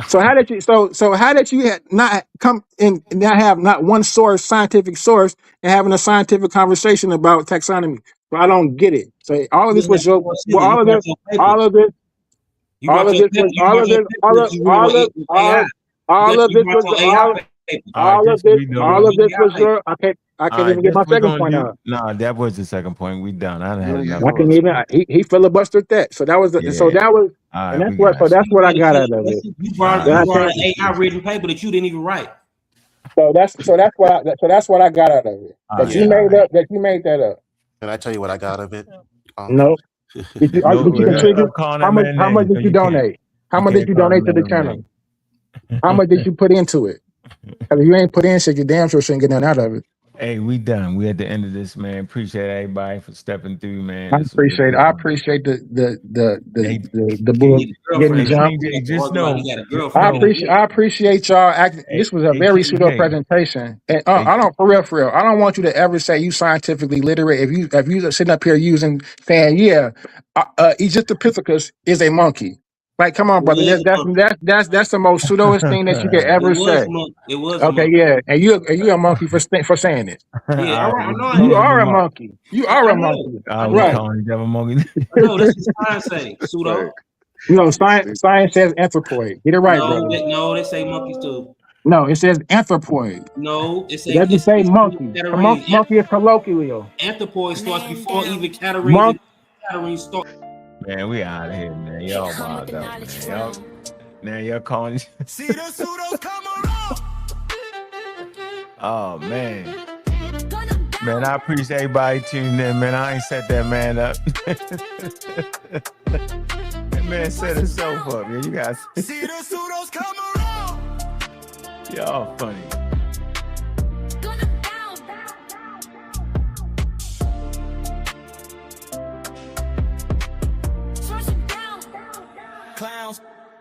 So how did you not come in and not have not one scientific source, and having a scientific conversation about taxonomy? So I don't get it. So all of this was your all of this was your I can't even get my second point out. Nah, that was the second point. We done. I done had enough. I can't even. He filibustered that. So that was All right, that's what I got out of it. You brought an AI written paper that you didn't even write. So that's what I got out of it. You made that up. Can I tell you what I got out of it? No. Did you contribute? How much did you donate? How much did you donate to the channel? How much did you put into it? If you ain't put in shit, you damn sure shouldn't get nothing out of it. Hey, we done. We at the end of this, man. Appreciate everybody for stepping through, man. I This was appreciate really I fun. appreciate Hey, the book He got a getting girlfriend. jumped. King J, just He got a girlfriend. I appreciate y'all acting. hey, This was a hey, very King pseudo J, presentation, and hey, I don't for real. I don't want you to ever say you scientifically literate. If you sitting up here using saying Egyptopithecus is a monkey. Like, come on, It brother. was a monkey. That's the most pseudoest thing that you could It ever was say. a monkey. It was a Okay, monkey. yeah, and you a monkey for saying it. Yeah, all I right. I was know I You calling am. him are a a monkey. monkey. You are I a know. monkey. I I was Right. know. calling him a monkey. I know. That's what science say. Right. Pseudo. You know, science says anthropoid. Get it right, brother. No, they say monkeys too. No, it says anthropoid. No, It doesn't say monkey. Catarrhines. Monkey is colloquial. Anthropoid starts before even Monk. Catarrhines start. Man, we out of here, man. Y'all wild out, man. Y'all calling. See the pseudos come around. Oh man. Man, I appreciate everybody tuning in, man. I ain't set that man up. That man set himself up, man. You guys. See the pseudos come around. Y'all funny.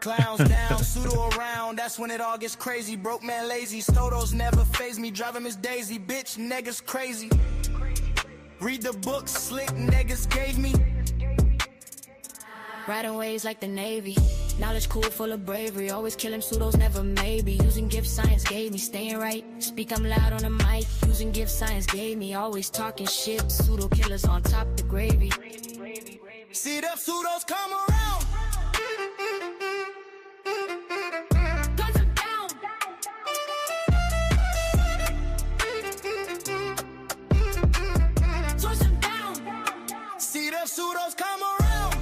Clowns down, pseudo around, that's when it all gets crazy. Broke man lazy, Stodos never phase me. Drive him as Daisy, bitch, niggas crazy. Read the books, slick niggas gave me. Riding waves like the Navy. Knowledge cool, full of bravery. Always killing pseudos, never maybe. Using gift science gave me. Staying right. Speak, I'm loud on the mic. Using gift science gave me. Always talking shit. Pseudo killers on top the gravy. See the pseudos come around. See the pseudos come around.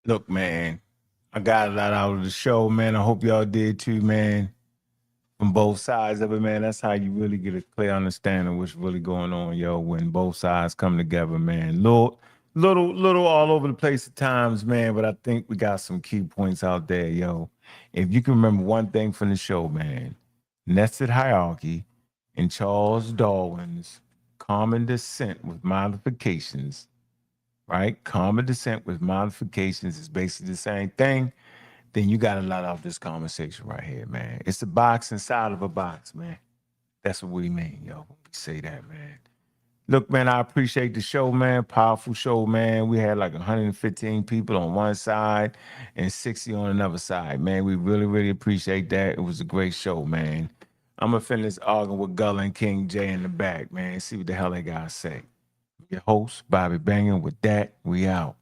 Look, man, I got a lot out of the show, man. I hope y'all did too, man. From both sides of it, man. That's how you really get a clear understanding of what's really going on, yo, when both sides come together, man. Little all over the place at times, man, but I think we got some key points out there, yo. If you can remember one thing from the show, man, nested hierarchy and Charles Darwin's common descent with modifications, right? Common descent with modifications is basically the same thing. Then you got a lot out of this conversation right here, man. It's a box inside of a box, man. That's what we mean, yo, when we say that, man. Look, man, I appreciate the show, man. Powerful show, man. We had like 115 people on one side and 60 on another side, man. We really, really appreciate that. It was a great show, man. I'm going to finish arguing with Gulluh and King J in the back, man. See what the hell they got to say. Your host, Bobby Bangin. With that, we out.